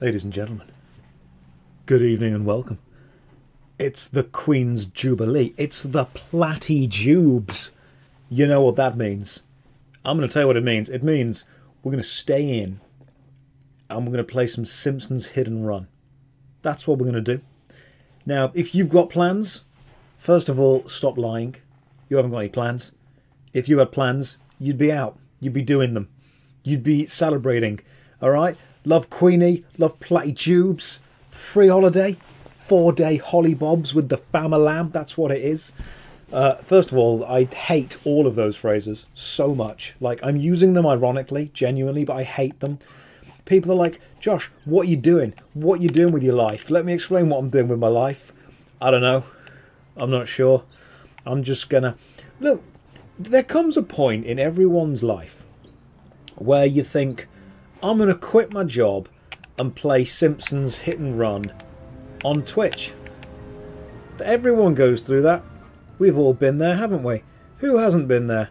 Ladies and gentlemen, good evening and welcome. It's the Queen's Jubilee. It's the Platty Jubes. You know what that means. I'm going to tell you what it means. It means we're going to stay in and we're going to play some Simpsons Hit and Run. That's what we're going to do. Now, if you've got plans, first of all, stop lying. You haven't got any plans. If you had plans, you'd be out. You'd be doing them. You'd be celebrating. All right? Love Queenie. Love Platty Jubes. Free holiday. 4-day hollybobs with the fam-a-lamb. That's what it is. First of all, I hate all of those phrases so much. Like, I'm using them ironically, genuinely, but I hate them. People are like, Josh, what are you doing? What are you doing with your life? Let me explain what I'm doing with my life. I don't know. I'm not sure. I'm just gonna... Look, there comes a point in everyone's life where you think, I'm gonna quit my job and play Simpsons Hit and Run on Twitch. Everyone goes through that. We've all been there, haven't we? Who hasn't been there?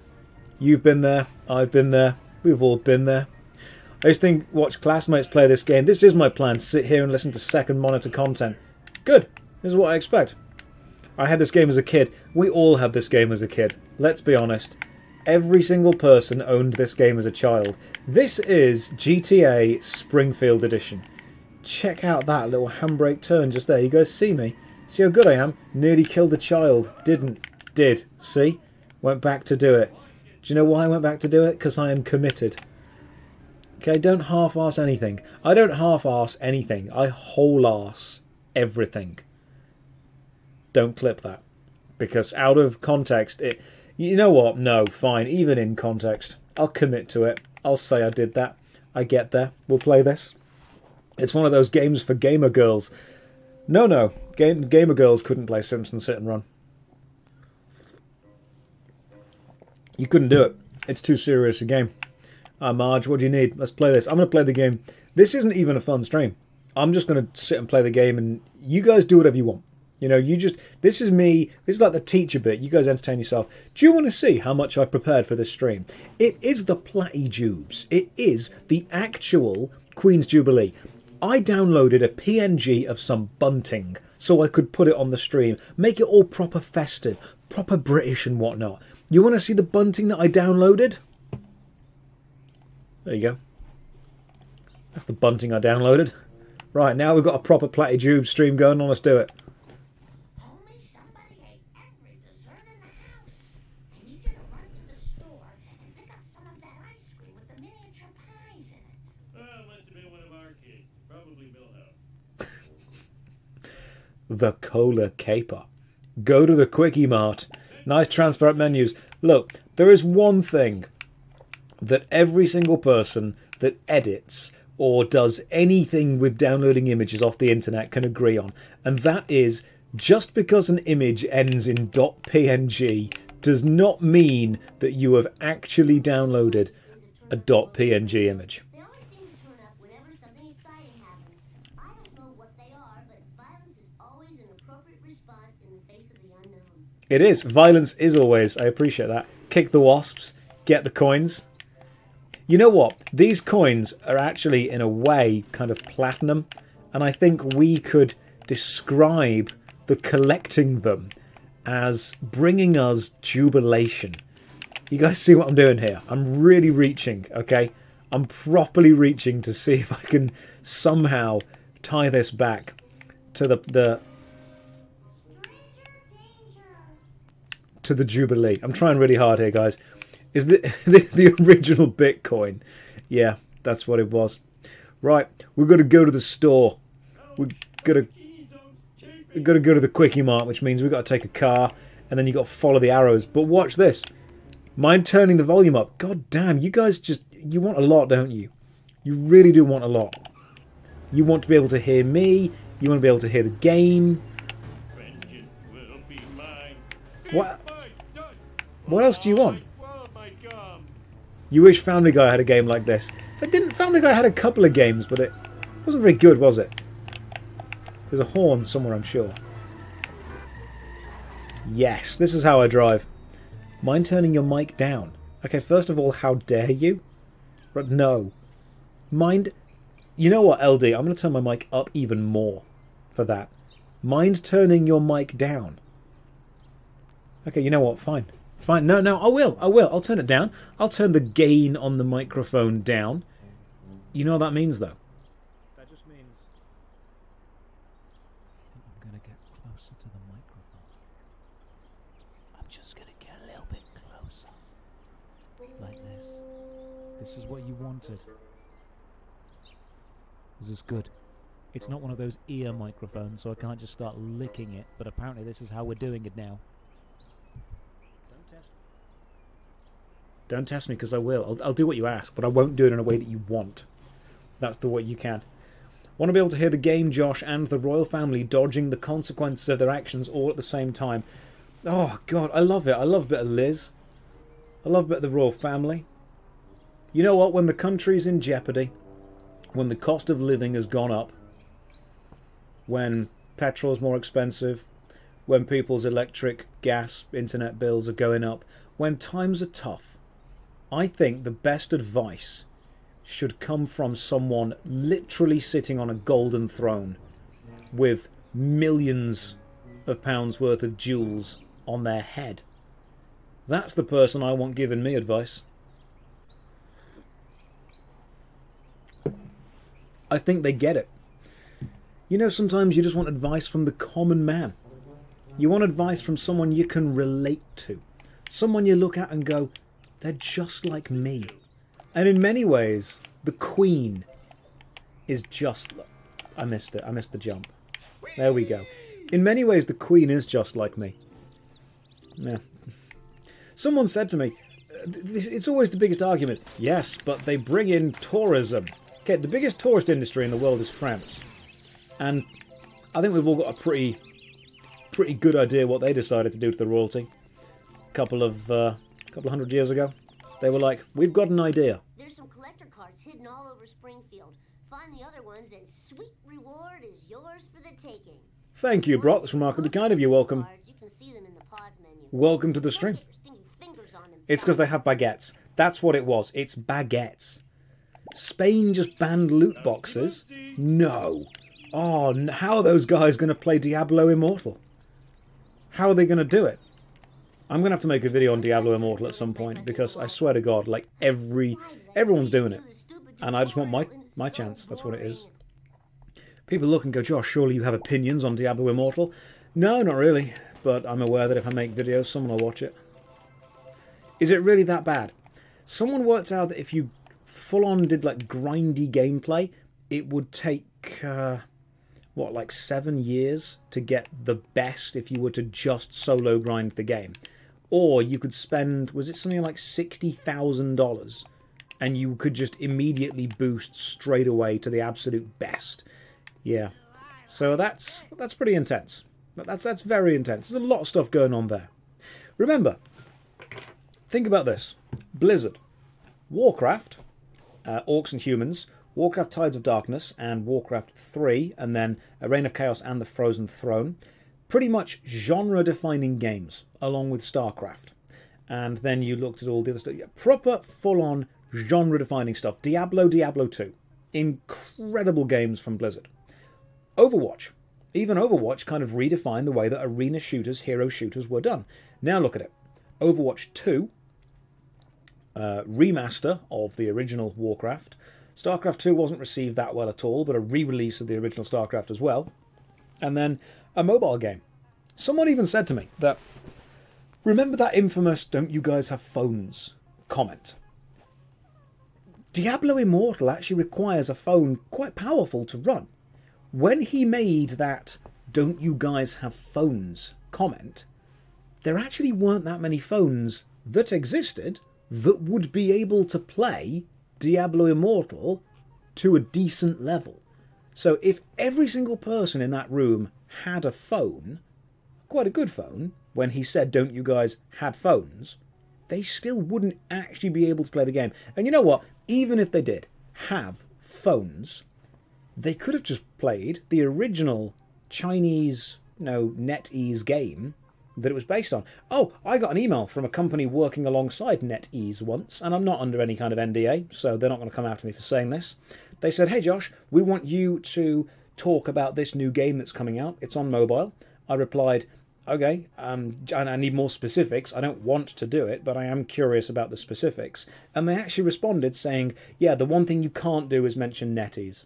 You've been there. I've been there. We've all been there. I used to watch classmates play this game. This is my plan, to sit here and listen to second monitor content. Good. This is what I expect. I had this game as a kid. We all had this game as a kid. Let's be honest. Every single person owned this game as a child. This is GTA Springfield Edition. Check out that little handbrake turn just there. You guys see me? See how good I am? Nearly killed a child. Didn't. Did. See? Went back to do it. Do you know why I went back to do it? Because I am committed. Okay, don't half-arse anything. I don't half-arse anything. I whole-arse everything. Don't clip that. Because out of context, it... You know what? No, fine. Even in context. I'll commit to it. I'll say I did that. I get there. We'll play this. It's one of those games for gamer girls. No. Gamer girls couldn't play Simpsons Hit and Run. You couldn't do it. It's too serious a game. Marge, what do you need? Let's play this. I'm going to play the game. This isn't even a fun stream. I'm just going to sit and play the game and you guys do whatever you want. You know, you just... This is me. This is like the teacher bit. You guys entertain yourself. Do you want to see how much I've prepared for this stream? It is the Platty Jubes. It is the actual Queen's Jubilee. I downloaded a PNG of some bunting so I could put it on the stream. Make it all proper festive, proper British and whatnot. You want to see the bunting that I downloaded? There you go. That's the bunting I downloaded. Right, now we've got a proper Platty Jube stream going on. Let's do it. Only somebody ate every dessert in the house. I need you to run to the store and pick up some of that ice cream with the miniature pies in it. Oh, must have been one of our kids. Probably Bill. The Cola Caper. Go to the Quickie Mart. Nice transparent menus. Look, there is one thing that every single person that edits or does anything with downloading images off the internet can agree on. And that is, just because an image ends in .png does not mean that you have actually downloaded a .png image. They always seem to turn up whenever something exciting happens. I don't know what they are, but violence is always an appropriate response in the face of the unknown. It is. Violence is always. I appreciate that. Kick the wasps. Get the coins. You know what? These coins are actually, in a way, kind of platinum. And I think we could describe the collecting them as bringing us jubilation. You guys see what I'm doing here? I'm really reaching, okay? I'm properly reaching to see if I can somehow tie this back to the Jubilee. I'm trying really hard here, guys. Is the original Bitcoin? Yeah, that's what it was. Right, we've got to go to the store. We've got to go to the Quickie Mart, which means we've got to take a car, and then you've got to follow the arrows. But watch this. Mind turning the volume up. God damn, you guys you want a lot, don't you? You really do want a lot. You want to be able to hear me. You want to be able to hear the game. What else do you want? You wish Family Guy had a game like this. If it didn't, Family Guy had a couple of games, but it wasn't very good, was it? There's a horn somewhere, I'm sure. Yes, this is how I drive. Mind turning your mic down? Okay, first of all, how dare you? But no. Mind You know what, LD? I'm going to turn my mic up even more for that. Mind turning your mic down? Okay, you know what? Fine. Fine. No, I will. I'll turn it down. I'll turn the gain on the microphone down. You know what that means, though? That just means... I'm going to get closer to the microphone. I'm just going to get a little bit closer. Like this. This is what you wanted. This is good. It's not one of those ear microphones, so I can't just start licking it, but apparently this is how we're doing it now. Don't test me, because I will. I'll do what you ask, but I won't do it in a way that you want. That's the way you can. Want to be able to hear the game, Josh, and the royal family dodging the consequences of their actions all at the same time. Oh, God, I love it. I love a bit of Liz. I love a bit of the royal family. You know what? When the country's in jeopardy, when the cost of living has gone up, when petrol's more expensive, when people's electric, gas, internet bills are going up, when times are tough, I think the best advice should come from someone literally sitting on a golden throne with millions of pounds worth of jewels on their head. That's the person I want giving me advice. I think they get it. You know, sometimes you just want advice from the common man. You want advice from someone you can relate to. Someone you look at and go, they're just like me. And in many ways, the Queen is just... I missed it. I missed the jump. There we go. In many ways, the Queen is just like me. Yeah. Someone said to me, it's always the biggest argument. Yes, but they bring in tourism. Okay, the biggest tourist industry in the world is France. And I think we've all got a pretty good idea what they decided to do to the royalty. A couple of hundred years ago. They were like, we've got an idea. There's some collector cards hidden all over Springfield. Find the other ones and sweet reward is yours for the taking. Thank you, Brock. That's remarkably kind of you. Welcome. You can see them in the pause menu. Welcome to the stream. It's because they have baguettes. That's what it was. It's baguettes. Spain just banned loot boxes? No. Oh, how are those guys going to play Diablo Immortal? How are they going to do it? I'm going to have to make a video on Diablo Immortal at some point, because I swear to God, like, everyone's doing it. And I just want my chance. That's what it is. People look and go, Josh, surely you have opinions on Diablo Immortal? No, not really. But I'm aware that if I make videos, someone will watch it. Is it really that bad? Someone worked out that if you full-on did, like, grindy gameplay, it would take... what, like 7 years to get the best if you were to just solo grind the game. Or you could spend, was it something like $60,000 and you could just immediately boost straight away to the absolute best. Yeah. So that's pretty intense. That's very intense. There's a lot of stuff going on there. Remember, think about this. Blizzard, Warcraft, Orcs and Humans, Warcraft Tides of Darkness, and Warcraft 3, and then A Reign of Chaos and the Frozen Throne. Pretty much genre-defining games, along with StarCraft. And then you looked at all the other stuff. Yeah, proper, full-on, genre-defining stuff. Diablo 2. Incredible games from Blizzard. Overwatch. Even Overwatch kind of redefined the way that arena shooters, hero shooters were done. Now look at it. Overwatch 2, remaster of the original Warcraft. StarCraft 2 wasn't received that well at all, but a re-release of the original StarCraft as well. And then a mobile game. Someone even said to me that, remember that infamous "don't you guys have phones" comment? Diablo Immortal actually requires a phone quite powerful to run. When he made that "don't you guys have phones" comment, there actually weren't that many phones that existed that would be able to play Diablo Immortal to a decent level. So if every single person in that room had a phone, quite a good phone, when he said "don't you guys had phones," they still wouldn't actually be able to play the game. And you know what? Even if they did have phones, they could have just played the original Chinese, NetEase game that it was based on. Oh, I got an email from a company working alongside NetEase once, and I'm not under any kind of NDA, so they're not going to come after me for saying this. They said, hey Josh, we want you to talk about this new game that's coming out. It's on mobile. I replied, okay, and I need more specifics. I don't want to do it, but I am curious about the specifics. And they actually responded saying, yeah, the one thing you can't do is mention NetEase.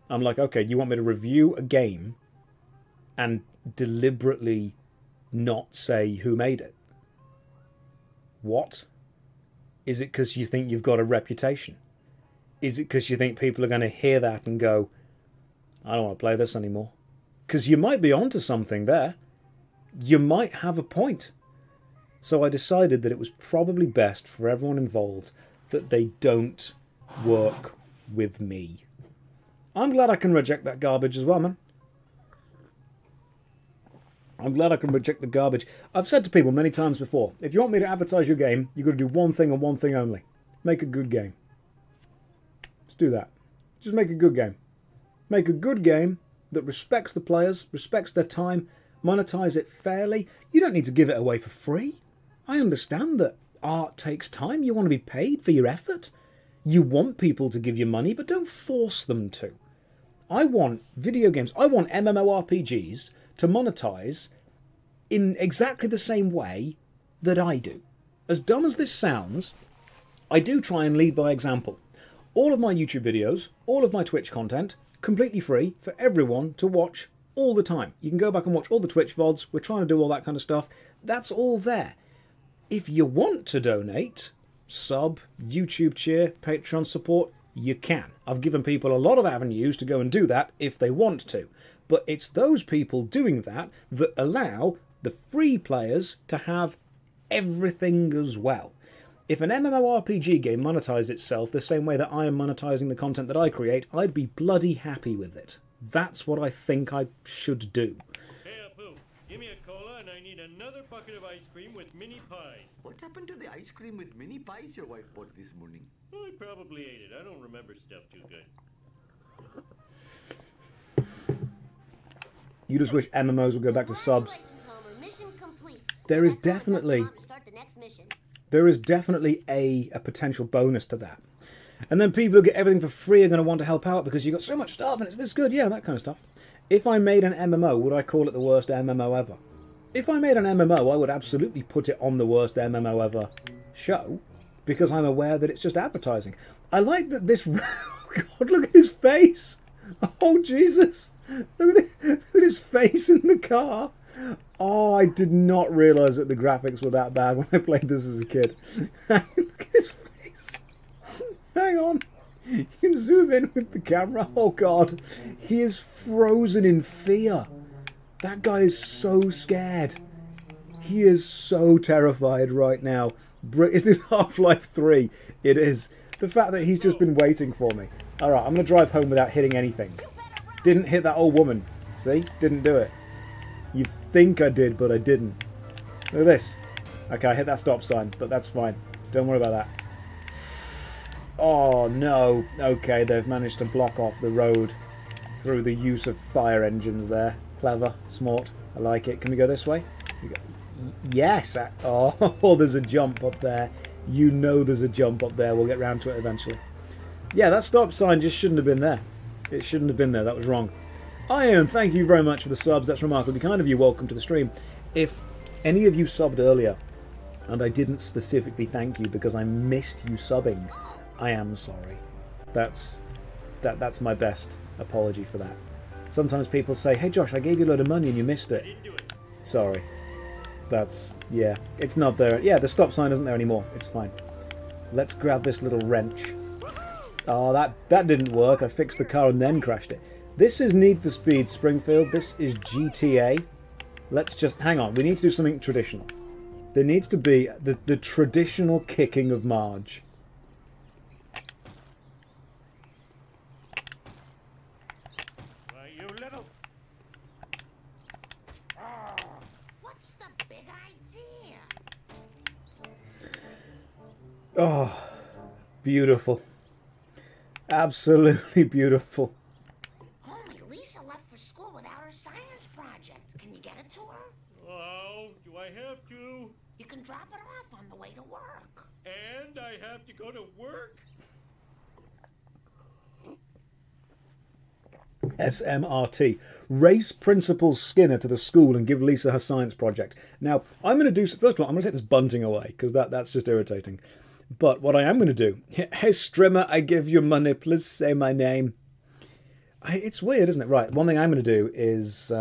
I'm like, okay, you want me to review a game and deliberately not say who made it? What? Is it because you think you've got a reputation? Is it because you think people are going to hear that and go, I don't want to play this anymore? Because you might be onto something there. You might have a point. So I decided that it was probably best for everyone involved that they don't work with me. I'm glad I can reject that garbage as well, man. I'm glad I can reject the garbage. I've said to people many times before, if you want me to advertise your game, you've got to do one thing and one thing only. Make a good game. Let's do that. Just make a good game. Make a good game that respects the players, respects their time, monetize it fairly. You don't need to give it away for free. I understand that art takes time. You want to be paid for your effort. You want people to give you money, but don't force them to. I want video games, I want MMORPGs to monetize in exactly the same way that I do. As dumb as this sounds, I do try and lead by example. All of my YouTube videos, all of my Twitch content, completely free for everyone to watch all the time. You can go back and watch all the Twitch VODs. We're trying to do all that kind of stuff. That's all there. If you want to donate, sub, YouTube cheer, Patreon support, you can. I've given people a lot of avenues to go and do that if they want to. But it's those people doing that that allow the free players to have everything as well. If an MMORPG game monetized itself the same way that I am monetizing the content that I create, I'd be bloody happy with it. That's what I think I should do. Hey, Apu, give me a cola and I need another bucket of ice cream with mini pie. What happened to the ice cream with mini pies your wife bought this morning? Oh, I probably ate it. I don't remember stuff too good. You just wish MMOs would go back to subs. There is definitely a potential bonus to that. And then people who get everything for free are going to want to help out because you've got so much stuff and it's this good. Yeah, that kind of stuff. If I made an MMO, would I call it the worst MMO ever? If I made an MMO, I would absolutely put it on the worst MMO ever show because I'm aware that it's just advertising. I like that this... Oh God, look at his face. Oh, Jesus. Look at his face in the car. Oh, I did not realise that the graphics were that bad when I played this as a kid. Look at his face. Hang on. You can zoom in with the camera. Oh, God. He is frozen in fear. That guy is so scared. He is so terrified right now. Is this Half-Life 3? It is. The fact that he's just been waiting for me. Alright, I'm going to drive home without hitting anything. Didn't hit that old woman. See? Didn't do it. You think I did, but I didn't. Look at this. Okay, I hit that stop sign, but that's fine. Don't worry about that. Oh, no. Okay, they've managed to block off the road through the use of fire engines there. Clever. Smart. I like it. Can we go this way? Yes. Oh, there's a jump up there. You know there's a jump up there. We'll get round to it eventually. Yeah, that stop sign just shouldn't have been there. It shouldn't have been there. That was wrong. Ian, thank you very much for the subs. That's remarkably kind of you. Welcome to the stream. If any of you subbed earlier and I didn't specifically thank you because I missed you subbing, I am sorry. That's my best apology for that. Sometimes people say, hey Josh, I gave you a load of money and you missed it. Sorry. Yeah, it's not there. Yeah, the stop sign isn't there anymore. It's fine. Let's grab this little wrench. Oh, that didn't work. I fixed the car and then crashed it. This is Need for Speed Springfield. This is GTA. Let's just... Hang on. We need to do something traditional. There needs to be the traditional kicking of Marge. Why, you little... What's the big idea? Oh, beautiful. Absolutely beautiful. Only Lisa left for school without her science project. Can you get it to her? Oh, do I have to? You can drop it off on the way to work. And I have to go to work? SMRT. Race Principal Skinner to the school and give Lisa her science project. Now, I'm going to do... First of all, I'm going to take this bunting away, because that's just irritating. But what I am going to do... Hey, Strimmer, I give you money. Please say my name. It's weird, isn't it? Right, one thing I'm going to do is...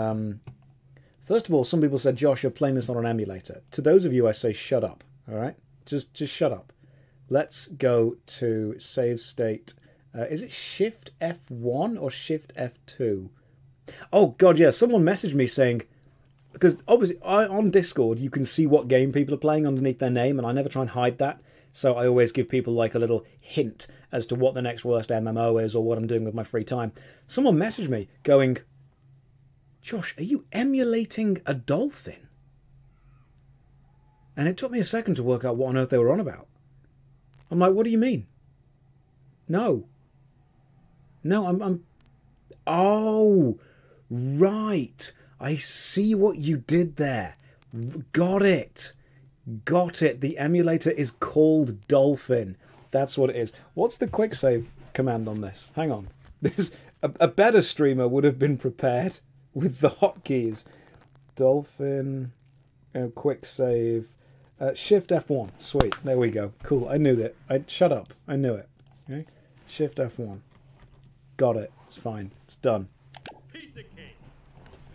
first of all, some people said, Josh, you're playing this on an emulator. To those of you, I say, shut up. All right? Just shut up. Let's go to save state. Is it Shift F1 or Shift F2? Oh, God, yeah. Someone messaged me saying... Because, obviously, on Discord, you can see what game people are playing underneath their name, and I never try and hide that. So I always give people, like, a little hint as to what the next worst MMO is or what I'm doing with my free time. Someone messaged me going, Josh, are you emulating a dolphin? And it took me a second to work out what on earth they were on about. I'm like, what do you mean? No. No, I'm... Oh, right. I see what you did there. Got it. Got it. The emulator is called Dolphin. That's what it is. What's the quick save command on this? Hang on. This a better streamer would have been prepared with the hotkeys. Dolphin, quick save, Shift F1. Sweet. There we go. Cool. I knew that. Shut up. I knew it. Okay. Shift F1. Got it. It's fine. It's done.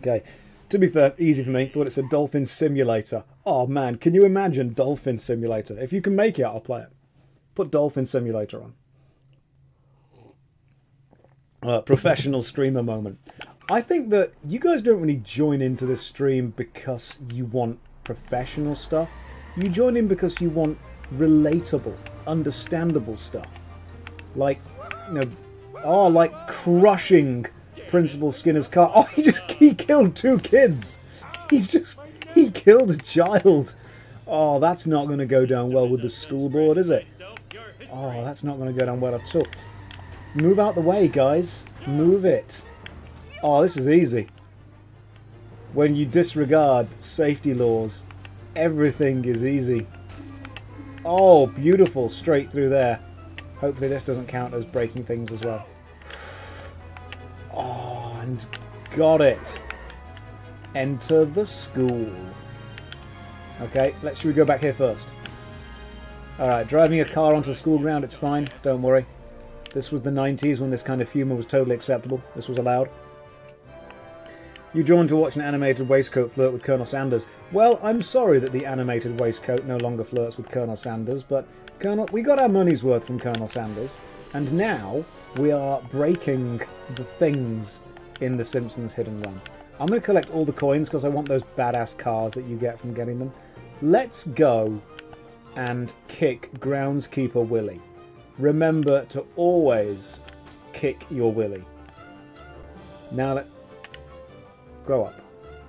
Okay. To be fair, easy for me. Thought it said Dolphin Simulator. Oh man, can you imagine Dolphin Simulator? If you can make it, I'll play it. Put Dolphin Simulator on. Professional streamer moment. I think that you guys don't really join into this stream because you want professional stuff. You join in because you want relatable, understandable stuff. Like, you know, like crushing Principal Skinner's car. Oh, he killed 2 kids. He killed a child. Oh, that's not going to go down well with the school board, is it? Oh, that's not going to go down well at all. Move out the way, guys. Move it. Oh, this is easy. When you disregard safety laws, everything is easy. Oh, beautiful. Straight through there. Hopefully this doesn't count as breaking things as well. Oh, and got it. Enter the school. Okay, should we go back here first? Alright, driving a car onto a school ground, it's fine. Don't worry. This was the 90s when this kind of humour was totally acceptable. This was allowed. You drawn to watch an animated waistcoat flirt with Colonel Sanders. Well, I'm sorry that the animated waistcoat no longer flirts with Colonel Sanders, but we got our money's worth from Colonel Sanders, and now we are breaking the things in the Simpsons Hit and Run. I'm going to collect all the coins because I want those badass cars that you get from getting them. Let's go and kick Groundskeeper Willie. Remember to always kick your Willie. Now grow up.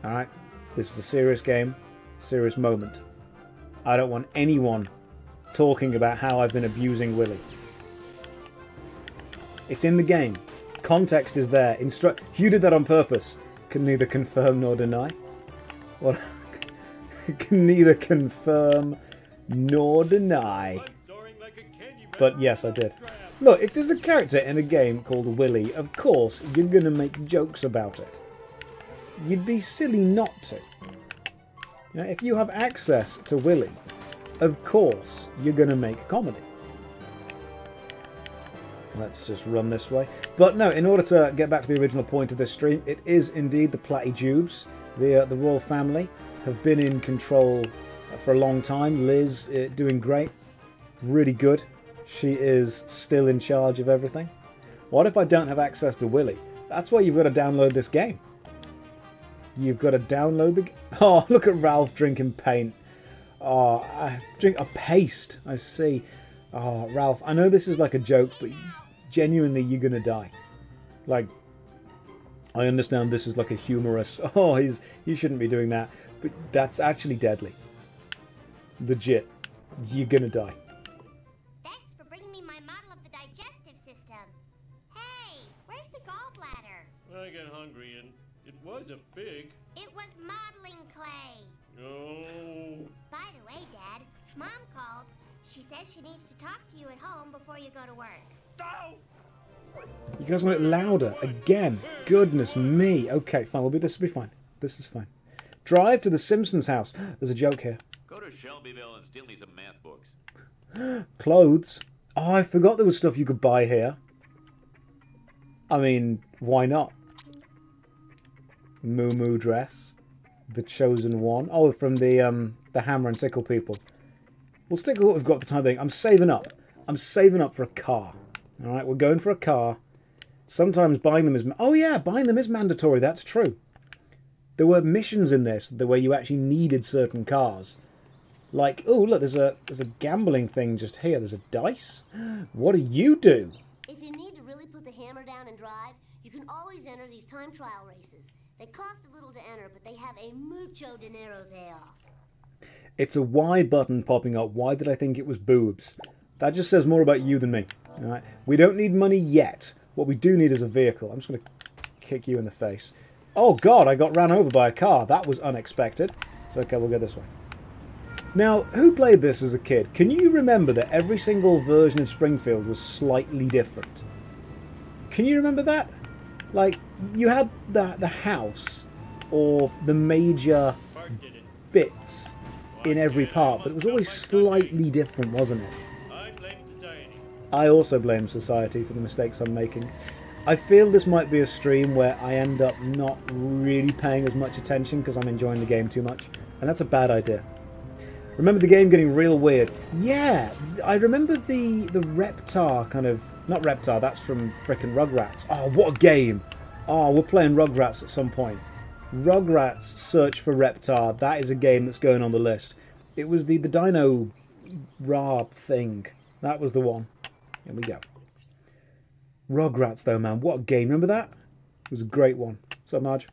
Alright? This is a serious game. Serious moment. I don't want anyone talking about how I've been abusing Willie. It's in the game. Context is there. You did that on purpose. Can neither confirm nor deny. What? Can neither confirm nor deny. But yes, I did. Look, if there's a character in a game called Willy, of course you're going to make jokes about it. You'd be silly not to. You know, if you have access to Willy, of course you're going to make comedy. Let's just run this way. But no, in order to get back to the original point of this stream, it is indeed the Plattijubes. The royal family have been in control for a long time. Liz doing great. Really good. She is still in charge of everything. What if I don't have access to Willy? That's why you've got to download this game. You've got to download the... Oh, look at Ralph drinking paint. Oh, I drink a paste. I see. Oh, Ralph, I know this is like a joke, but genuinely you're going to die. Like, I understand this is like a humorous... Oh, he shouldn't be doing that. But that's actually deadly. Legit. You're going to die. Thanks for bringing me my model of the digestive system. Hey, where's the gallbladder? I got hungry and it was a pig. It was modeling clay. Oh. By the way, Dad, Mom called. She says she needs to talk to you at home before you go to work. Oh! You guys want it louder? Again. Goodness me. Okay, fine. This will be fine. This is fine. Drive to the Simpsons house. There's a joke here. Go to Shelbyville and steal me some math books. Clothes. Oh, I forgot there was stuff you could buy here. I mean, why not? Moo Moo dress. The chosen one. Oh, from the hammer and sickle people. We'll stick with what we've got for the time being. I'm saving up. I'm saving up for a car. Alright, we're going for a car. Sometimes buying them is... Oh yeah, buying them is mandatory. That's true. There were missions in this where you actually needed certain cars. Like, oh look, there's a gambling thing just here. There's a dice. What do you do? If you need to really put the hammer down and drive, you can always enter these time trial races. They cost a little to enter, but they have a mucho dinero payoff. It's a Y button popping up. Why did I think it was boobs? That just says more about you than me. All right? We don't need money yet. What we do need is a vehicle. I'm just going to kick you in the face. Oh God, I got ran over by a car. That was unexpected. It's okay, we'll go this way. Now, who played this as a kid? Can you remember that every single version of Springfield was slightly different? Can you remember that? Like, you had the house or the major bits in every part, but it was always slightly different, wasn't it? I blame society. I also blame society for the mistakes I'm making. I feel this might be a stream where I end up not really paying as much attention because I'm enjoying the game too much, and that's a bad idea. Remember the game getting real weird? Yeah, I remember the Reptar kind of... Not Reptar, that's from frickin' Rugrats. Oh, what a game! Oh, we're playing Rugrats at some point. Rugrats Search for Reptar. That is a game that's going on the list. It was the Dino Ra thing. That was the one. Here we go. Rugrats, though, man. What a game. Remember that? It was a great one. What's up, Marge?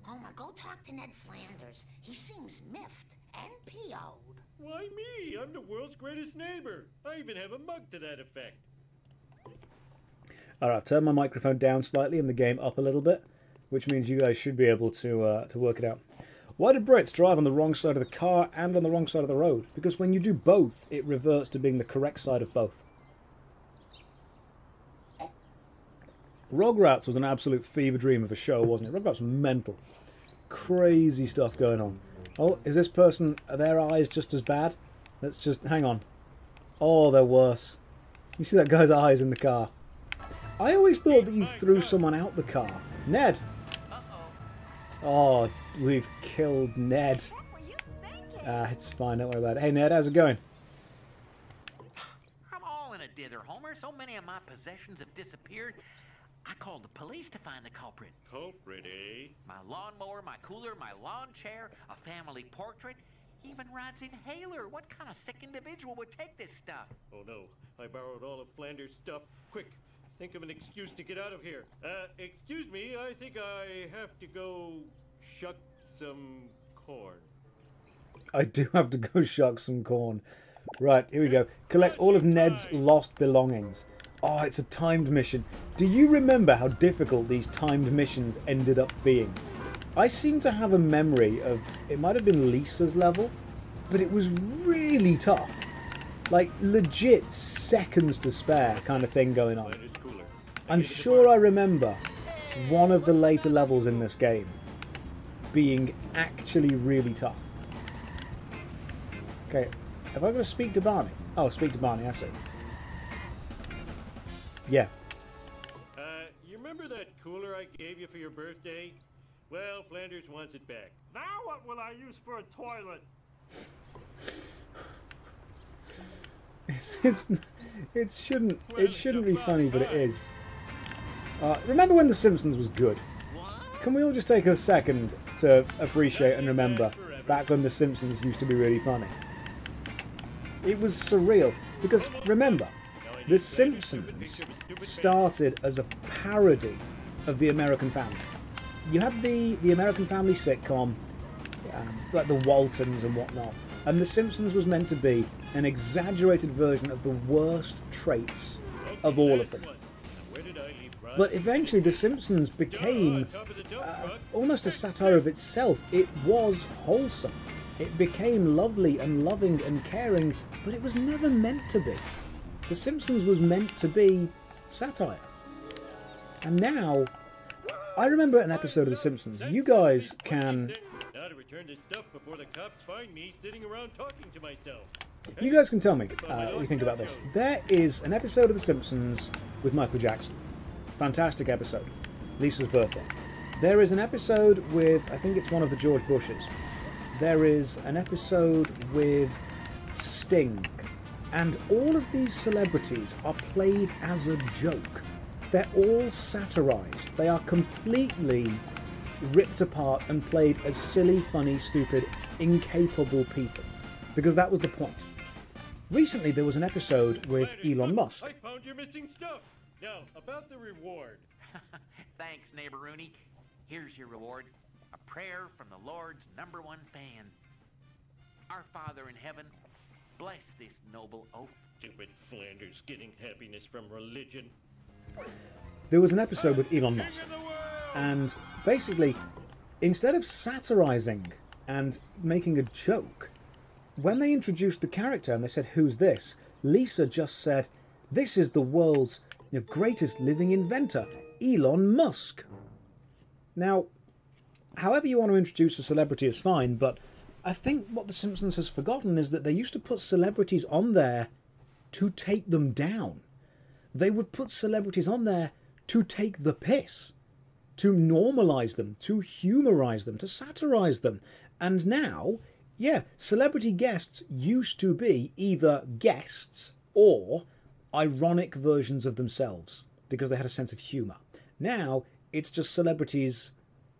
Homer, go talk to Ned Flanders. He seems miffed and PO'd. Why me? I'm the world's greatest neighbor. I even have a mug to that effect. Alright, I've turned my microphone down slightly and the game up a little bit, which means you guys should be able to work it out. Why do Brits drive on the wrong side of the car and on the wrong side of the road? Because when you do both, it reverts to being the correct side of both. Rugrats was an absolute fever dream of a show, wasn't it? Rugrats was mental. Crazy stuff going on. Oh, is this person, are their eyes just as bad? Let's just, hang on. Oh, they're worse. You see that guy's eyes in the car. I always thought that you threw someone out the car. Ned! Oh, we've killed Ned. It's fine, don't worry about it. Hey Ned, how's it going? I'm all in a dither, Homer. So many of my possessions have disappeared. I called the police to find the culprit. Culprit, eh? My lawnmower, my cooler, my lawn chair, a family portrait, even Rod's inhaler. What kind of sick individual would take this stuff? Oh no, I borrowed all of Flanders' stuff. Quick, think of an excuse to get out of here. Excuse me, I think I have to go shuck some corn. I do have to go shuck some corn. Right, here we go. Collect all of Ned's lost belongings. Oh, it's a timed mission. Do you remember how difficult these timed missions ended up being? I seem to have a memory of... It might have been Lisa's level, but it was really tough. Like, legit seconds to spare kind of thing going on. I'm sure I remember one of the later levels in this game being actually really tough. Okay, have I got to speak to Barney? Oh, speak to Barney, I see. Yeah. You remember that cooler I gave you for your birthday? Well, Flanders wants it back. Now what will I use for a toilet? It shouldn't be funny, but it is. Remember when The Simpsons was good? Can we all just take a second to appreciate and remember back when The Simpsons used to be really funny? It was surreal, because remember, The Simpsons started as a parody of The American Family. You had the American Family sitcom, like the Waltons and whatnot, and The Simpsons was meant to be an exaggerated version of the worst traits of all of them. But eventually The Simpsons became almost a satire of itself. It was wholesome. It became lovely and loving and caring, but it was never meant to be. The Simpsons was meant to be satire. And now, I remember an episode of The Simpsons. You guys can... Now to return this stuff before the cops find me sitting around talking to myself. You guys can tell me what you think about this. There is an episode of The Simpsons with Michael Jackson. Fantastic episode. Lisa's birthday. There is an episode with, I think it's one of the George Bushes. There is an episode with Sting. And all of these celebrities are played as a joke. They're all satirized. They are completely ripped apart and played as silly, funny, stupid, incapable people. Because that was the point. Recently there was an episode with Elon Musk. I found your missing stuff. Now, about the reward. Thanks, neighbor Rooney. Here's your reward. A prayer from the Lord's #1 fan. Our Father in heaven, bless this noble oath. Stupid Flanders getting happiness from religion. There was an episode with Elon Musk. And basically, instead of satirizing and making a joke, when they introduced the character and they said, "Who's this?" Lisa just said, "This is the world's greatest living inventor, Elon Musk." Now, however you want to introduce a celebrity is fine, but I think what The Simpsons has forgotten is that they used to put celebrities on there to take them down. They would put celebrities on there to take the piss, to normalise them, to humorise them, to satirise them. And now, yeah, celebrity guests used to be either guests or ironic versions of themselves because they had a sense of humour. Now, it's just celebrities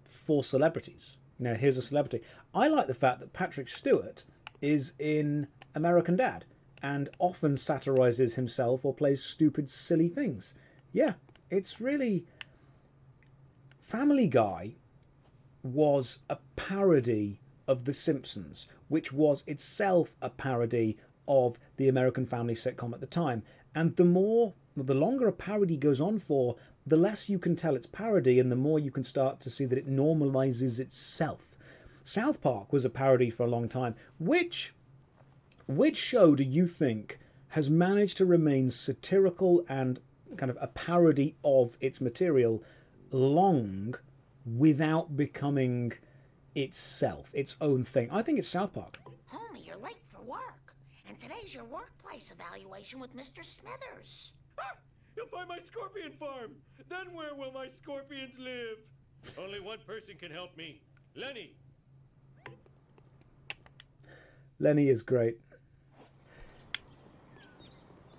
for celebrities. You know, here's a celebrity. I like the fact that Patrick Stewart is in American Dad and often satirises himself or plays stupid, silly things. Yeah, it's really... Family Guy was a parody of The Simpsons, which was itself a parody of the American Family sitcom at the time. And the longer a parody goes on for, the less you can tell it's parody and the more you can start to see that it normalizes itself. South Park was a parody for a long time. Which show do you think has managed to remain satirical and kind of a parody of its material long without becoming itself, its own thing? I think it's South Park. Homie, you're late for work. And today's your workplace evaluation with Mr. Smithers. Ah, you'll find my scorpion farm. Then where will my scorpions live? Only one person can help me. Lenny. Lenny is great.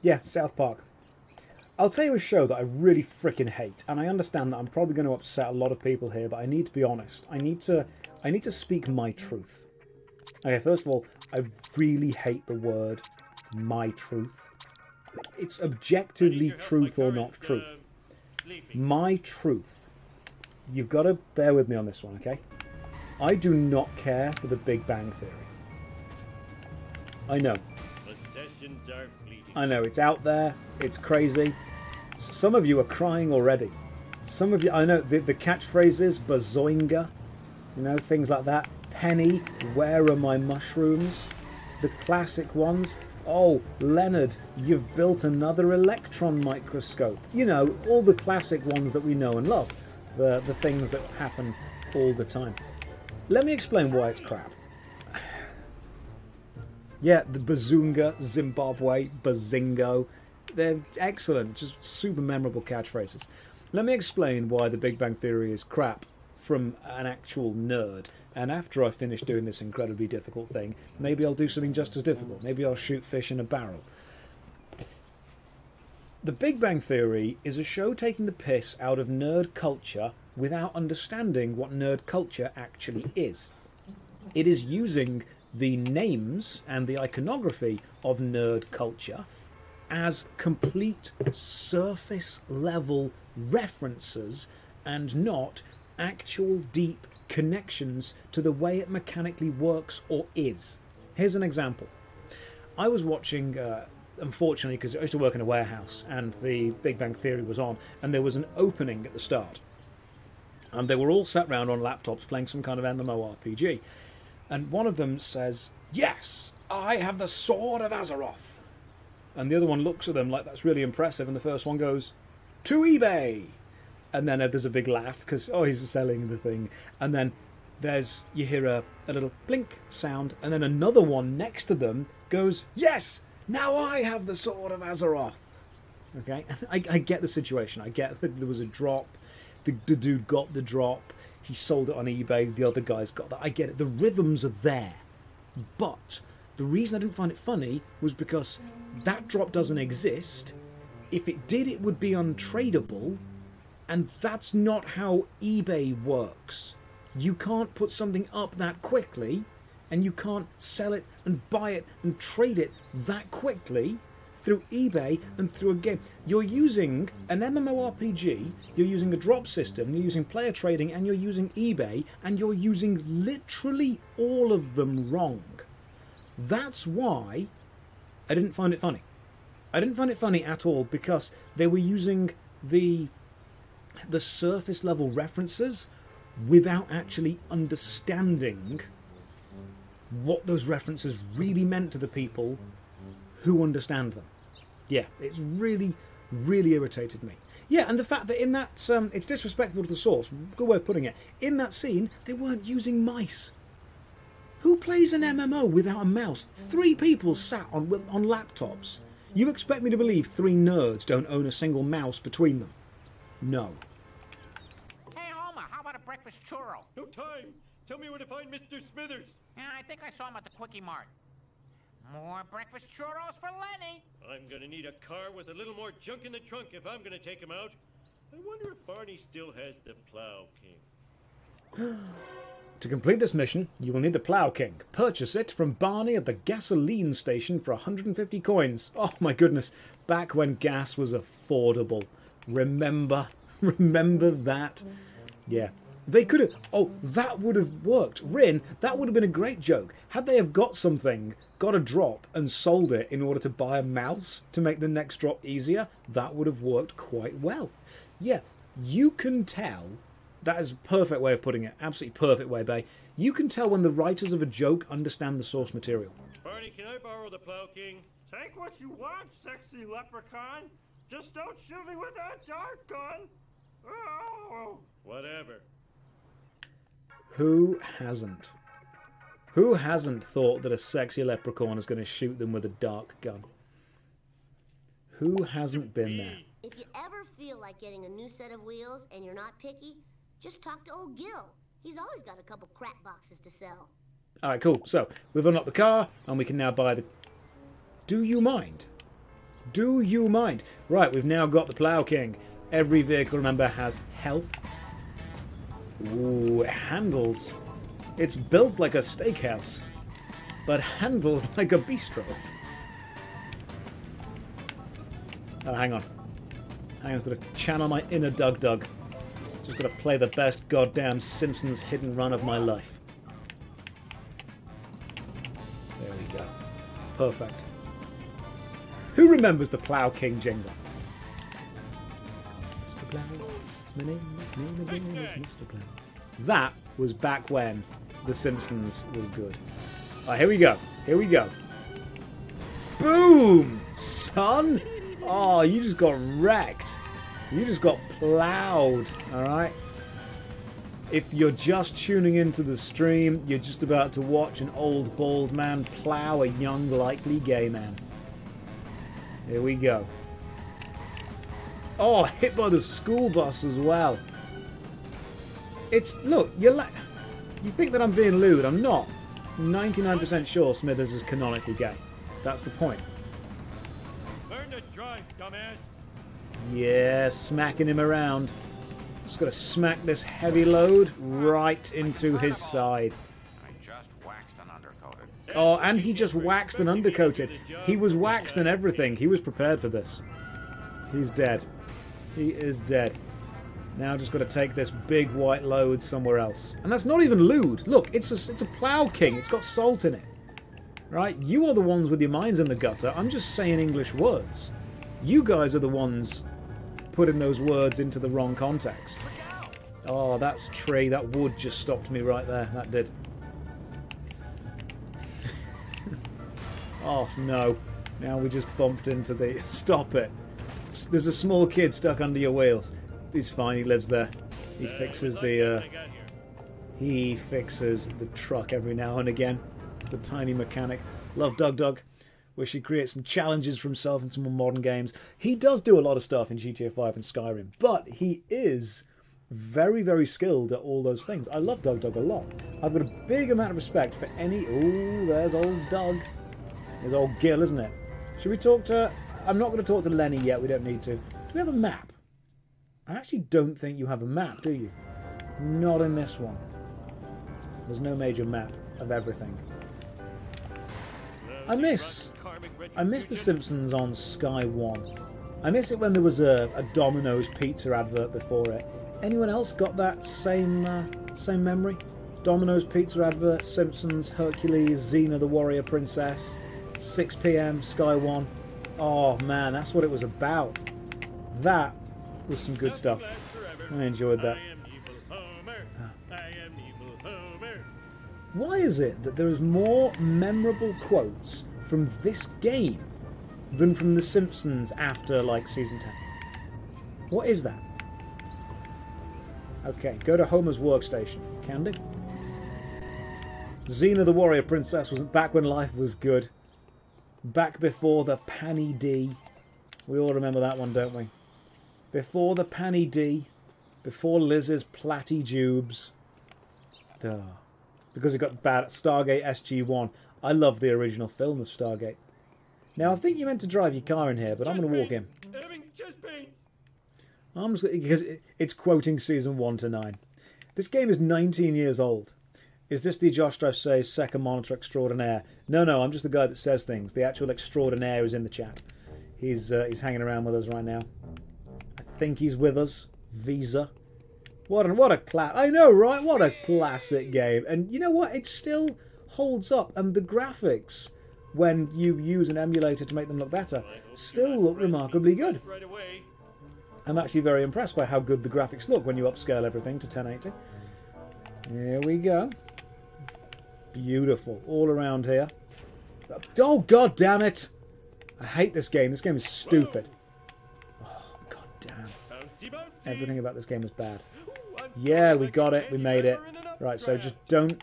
Yeah, South Park. I'll tell you a show that I really freaking hate, and I understand that I'm probably going to upset a lot of people here, but I need to be honest. I need to speak my truth. Okay, first of all, I really hate the word "my truth." It's objectively truth or not truth. My truth. You've got to bear with me on this one, okay? I do not care for the Big Bang Theory. I know. Possessions are fleeting. I know, it's out there, it's crazy. Some of you are crying already. Some of you, I know, the catchphrases, bazoinga, you know, things like that. Penny, where are my mushrooms? The classic ones. Oh, Leonard, you've built another electron microscope. You know, all the classic ones that we know and love. The things that happen all the time. Let me explain why it's crap. Yeah, the Bazunga, Zimbabwe, Bazingo. They're excellent, just super memorable catchphrases. Let me explain why the Big Bang Theory is crap from an actual nerd. And after I finish doing this incredibly difficult thing, maybe I'll do something just as difficult. Maybe I'll shoot fish in a barrel. The Big Bang Theory is a show taking the piss out of nerd culture without understanding what nerd culture actually is. It is using the names and the iconography of nerd culture as complete surface level references and not actual deep connections to the way it mechanically works or is. Here's an example. I was watching, unfortunately, because I used to work in a warehouse and the Big Bang Theory was on, and there was an opening at the start. And they were all sat round on laptops playing some kind of MMORPG. And one of them says, "Yes, I have the Sword of Azeroth." And the other one looks at them like that's really impressive, and the first one goes, "To eBay!" And then there's a big laugh because, oh, he's selling the thing. And then you hear a little blink sound, and then another one next to them goes, yes, now I have the Sword of Azeroth. Okay, I get the situation. I get that there was a drop. The dude got the drop. He sold it on eBay. The other guys got that. I get it. The rhythms are there. But the reason I didn't find it funny was because that drop doesn't exist. If it did, it would be untradeable. And that's not how eBay works. You can't put something up that quickly, and you can't sell it and buy it and trade it that quickly through eBay and through a game. You're using an MMORPG, you're using a drop system, you're using player trading, and you're using eBay, and you're using literally all of them wrong. That's why I didn't find it funny. I didn't find it funny at all because they were using the surface level references without actually understanding what those references really meant to the people who understand them. Yeah, it's really, really irritated me. Yeah, and the fact that in that, it's disrespectful to the source, good way of putting it, in that scene, they weren't using mice. Who plays an MMO without a mouse? 3 people sat on laptops. You expect me to believe 3 nerds don't own a single mouse between them? No. Hey, Homer, how about a breakfast churro? No time. Tell me where to find Mr. Smithers. Yeah, I think I saw him at the Quickie Mart. More breakfast churros for Lenny. I'm gonna need a car with a little more junk in the trunk if I'm gonna take him out. I wonder if Barney still has the Plow King. To complete this mission, you will need the Plow King. Purchase it from Barney at the gasoline station for 150 coins. Oh my goodness, back when gas was affordable. Remember that? Yeah. They could have... Oh, that would have worked. Rin, that would have been a great joke. Had they have got something, got a drop, and sold it in order to buy a mouse to make the next drop easier, that would have worked quite well. Yeah, you can tell... That is a perfect way of putting it. Absolutely perfect way, Bay. You can tell when the writers of a joke understand the source material. Barney, can I borrow the Plow King? Take what you want, sexy leprechaun. Just don't shoot me with that dart gun. Oh. Whatever. Who hasn't? Who hasn't thought that a sexy leprechaun is going to shoot them with a dark gun? Who hasn't been there? If you ever feel like getting a new set of wheels and you're not picky, just talk to old Gil. He's always got a couple crap boxes to sell. Alright, cool. So, we've unlocked the car, and we can now buy the... Do you mind? Do you mind? Right, we've now got the Plow King. Every vehicle, remember, has health. Ooh, it handles. It's built like a steakhouse, but handles like a bistro. Oh, hang on. I've got to channel my inner Doug. Just got to play the best goddamn Simpsons hidden run of my life. There we go. Perfect. Who remembers the Plow King jingle? Mr. Plow, it's my name again is Mr. Plow. That was back when The Simpsons was good. Alright, here we go. Here we go. Boom! Son! Oh, you just got wrecked. You just got plowed, alright? If you're just tuning into the stream, you're just about to watch an old bald man plow a young, likely gay man. Here we go. Oh, hit by the school bus as well. It's... Look, you think that I'm being lewd. I'm not. I'm 99% sure Smithers is canonically gay. That's the point. Learn to drive, dumbass. Yeah, smacking him around. Just gotta smack this heavy load right into his side. I just waxed and undercoated. Oh, and he just waxed and undercoated. He was waxed and everything. He was prepared for this. He's dead. He is dead. Now just got to take this big white load somewhere else. And that's not even lewd. Look, it's a Plow King. It's got salt in it. Right? You are the ones with your minds in the gutter. I'm just saying English words. You guys are the ones putting those words into the wrong context. Oh, that's tree. That wood just stopped me right there. That did. Oh, no. Now we just bumped into the... Stop it. There's a small kid stuck under your wheels. He's fine. He lives there. He fixes the truck every now and again. The tiny mechanic. Love Doug. Wish he'd create some challenges for himself in some more modern games. He does do a lot of stuff in GTA 5 and Skyrim, but he is very, very skilled at all those things. I love Doug a lot. I've got a big amount of respect for any... Ooh, there's old Doug. There's old Gil, isn't it? Should we talk to... I'm not going to talk to Lenny yet. We don't need to. Do we have a map? I actually don't think you have a map, do you? Not in this one. There's no major map of everything. I miss The Simpsons on Sky One. I miss it when there was a Domino's pizza advert before it. Anyone else got that same memory? Domino's pizza advert, Simpsons, Hercules, Xena the Warrior Princess, 6 PM, Sky One. Oh man, that's what it was about. That was some good stuff. I enjoyed that. Why is it that there is more memorable quotes from this game than from The Simpsons after, like, Season 10? What is that? Okay, go to Homer's workstation. Candy? Xena the Warrior Princess was back when life was good. Back before the Panny D. We all remember that one, don't we? Before the Panny D. Before Liz's Platty Jubes. Duh. Because it got bad at Stargate SG-1. I love the original film of Stargate. Now, I think you meant to drive your car in here, but I'm going to walk in. I'm just because it's quoting Season 1 to 9. This game is 19 years old. Is this the JoshStrifeSays second monitor extraordinaire? No, I'm just the guy that says things. The actual extraordinaire is in the chat. He's hanging around with us right now. I think he's with us. Visa. What a class! I know, right? What a classic game. And you know what? It still holds up. And the graphics, when you use an emulator to make them look better, still look remarkably good. I'm actually very impressed by how good the graphics look when you upscale everything to 1080. Here we go. Beautiful. All around here. Oh, god damn it! I hate this game. This game is stupid. Oh, god damn. Everything about this game is bad. Yeah, we got it. We made it. Right, so just don't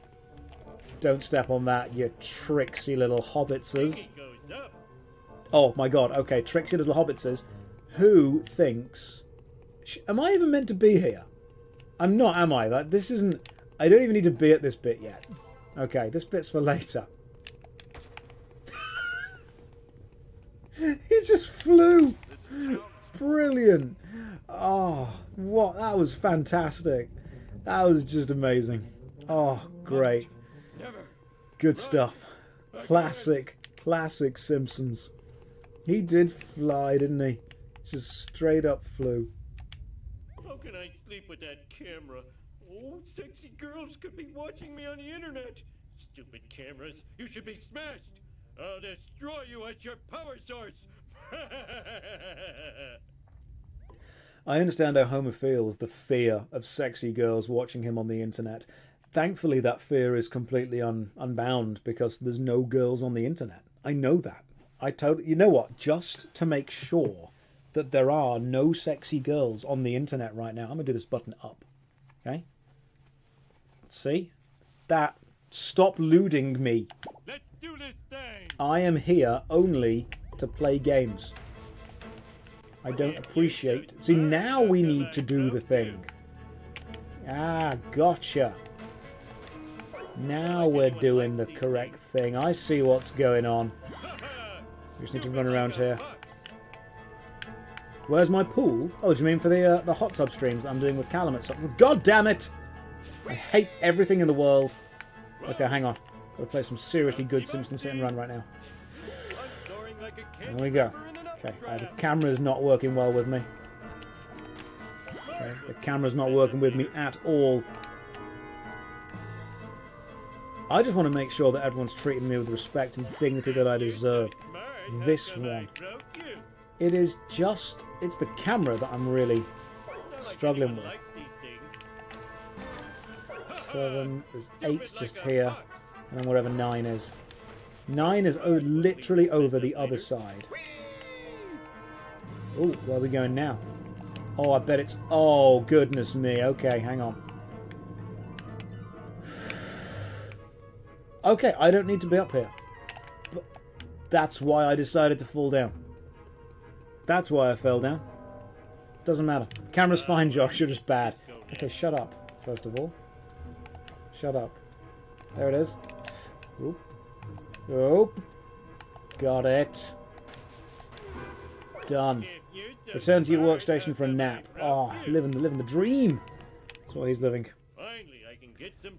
step on that, you tricksy little hobbitses. Oh my god, okay, tricksy little hobbitses. Who thinks... Am I even meant to be here? I'm not, am I? Like, this isn't... I don't even need to be at this bit yet. Okay, this bit's for later. He just flew! Brilliant! Oh, what? That was fantastic. That was just amazing. Oh, great. Good stuff. Classic Simpsons. He did fly, didn't he? Just straight up flew. How can I sleep with that camera? Oh, sexy girls could be watching me on the internet. Stupid cameras, you should be smashed. I'll destroy you at your power source. I understand how Homer feels, the fear of sexy girls watching him on the internet. Thankfully, that fear is completely unbound because there's no girls on the internet. I know that. You know what? Just to make sure that there are no sexy girls on the internet right now, I'm going to do this button up. Okay? See? That. Stop looting me. Let's do this thing. I am here only to play games. I don't appreciate... See, now we need to do the thing. Ah, gotcha. Now we're doing the correct thing. I see what's going on. We just need to run around here. Where's my pool? Oh, do you mean for the hot tub streams I'm doing with Callum at some... God damn it! I hate everything in the world. Okay, hang on. Gotta play some seriously good Simpsons Hit and Run right now. There we go. Okay, the camera's not working well with me. Okay, the camera's not working with me at all. I just want to make sure that everyone's treating me with respect and dignity that I deserve. This one. It is just... It's the camera that I'm really struggling with. 7, there's 8 just here, and then wherever 9 is. 9 is literally over the other side. Oh, where are we going now? Oh, I bet it's... Oh, goodness me. Okay, hang on. Okay, I don't need to be up here. But that's why I decided to fall down. That's why I fell down. Doesn't matter. Camera's fine, Josh. You're just bad. Okay, shut up, first of all. Shut up. There it is. Oop. Oop. Got it. Done. Return to your workstation for a nap. Oh, living the dream. That's what he's living.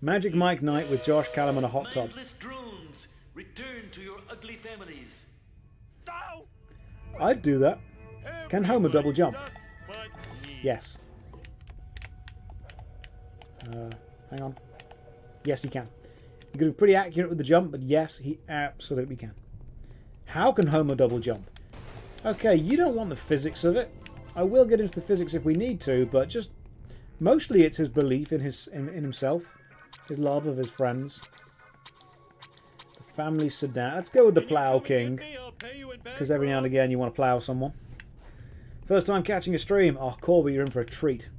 Magic Mike night with Josh, Callum, and a hot tub. Mindless drones, return to your ugly families. I'd do that. Can Homer double jump? Yes. Hang on. Yes, he can. You're going to be pretty accurate with the jump, but yes, he absolutely can. How can Homer double jump? Okay, you don't want the physics of it. I will get into the physics if we need to, but just mostly it's his belief in himself, his love of his friends. The family sedan. Let's go with the Plow King, because every now and again you want to plow someone. First time catching a stream. Oh, Corby, you're in for a treat.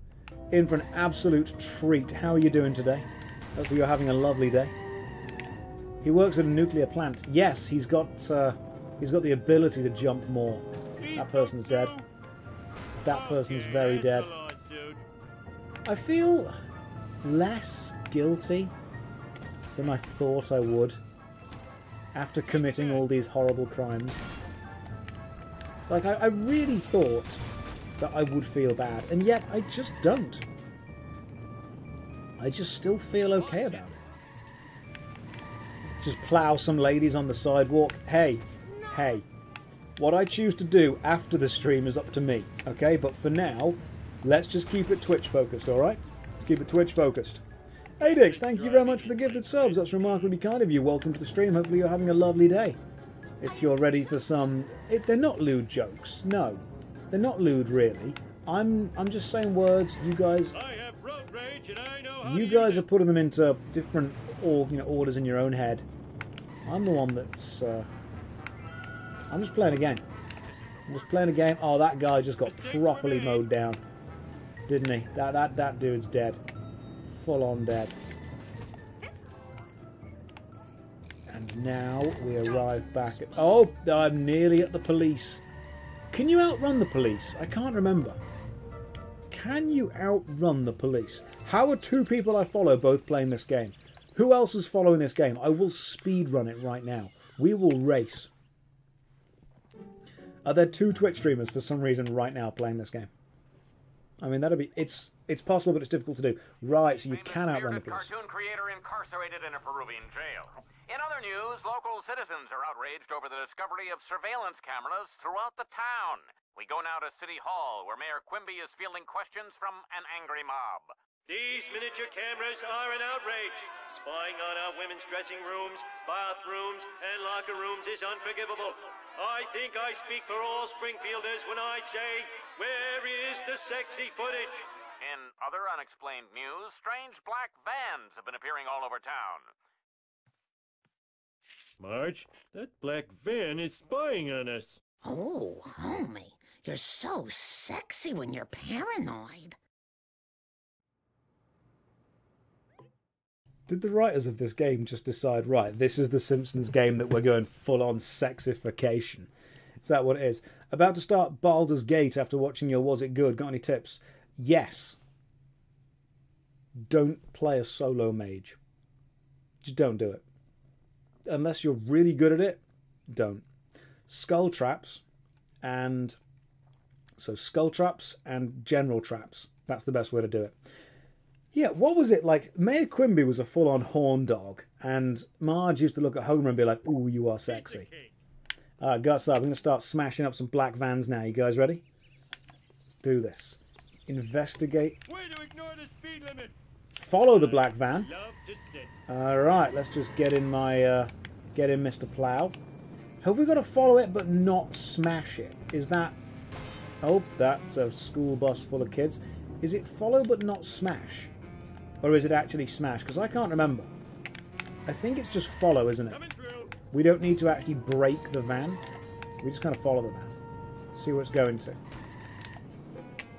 In for an absolute treat. How are you doing today? Hopefully you're having a lovely day. He works at a nuclear plant. Yes, he's got the ability to jump more. That person's dead. That person's very dead. I feel less guilty than I thought I would after committing all these horrible crimes. Like, I really thought that I would feel bad, and yet I just don't. I just still feel okay about it. Just plough some ladies on the sidewalk. Hey, hey. What I choose to do after the stream is up to me, okay? But for now, let's just keep it Twitch focused, alright? Let's keep it Twitch focused. Hey Dix, thank you very much for the gifted subs. That's remarkably kind of you. Welcome to the stream. Hopefully you're having a lovely day. If you're ready for some... they're not lewd jokes. No. They're not lewd, really. I'm just saying words. You guys... You guys are putting them into different orders in your own head. I'm the one that's... I'm just playing a game. I'm just playing a game. Oh, that guy just got properly mowed down. Didn't he? That dude's dead. Full on dead. And now we arrive back at... Oh, I'm nearly at the police. Can you outrun the police? I can't remember. Can you outrun the police? How are two people I follow both playing this game? Who else is following this game? I will speedrun it right now. We will race. Are there two Twitch streamers for some reason right now playing this game? I mean, that'd be... It's possible, but it's difficult to do. Right, so you can outrun the police. Cartoon creator incarcerated in a Peruvian jail. In other news, local citizens are outraged over the discovery of surveillance cameras throughout the town. We go now to City Hall, where Mayor Quimby is fielding questions from an angry mob. These miniature cameras are an outrage. Spying on our women's dressing rooms, bathrooms, and locker rooms is unforgivable. I think I speak for all Springfielders when I say, where is the sexy footage? In other unexplained news, strange black vans have been appearing all over town. Marge, that black van is spying on us. Oh, homie, you're so sexy when you're paranoid. Did the writers of this game just decide, right, this is the Simpsons game that we're going full-on sexification? Is that what it is? About to start Baldur's Gate after watching your Was It Good? Got any tips? Yes. Don't play a solo mage. Just don't do it. Unless you're really good at it, don't. Skull traps and... So skull traps and general traps. That's the best way to do it. Yeah, what was it like? Mayor Quimby was a full-on horn dog, and Marge used to look at Homer and be like, ooh, you are sexy. Alright, guts up. I'm going to start smashing up some black vans now. You guys ready? Let's do this. Investigate. Way to ignore the speed limit. Follow the black van. Love to sit. Alright, let's just get in my... get in Mr. Plow. Have we got to follow it but not smash it? Is that... Oh, that's a school bus full of kids. Is it follow but not smash? Or is it actually smash? Because I can't remember. I think it's just follow, isn't it? We don't need to actually break the van. We just kind of follow the van. See where it's going to.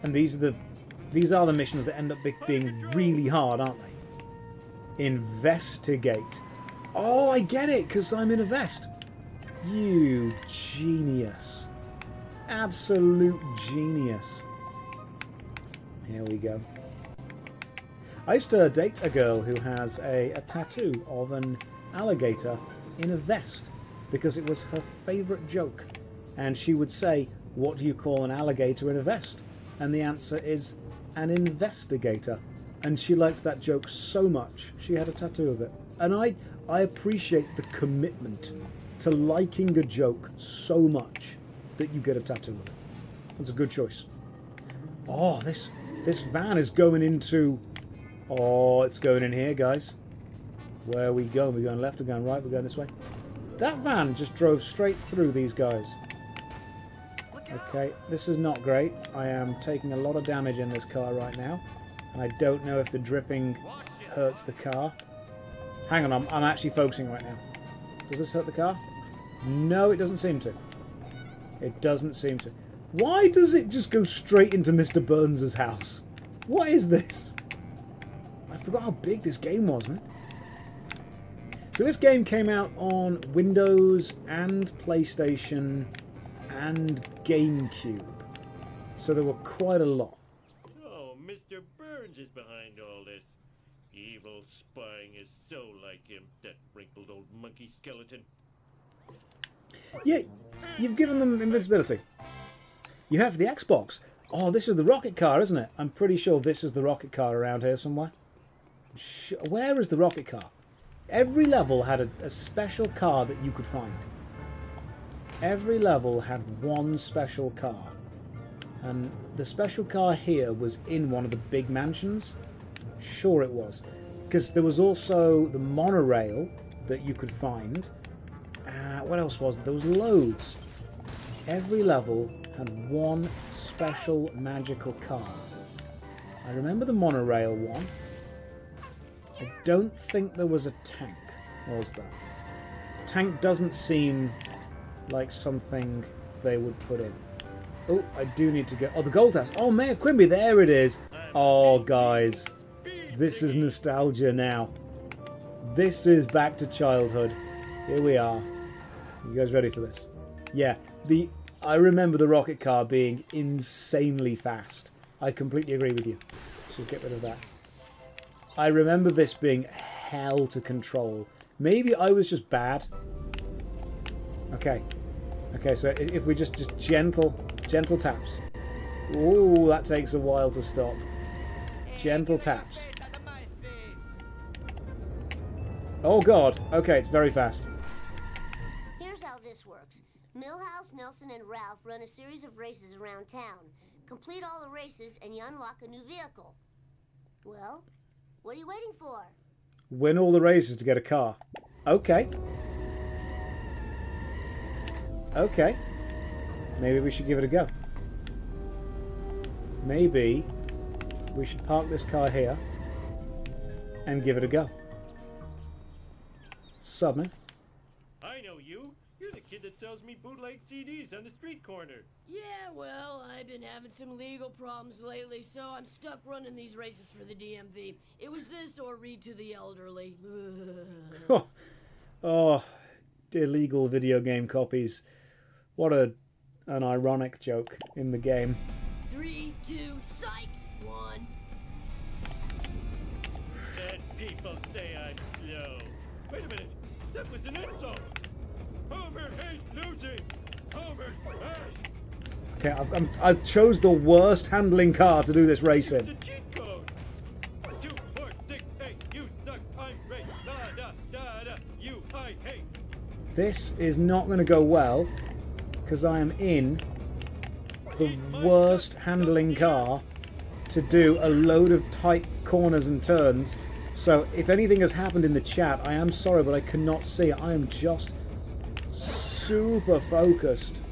And these are the missions that end up being really hard, aren't they? Investigate. Oh, I get it, because I'm in a vest. You genius. Absolute genius. Here we go. I used to date a girl who has a tattoo of an alligator in a vest because it was her favourite joke. And she would say, "What do you call an alligator in a vest?" And the answer is an investigator. And she liked that joke so much, she had a tattoo of it. And I appreciate the commitment to liking a joke so much that you get a tattoo of it. That's a good choice. Oh, this van is going into... Oh, it's going in here, guys. Where are we going? We're going left, we're going right, we're going this way. That van just drove straight through these guys. Okay, this is not great. I am taking a lot of damage in this car right now. And I don't know if the dripping hurts the car. Hang on, I'm actually focusing right now. Does this hurt the car? No, it doesn't seem to. It doesn't seem to. Why does it just go straight into Mr. Burns' house? What is this? I forgot how big this game was, man. So this game came out on Windows and PlayStation and GameCube. So there were quite a lot. Oh, Mr. Burns is behind all this. Evil spying is so like him, that wrinkled old monkey skeleton. Yeah, you've given them invincibility. You have the Xbox. Oh, this is the rocket car, isn't it? I'm pretty sure this is the rocket car around here somewhere. Where is the rocket car? Every level had a special car that you could find. Every level had one special car. And the special car here was in one of the big mansions. Sure it was. Because there was also the monorail that you could find. What else was there? There was loads. Every level had one special magical car. I remember the monorail one. I don't think there was a tank, was there? Tank doesn't seem like something they would put in. Oh, I do need to go... Oh, the gold house. Oh, Mayor Quimby, there it is. Oh, guys. This is nostalgia now. This is back to childhood. Here we are. You guys ready for this? Yeah, I remember the rocket car being insanely fast. I completely agree with you. So get rid of that. I remember this being hell to control. Maybe I was just bad. Okay. Okay, so if we just gentle taps. Ooh, that takes a while to stop. Gentle taps. Oh god. Okay, it's very fast. Here's how this works. Millhouse, Nelson, and Ralph run a series of races around town. Complete all the races and you unlock a new vehicle. Well, what are you waiting for? Win all the races to get a car. Okay. Okay. Maybe we should give it a go. Maybe we should park this car here and give it a go. Subman. I know you. You're the kid that sells me bootleg CDs on the street corner. Yeah, well, I've been having some legal problems lately, so I'm stuck running these races for the DMV. It was this or read to the elderly. Oh, illegal video game copies. What an ironic joke in the game. 3, 2, psych! 1. And people say I'm slow. Wait a minute. That was an insult. Homer hates losing. Homer smashed. Okay, I chose the worst handling car to do this race in. The cheat code. 2, 4, 6, 8. You suck. I'm great. Da da da da. You I hate. This is not going to go well because I am in the worst handling car to do a load of tight corners and turns. So if anything has happened in the chat, I am sorry, but I cannot see it. I am just super focused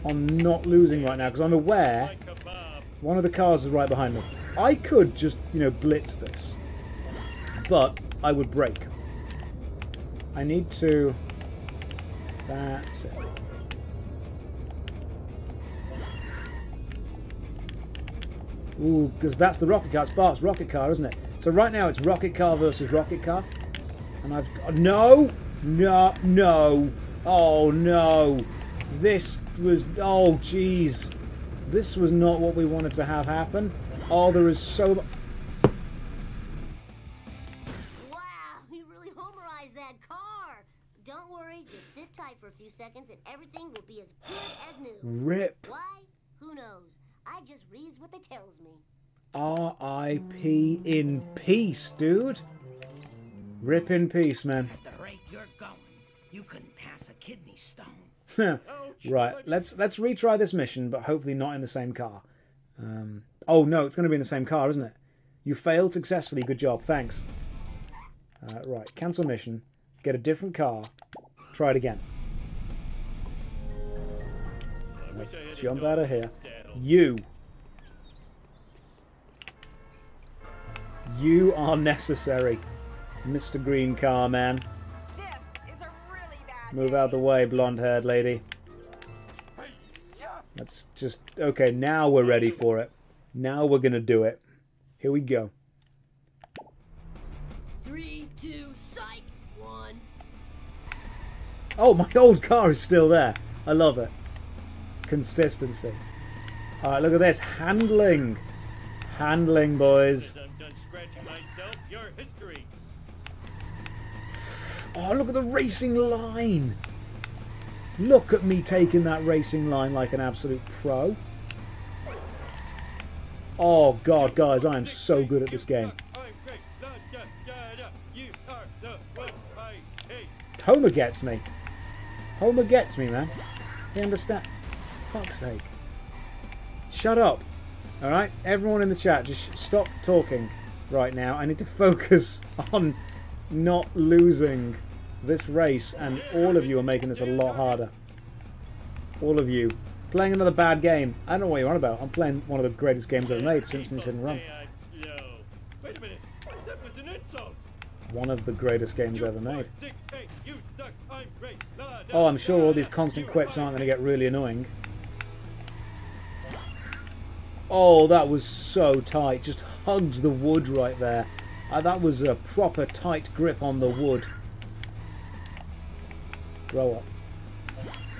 on not losing right now because I'm aware one of the cars is right behind me. I could just, blitz this, but I would brake. I need to... That's it. Ooh, because that's the rocket car. It's Bart's rocket car, isn't it? So right now it's rocket car versus rocket car. And I've got... No! No! No! Oh, no! This was... Oh, jeez. This was not what we wanted to have happen. Oh, there is so... Wow, you really homerized that car. Don't worry, just sit tight for a few seconds and everything will be as good as new. Rip. Why? Who knows? I just reads what they tells me. R.I.P. in peace, dude. Rip in peace, man. At the rate you're going, you couldn't pass a kidney stone. Right, let's retry this mission, but hopefully not in the same car. Oh no, it's going to be in the same car, isn't it? You failed successfully. Good job. Thanks. Right, cancel mission. Get a different car. Try it again. Let's jump out of here. You are necessary, Mr. Green Car Man. This is a really bad Move out the way, blonde-haired lady. Let's just... Okay, now we're ready for it. Now we're going to do it. Here we go. 3, 2, psych, 1. Oh, my old car is still there. I love it. Consistency. Alright, look at this. Handling. Handling, boys. I'm done scratching myself. Your history. Oh, look at the racing line. Look at me taking that racing line like an absolute pro. Oh, God, guys, I am so good at this game. Homer gets me. Homer gets me, man. You understand? Fuck's sake. Shut up. Alright? Everyone in the chat, just stop talking right now. I need to focus on not losing this race, and all of you are making this a lot harder. All of you. Playing another bad game. I don't know what you're on about. I'm playing one of the greatest games ever made, Simpsons Hit and Run. Wait a minute. That was an insult. One of the greatest games ever made. Oh, I'm sure all these constant quips aren't going to get really annoying. Oh, that was so tight. Just hugged the wood right there. That was a proper tight grip on the wood. Grow up.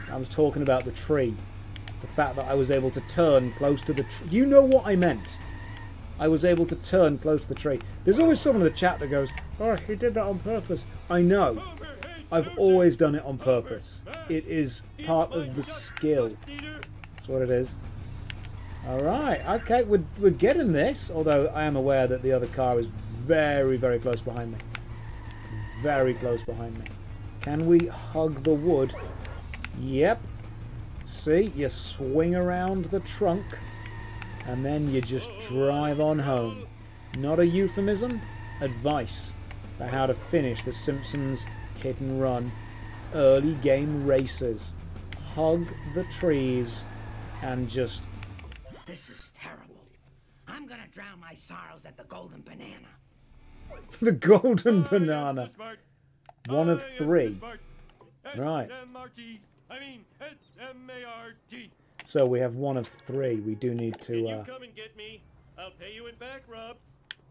I was talking about the tree. The fact that I was able to turn close to the tree. You know what I meant. I was able to turn close to the tree. There's always someone in the chat that goes, oh, he did that on purpose. I know. I've always done it on purpose. It is part of the skill. That's what it is. Alright, okay, we're getting this. Although I am aware that the other car is very, very close behind me. Very close behind me. Can we hug the wood? Yep. See, you swing around the trunk and then you just drive on home. Not a euphemism, advice for how to finish the Simpsons Hit and Run early game races. Hug the trees and just... This is terrible. I'm gonna drown my sorrows at the golden banana. The golden banana. One of 3. Right. So we have 1 of 3. We do need to... come and get me. I'll pay you in back rubs.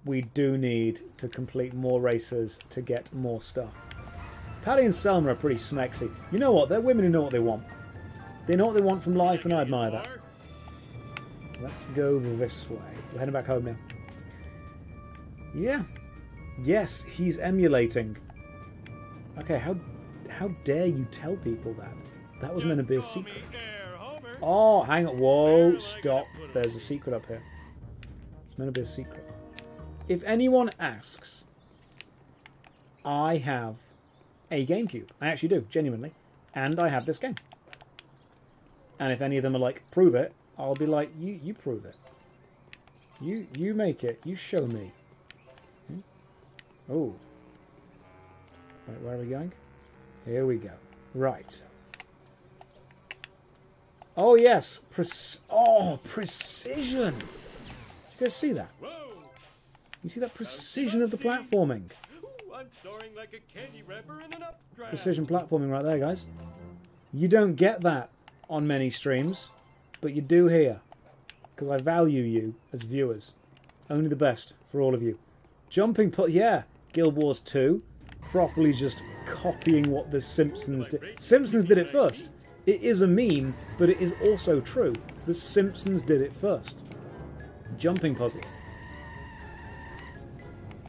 We do need to complete more races to get more stuff. Patty and Selma are pretty smexy. You know what? They're women who know what they want. They know what they want from life, and I admire that. Let's go this way. We're heading back home now. Yeah. Yes, he's emulating. Okay, how dare you tell people that? That was meant to be a secret. Oh, hang on. Whoa, stop. There's a secret up here. It's meant to be a secret. If anyone asks, I have a GameCube. I actually do, genuinely. And I have this game. And if any of them are like, prove it, I'll be like, you prove it. You make it. You show me. Oh. Right, where are we going? Here we go. Right. Oh, yes. Precision. Did you guys see that? You see that precision of the platforming? Precision platforming right there, guys. You don't get that on many streams, but you do here. because I value you as viewers. Only the best for all of you. Jumping yeah, Guild Wars 2, properly just copying what the Simpsons did. Simpsons did it first. It is a meme, but it is also true. The Simpsons did it first. Jumping puzzles.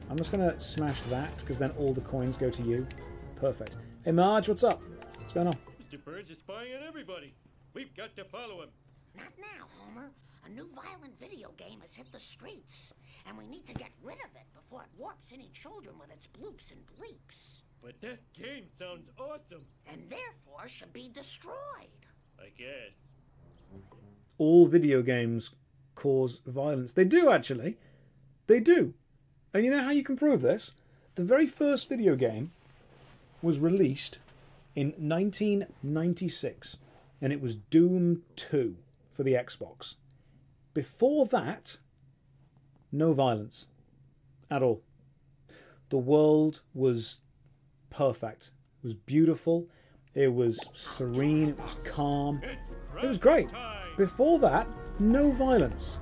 I'm just going to smash that, because then all the coins go to you. Perfect. Hey Marge, what's up? What's going on? Mr. Burns is spying on everybody. We've got to follow him. Not now, Homer. A new violent video game has hit the streets, and we need to get rid of it before it warps any children with its bloops and bleeps. But that game sounds awesome. And therefore should be destroyed. I guess. All video games cause violence. They do, actually. They do. And you know how you can prove this? The very first video game was released in 1996, and it was Doom 2 for the Xbox. Before that, no violence at all. The world was perfect. It was beautiful. It was serene. It was calm. It was great. Before that, no violence.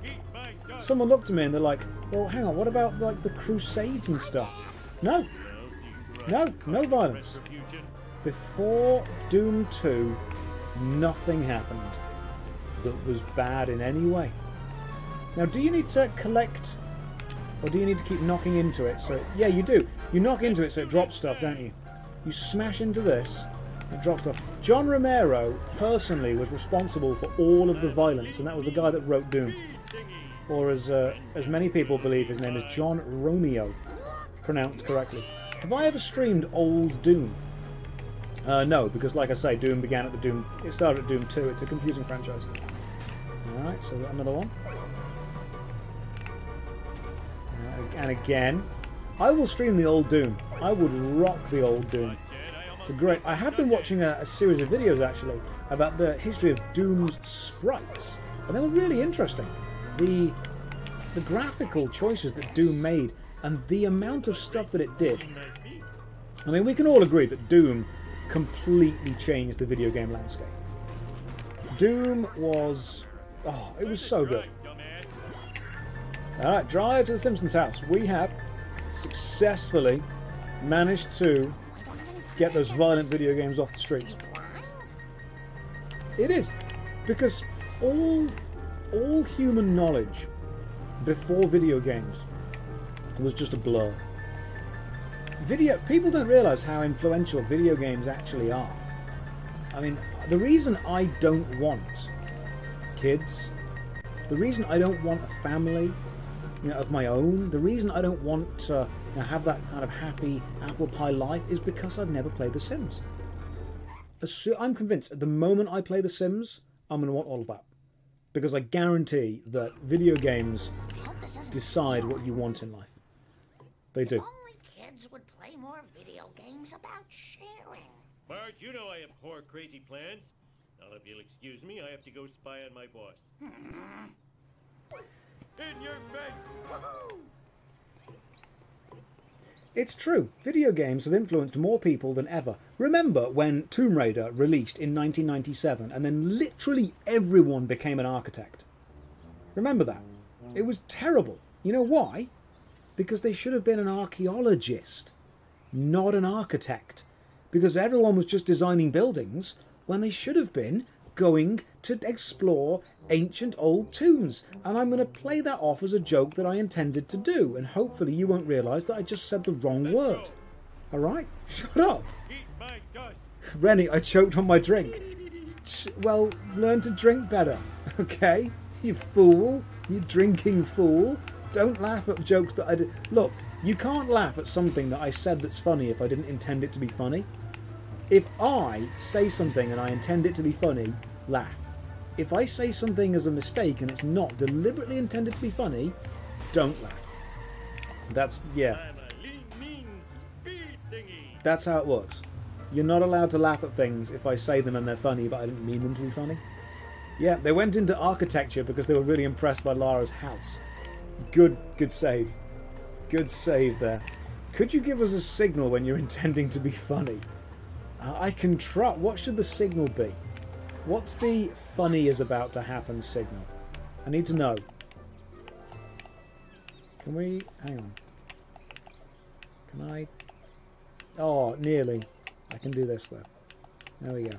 Someone looked at me and they're like, well, hang on, what about like the Crusades and stuff? No. No violence. Before Doom 2, nothing happened that was bad in any way. Now, do you need to collect, or do you need to keep knocking into it? So, yeah, you do. You knock into it so it drops stuff, don't you? You smash into this, it drops stuff. John Romero, personally, was responsible for all of the violence, and that was the guy that wrote Doom. Or as many people believe, his name is John Romeo, pronounced correctly. Have I ever streamed old Doom? No, because like I say, Doom began at the Doom... It started at Doom 2. It's a confusing franchise. Alright, so another one. And again, I will stream the old Doom. I would rock the old Doom. It's a great... I have been watching a series of videos, actually, about the history of Doom's sprites. And they were really interesting. The graphical choices that Doom made and the amount of stuff that it did. I mean, we can all agree that Doom completely changed the video game landscape. Doom was... Oh, it was so good. Alright, drive to the Simpsons house. We have successfully managed to get those violent video games off the streets. It is. Because all human knowledge before video games was just a blur. People don't realise how influential video games actually are. I mean, the reason I don't want kids, the reason I don't want a family, of my own, the reason I don't want to have that kind of happy apple pie life is because I've never played The Sims. I'm convinced at the moment I play The Sims, I'm going to want all of that. Because I guarantee that video games decide what you want in life. They do. If only kids would play more video games about sharing. Bart, you know I abhor crazy plans. Now, if you'll excuse me, I have to go spy on my boss. In your face! Woohoo! It's true. Video games have influenced more people than ever. Remember when Tomb Raider released in 1997 and then literally everyone became an architect? Remember that? It was terrible. You know why? Because they should have been an archaeologist, not an architect. Because everyone was just designing buildings when they should have been going to explore ancient old tombs. And I'm going to play that off as a joke that I intended to do. And hopefully you won't realise that I just said the wrong word. Alright? Shut up! Rennie, I choked on my drink. Well, learn to drink better, okay? You fool. You drinking fool. Don't laugh at jokes that I did. Look, you can't laugh at something that I said that's funny if I didn't intend it to be funny. If I say something and I intend it to be funny, laugh. If I say something as a mistake and it's not deliberately intended to be funny, don't laugh. That's, yeah. That's how it works. You're not allowed to laugh at things if I say them and they're funny, but I didn't mean them to be funny. Yeah, they went into architecture because they were really impressed by Lara's house. Good save. Good save there. Could you give us a signal when you're intending to be funny? I can try. What should the signal be? What's the funny is about to happen signal? I need to know. Can we... Hang on. Can I... Oh, nearly. I can do this, though. There we go.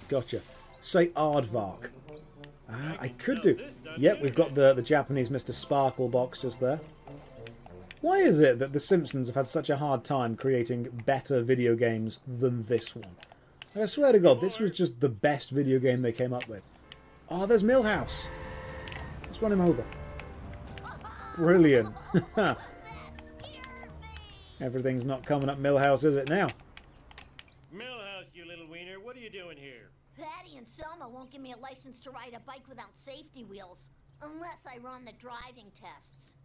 Gotcha. Say Aardvark. Ah, I could do... Yep, we've got the Japanese Mr. Sparkle box just there. Why is it that the Simpsons have had such a hard time creating better video games than this one? I swear to God, this was just the best video game they came up with. Oh, there's Milhouse. Let's run him over. Brilliant. Everything's not coming up Milhouse, is it now? Millhouse, you little wiener, what are you doing here? Patty and Selma won't give me a license to ride a bike without safety wheels. Unless I run the driving tests.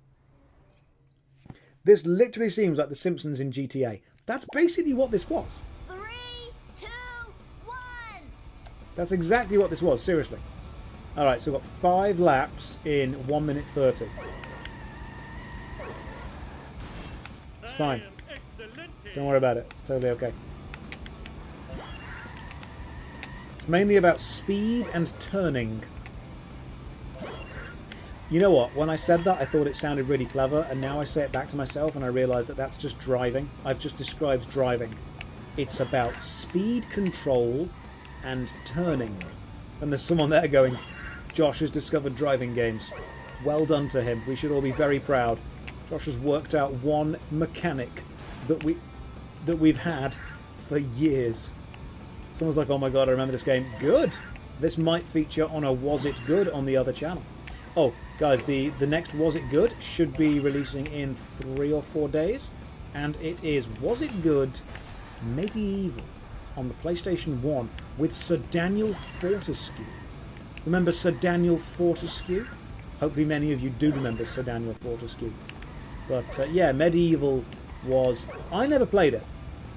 This literally seems like The Simpsons in GTA. That's basically what this was. 3, 2, 1. That's exactly what this was, seriously. Alright, so we've got 5 laps in 1 minute 30. It's fine. Don't worry about it. It's totally okay. It's mainly about speed and turning. You know what? When I said that, I thought it sounded really clever, and now I say it back to myself and I realise that that's just driving. I've just described driving. It's about speed control and turning. And there's someone there going, Josh has discovered driving games. Well done to him. We should all be very proud. Josh has worked out one mechanic that we've had for years. Someone's like, oh my god, I remember this game. Good! This might feature on a Was It Good on the other channel. Oh, guys, the next Was It Good should be releasing in 3 or 4 days. And it is Was It Good Medieval on the PlayStation 1 with Sir Daniel Fortescue. Remember Sir Daniel Fortescue? Hopefully many of you do remember Sir Daniel Fortescue. But yeah, Medieval was... I never played it.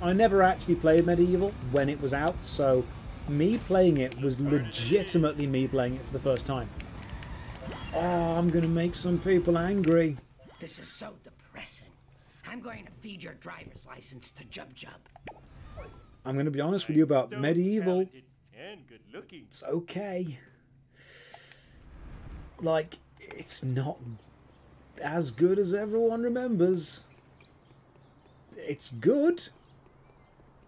I never actually played Medieval when it was out, so me playing it was legitimately me playing it for the first time. Oh, I'm going to make some people angry. This is so depressing. I'm going to feed your driver's license to Jub Jub. I'm going to be honest with you about Medieval. And good looking. It's okay. Like, it's not as good as everyone remembers. It's good.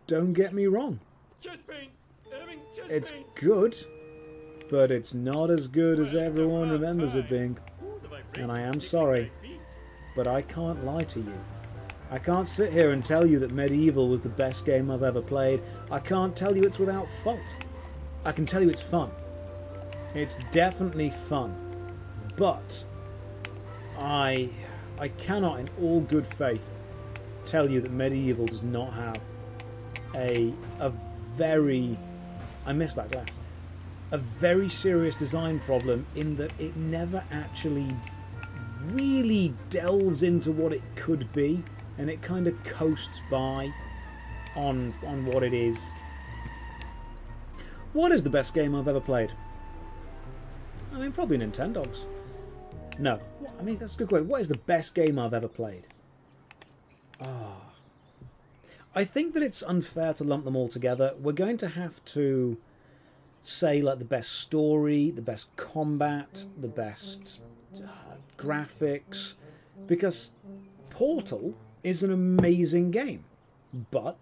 Don't get me wrong. It's good, but it's not as good as everyone remembers it being. And I am sorry, but I can't lie to you. I can't sit here and tell you that Medieval was the best game I've ever played. I can't tell you it's without fault. I can tell you it's fun. It's definitely fun. But I cannot in all good faith tell you that Medieval does not have a very... I missed that glass. A very serious design problem in that it never actually really delves into what it could be, and it kind of coasts by on what it is. What is the best game I've ever played? I mean, probably Nintendo's. No. I mean, that's a good question. What is the best game I've ever played? I think that it's unfair to lump them all together. We're going to have to say, like, the best story, the best combat, the best graphics, because Portal is an amazing game, but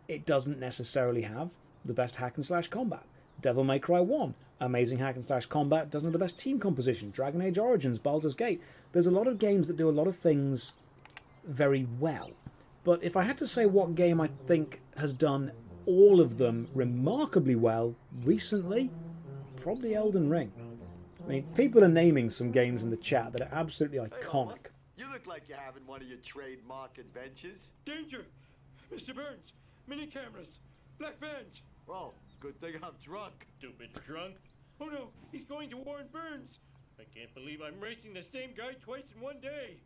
it doesn't necessarily have the best hack and slash combat. Devil May Cry 1, amazing hack and slash combat, doesn't have the best team composition. Dragon Age Origins, Baldur's Gate. There's a lot of games that do a lot of things very well. But if I had to say what game I think has done all of them remarkably well recently, probably Elden Ring. I mean, people are naming some games in the chat that are absolutely iconic. You look like you're having one of your trademark adventures. Danger! Mr. Burns! Mini cameras! Black vans! Well, good thing I'm drunk. Stupid drunk. Oh no, he's going to warn Burns. I can't believe I'm racing the same guy twice in one day.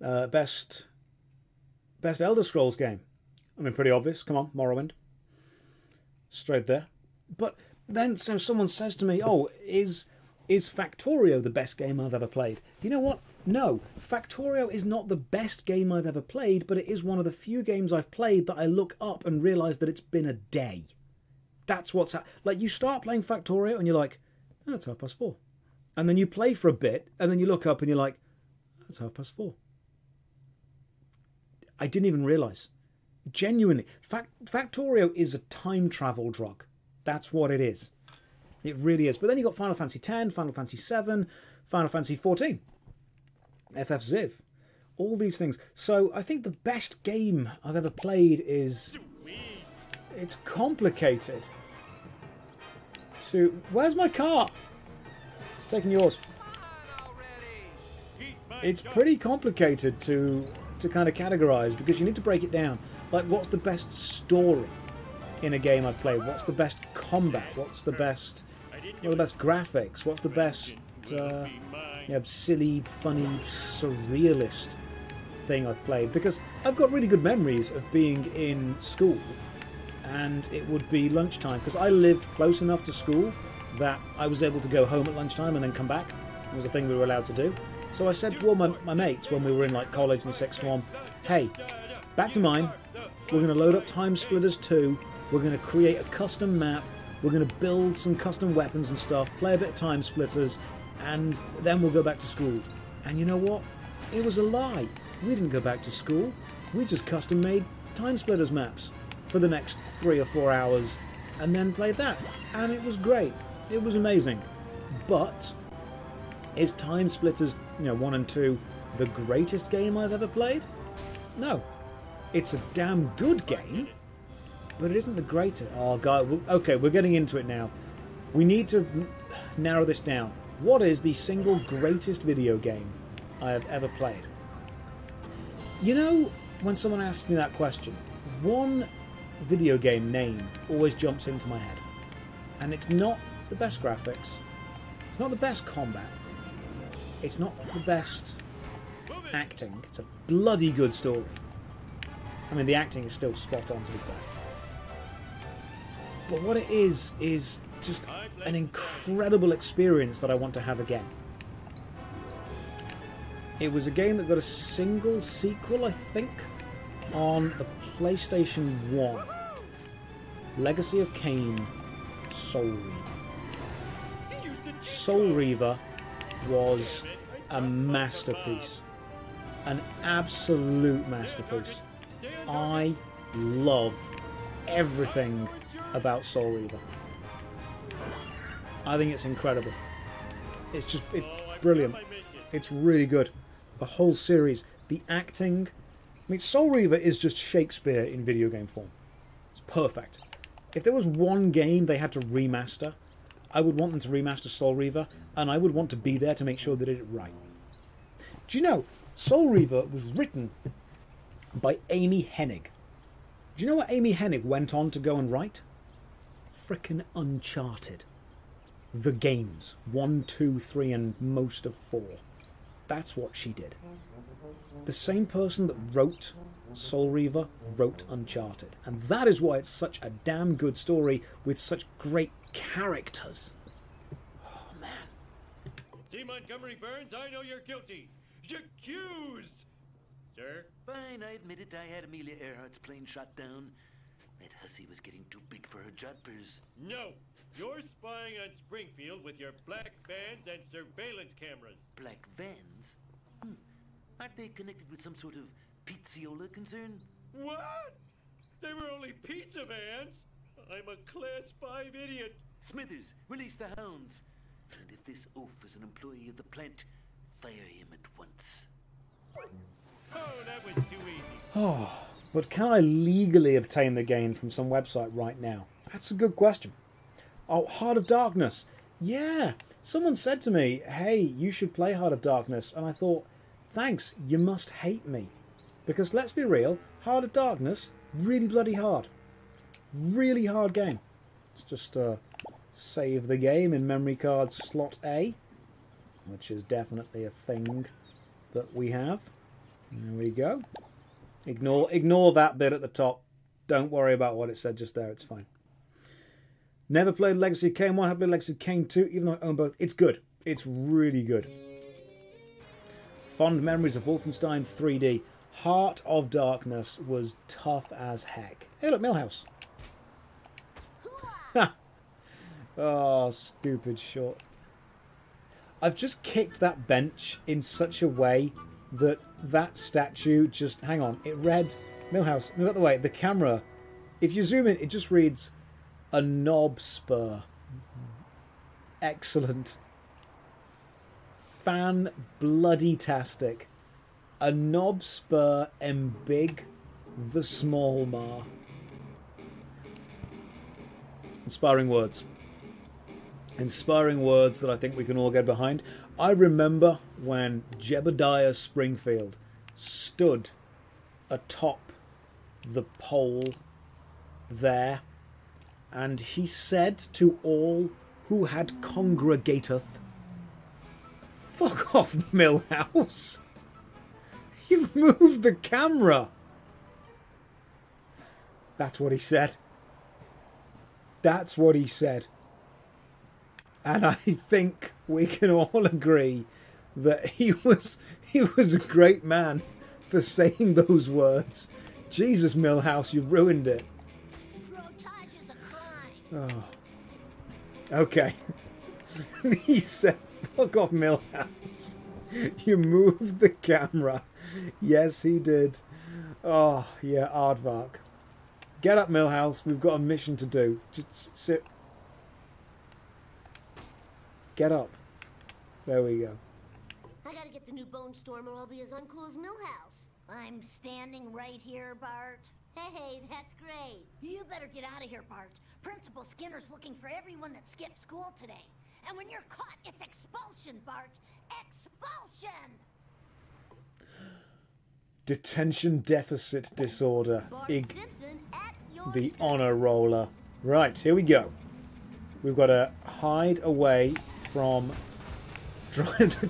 Best Elder Scrolls game. I mean, pretty obvious. Come on, Morrowind. Straight there. But then so someone says to me, oh, is Factorio the best game I've ever played? You know what? No, Factorio is not the best game I've ever played, but it is one of the few games I've played that I look up and realise that it's been a day. That's what's... Like, you start playing Factorio and you're like, oh, it's 4:30. And then you play for a bit and then you look up and you're like, oh, it's 4:30. I didn't even realise. Genuinely. Factorio is a time travel drug. That's what it is. It really is. But then you got Final Fantasy X, Final Fantasy VII, Final Fantasy XIV, FF Ziv. All these things. So I think the best game I've ever played is... It's complicated. Where's my car? Taking yours. It's pretty complicated to kind of categorise because you need to break it down. Like, what's the best story in a game I've played? What's the best combat? What's the best... What are the best graphics? What's the best... silly, funny, surrealist thing I've played? Because I've got really good memories of being in school and it would be lunchtime because I lived close enough to school that I was able to go home at lunchtime and then come back. It was a thing we were allowed to do. So I said to all my mates when we were in like college and sixth form, hey, back to mine. We're going to load up Time Splitters 2. We're going to create a custom map. We're going to build some custom weapons and stuff, play a bit of Time Splitters, and then we'll go back to school. And you know what? It was a lie. We didn't go back to school. We just custom made Time Splitters maps for the next 3 or 4 hours and then played that. And it was great. It was amazing. But is Time Splitters 1 and 2 the greatest game I've ever played? No. It's a damn good game, but it isn't the greatest. Oh, God. Okay, we're getting into it now. We need to narrow this down. What is the single greatest video game I have ever played? You know, when someone asks me that question, one video game name always jumps into my head. And it's not the best graphics. It's not the best combat. It's not the best acting. It's a bloody good story. I mean, the acting is still spot on, to be fair. But what it is just an incredible experience that I want to have again. It was a game that got a single sequel, I think, on the PlayStation 1. Legacy of Kain, Soul Reaver. Soul Reaver was a masterpiece. An absolute masterpiece. I love everything about Soul Reaver. I think it's incredible. It's brilliant. It's really good. The whole series, the acting. I mean, Soul Reaver is just Shakespeare in video game form. It's perfect. If there was one game they had to remaster, I would want them to remaster Soul Reaver, and I would want to be there to make sure they did it right. Do you know, Soul Reaver was written by Amy Hennig. Do you know what Amy Hennig went on to go and write? Frickin' Uncharted. The games. 1, 2, 3 and most of 4. That's what she did. The same person that wrote Soul Reaver wrote Uncharted. And that is why it's such a damn good story with such great characters. Oh, man. See, Montgomery Burns, I know you're guilty. You're accused. Sir? Fine, I admit it. I had Amelia Earhart's plane shot down. That hussy was getting too big for her jumpers. No. You're spying on Springfield with your black vans and surveillance cameras. Black vans? Aren't they connected with some sort of pizziola concern? What? They were only pizza vans? I'm a Class 5 idiot. Smithers, release the hounds. And if this oaf is an employee of the plant, fire him at once. Oh, that was too easy. Oh, but can I legally obtain the game from some website right now? That's a good question. Oh, Heart of Darkness. Yeah, someone said to me, hey, you should play Heart of Darkness. And I thought, thanks, you must hate me. Because let's be real, Heart of Darkness, really bloody hard. Really hard game. Let's just save the game in memory card slot A, which is definitely a thing that we have. There we go. Ignore that bit at the top. Don't worry about what it said just there, it's fine. Never played Legacy of Kain 1, have played Legacy of Kain 2, even though I own both. It's good. It's really good. Fond memories of Wolfenstein 3D. Heart of Darkness was tough as heck. Hey look, Millhouse. Oh, stupid short. I've just kicked that bench in such a way that that statue just... Hang on. It read... Millhouse, move out the way. The camera, if you zoom in, it just reads a knob spur. Excellent. Fan-bloody-tastic. A knob spur embig the small mar. Inspiring words. Inspiring words that I think we can all get behind. I remember when Jebediah Springfield stood atop the pole there, and he said to all who had congregateth, "Fuck off, Millhouse. You've moved the camera." That's what he said. That's what he said. And I think we can all agree that he was a great man for saying those words. Jesus, Millhouse, you've ruined it. Oh. Okay. He said, "Fuck off, Millhouse. You moved the camera." Yes, he did. Oh, yeah, aardvark. Get up, Millhouse. We've got a mission to do. Just sit. Get up. There we go. I gotta get the new Bone Stormer. I'll be as uncool as Millhouse. I'm standing right here, Bart. Hey, that's great. You better get out of here, Bart. Principal Skinner's looking for everyone that skipped school today. And when you're caught, it's expulsion, Bart. Expulsion! Detention deficit disorder. Bart Simpson at your The honor roller. Right, here we go. We've got to hide away from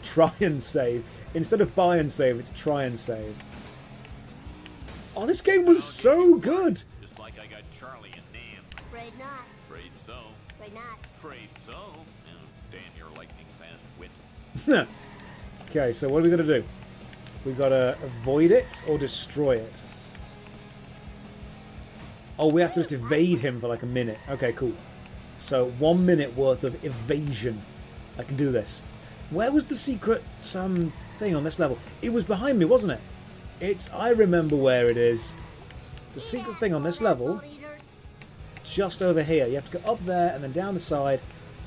try and save. Instead of buy and save, it's try and save. Oh, this game was so good. Just like I got Charlie and Nam. Afraid not. Afraid so. Afraid not. Afraid so. Oh, damn your lightning fast wit. Okay, so what are we going to do? We've got to avoid it or destroy it. Oh, we have to just evade him for like a minute. Okay, cool. So 1 minute worth of evasion. I can do this. Where was the secret thing on this level? It was behind me, wasn't it? I remember where it is. The secret thing on this level, just over here. You have to go up there and then down the side.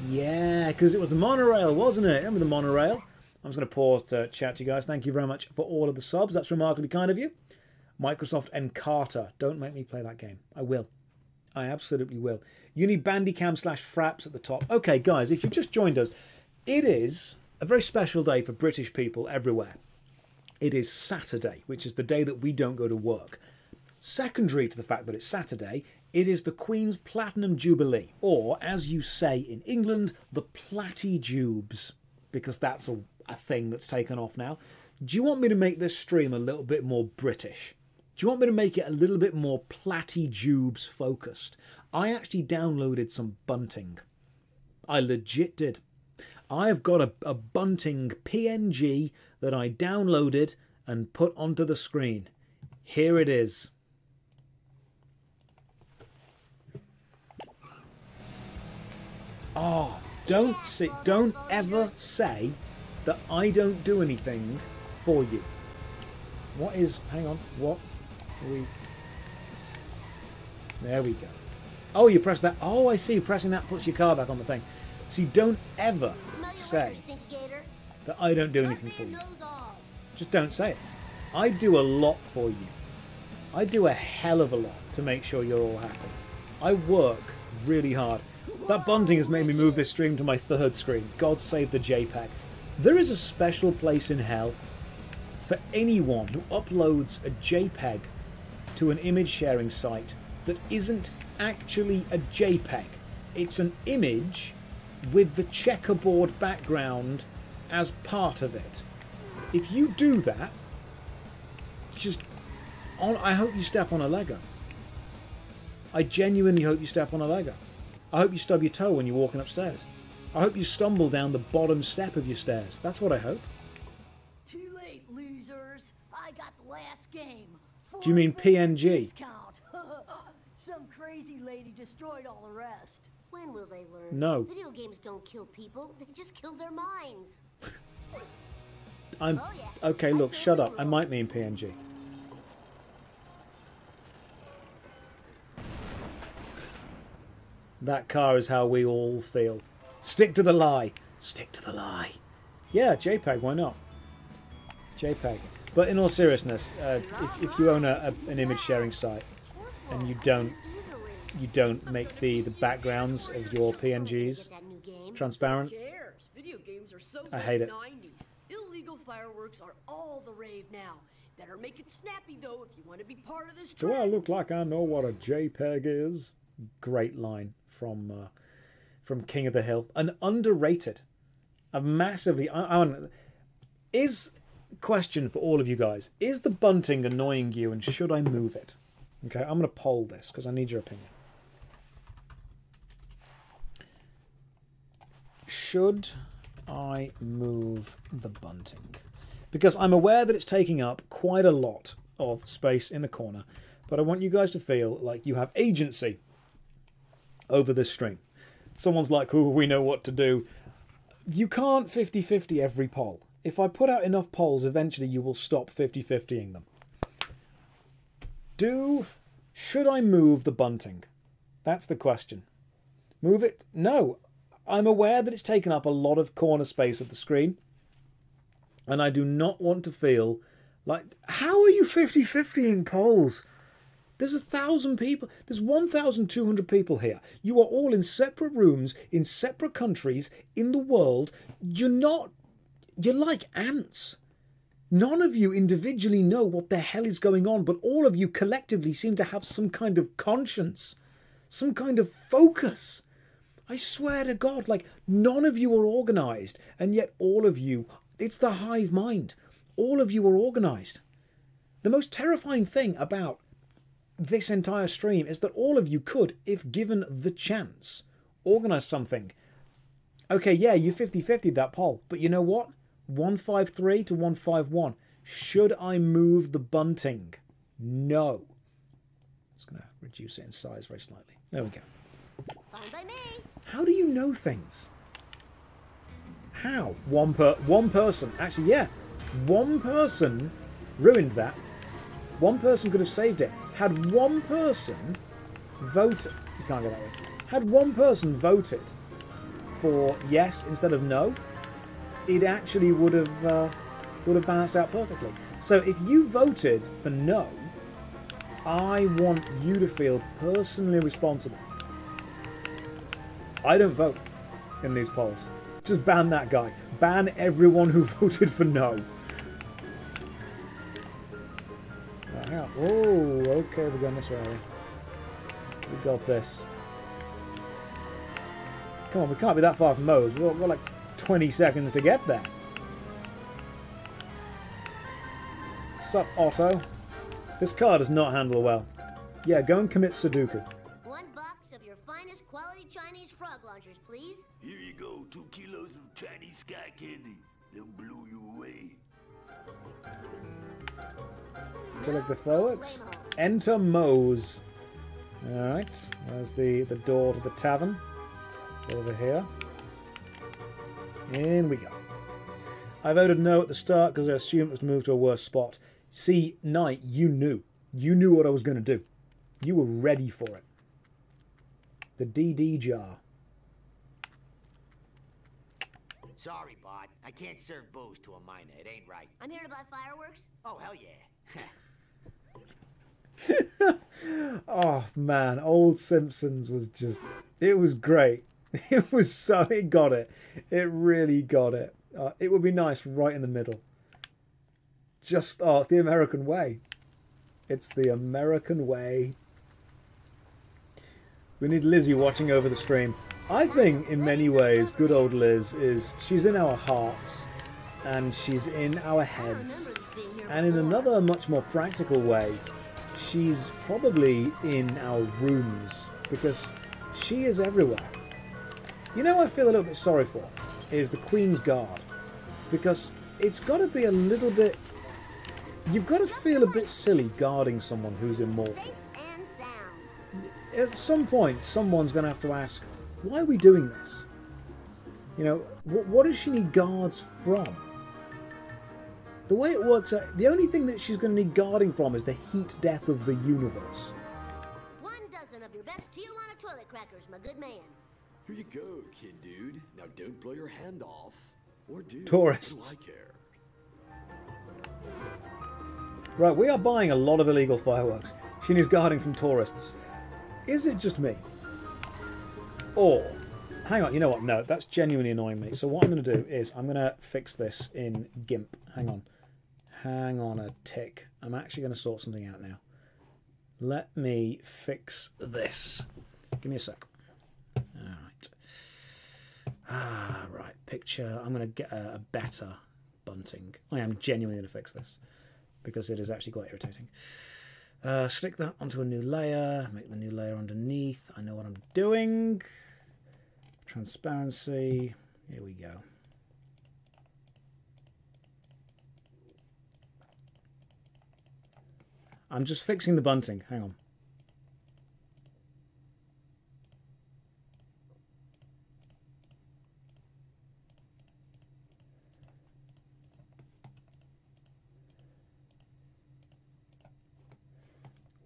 Yeah, because it was the monorail, wasn't it? Remember the monorail? I'm just going to pause to chat to you guys. Thank you very much for all of the subs. That's remarkably kind of you. Microsoft and Carter. Don't make me play that game. I will. I absolutely will. You need Bandicam/Fraps at the top. Okay, guys, if you've just joined us, it is a very special day for British people everywhere. It is Saturday, which is the day that we don't go to work. Secondary to the fact that it's Saturday, it is the Queen's Platinum Jubilee, or, as you say in England, the Platty-Jubes, because that's a thing that's taken off now. Do you want me to make this stream a little bit more British? Do you want me to make it a little bit more Platty-Jubes focused? I actually downloaded some bunting. I legit did. I have got a bunting PNG that I downloaded and put onto the screen. Here it is. Oh, don't ever say that I don't do anything for you. What is, hang on, what are we, there we go. Oh, you press that, oh, I see, pressing that puts your car back on the thing. So you don't ever say that I don't do anything for you. Just don't say it. I do a lot for you. I do a hell of a lot to make sure you're all happy. I work really hard. That bunting has made me move this stream to my third screen. God save the JPEG. There is a special place in hell for anyone who uploads a JPEG to an image sharing site that isn't actually a JPEG. It's an image with the checkerboard background as part of it. If you do that, I hope you step on a Lego. I genuinely hope you step on a Lego. I hope you stub your toe when you're walking upstairs. I hope you stumble down the bottom step of your stairs. That's what I hope. Too late, losers. I got the last game. Do you mean PNG? Discount. Some crazy lady destroyed all the rest. When will they learn? No. Video games don't kill people. They just kill their minds. I'm... Oh, yeah. Okay, look, shut up. I might mean PNG. That car is how we all feel. Stick to the lie. Stick to the lie. Yeah, JPEG, why not? JPEG. But in all seriousness, if you own an image sharing site and you don't make the backgrounds of your PNGs transparent, Video games are so I hate it. 90s. Illegal fireworks are all the rave now. Better make it snappy though if you want to be part of this trend. Do I look like I know what a JPEG is? Great line from King of the Hill. An underrated, a massively... question for all of you guys. Is the bunting annoying you and should I move it? Okay, I'm going to poll this because I need your opinion. Should I move the bunting? Because I'm aware that it's taking up quite a lot of space in the corner, but I want you guys to feel like you have agency over this stream. Someone's like, oh, we know what to do. You can't 50-50 every poll. If I put out enough polls, eventually you will stop 50-50ing them. Should I move the bunting? That's the question. Move it? No. I'm aware that it's taken up a lot of corner space of the screen. And I do not want to feel like... How are you 50-50ing polls? There's 1,000 people. There's 1,200 people here. You are all in separate rooms, in separate countries, in the world. You're like ants. None of you individually know what the hell is going on, but all of you collectively seem to have some kind of conscience, some kind of focus. I swear to God, like, none of you are organised, and yet all of you, it's the hive mind. All of you are organised. The most terrifying thing about this entire stream is that all of you could, if given the chance, organise something. Okay, yeah, you 50-50'd that poll, but you know what? 153 to 151. Should I move the bunting? No. Just going to reduce it in size very slightly. There we go. Fine by me. How do you know things? How? One person. Actually, yeah. One person ruined that. One person could have saved it. Had one person voted... You can't go that way. Had one person voted for yes instead of no, it actually would have balanced out perfectly. So if you voted for no, I want you to feel personally responsible. I don't vote in these polls. Just ban that guy. Ban everyone who voted for no. Oh, okay, we're going this way, are we? We got this. Come on, we can't be that far from Moe's. We've got like 20 seconds to get there. Sup, Otto? This car does not handle well. Yeah, go and commit Sudoku. $1 of your finest quality Chinese frog launchers, please. Here you go, 2 kilos of Chinese sky candy. They'll blow you away. Collect the fireworks. Enter Moe's. Alright, there's the door to the tavern. It's over here. In we go. I voted no at the start because I assumed it was moved to a worse spot. See, Knight, you knew. You knew what I was going to do. You were ready for it. The DD jar. Sorry, Bart. I can't serve booze to a minor. It ain't right. I'm here to buy fireworks. Oh, hell yeah. Oh, man. Old Simpsons was just... It was great. It was so... It got it. It really got it. It would be nice right in the middle. Just... Oh, it's the American way. It's the American way. We need Lizzie watching over the stream. I think, in many ways, good old Liz is... She's in our hearts. And she's in our heads. And in another much more practical way, she's probably in our rooms. Because she is everywhere. You know what I feel a little bit sorry for? Is the Queen's Guard. Because it's got to be a little bit... You've got to feel a bit silly guarding someone who's immortal. At some point, someone's going to have to ask, Why are we doing this? You know, what does she need guards from? The way it works out, the only thing that she's going to need guarding from is the heat death of the universe. 1 dozen of your best Tijuana toilet crackers, my good man. Here you go, kid dude. Now don't blow your hand off. Or do. Tourists. What do I care? Right, we are buying a lot of illegal fireworks. She needs guarding from tourists. Is it just me? Or, hang on, you know what? No, that's genuinely annoying me. So what I'm going to do is I'm going to fix this in GIMP. Hang on. Hang on a tick. I'm actually going to sort something out now. Let me fix this. Give me a sec. Alright. Right. Picture. I'm going to get a better bunting. I am genuinely going to fix this because it is actually quite irritating. Stick that onto a new layer. Make the new layer underneath. I know what I'm doing. Transparency. Here we go. I'm just fixing the bunting. Hang on.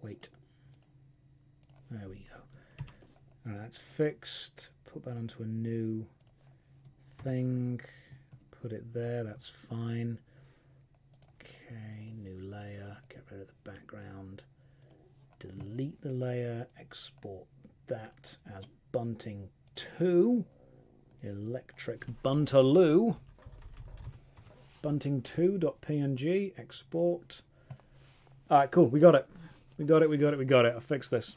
Wait. There we go. Alright, that's fixed. Put that onto a new thing. Put it there. That's fine. Okay, new layer. Get rid of the background. Delete the layer. Export that as bunting 2. Electric buntaloo. Bunting2.png. Export. Alright, cool. We got it. We got it. I fixed this.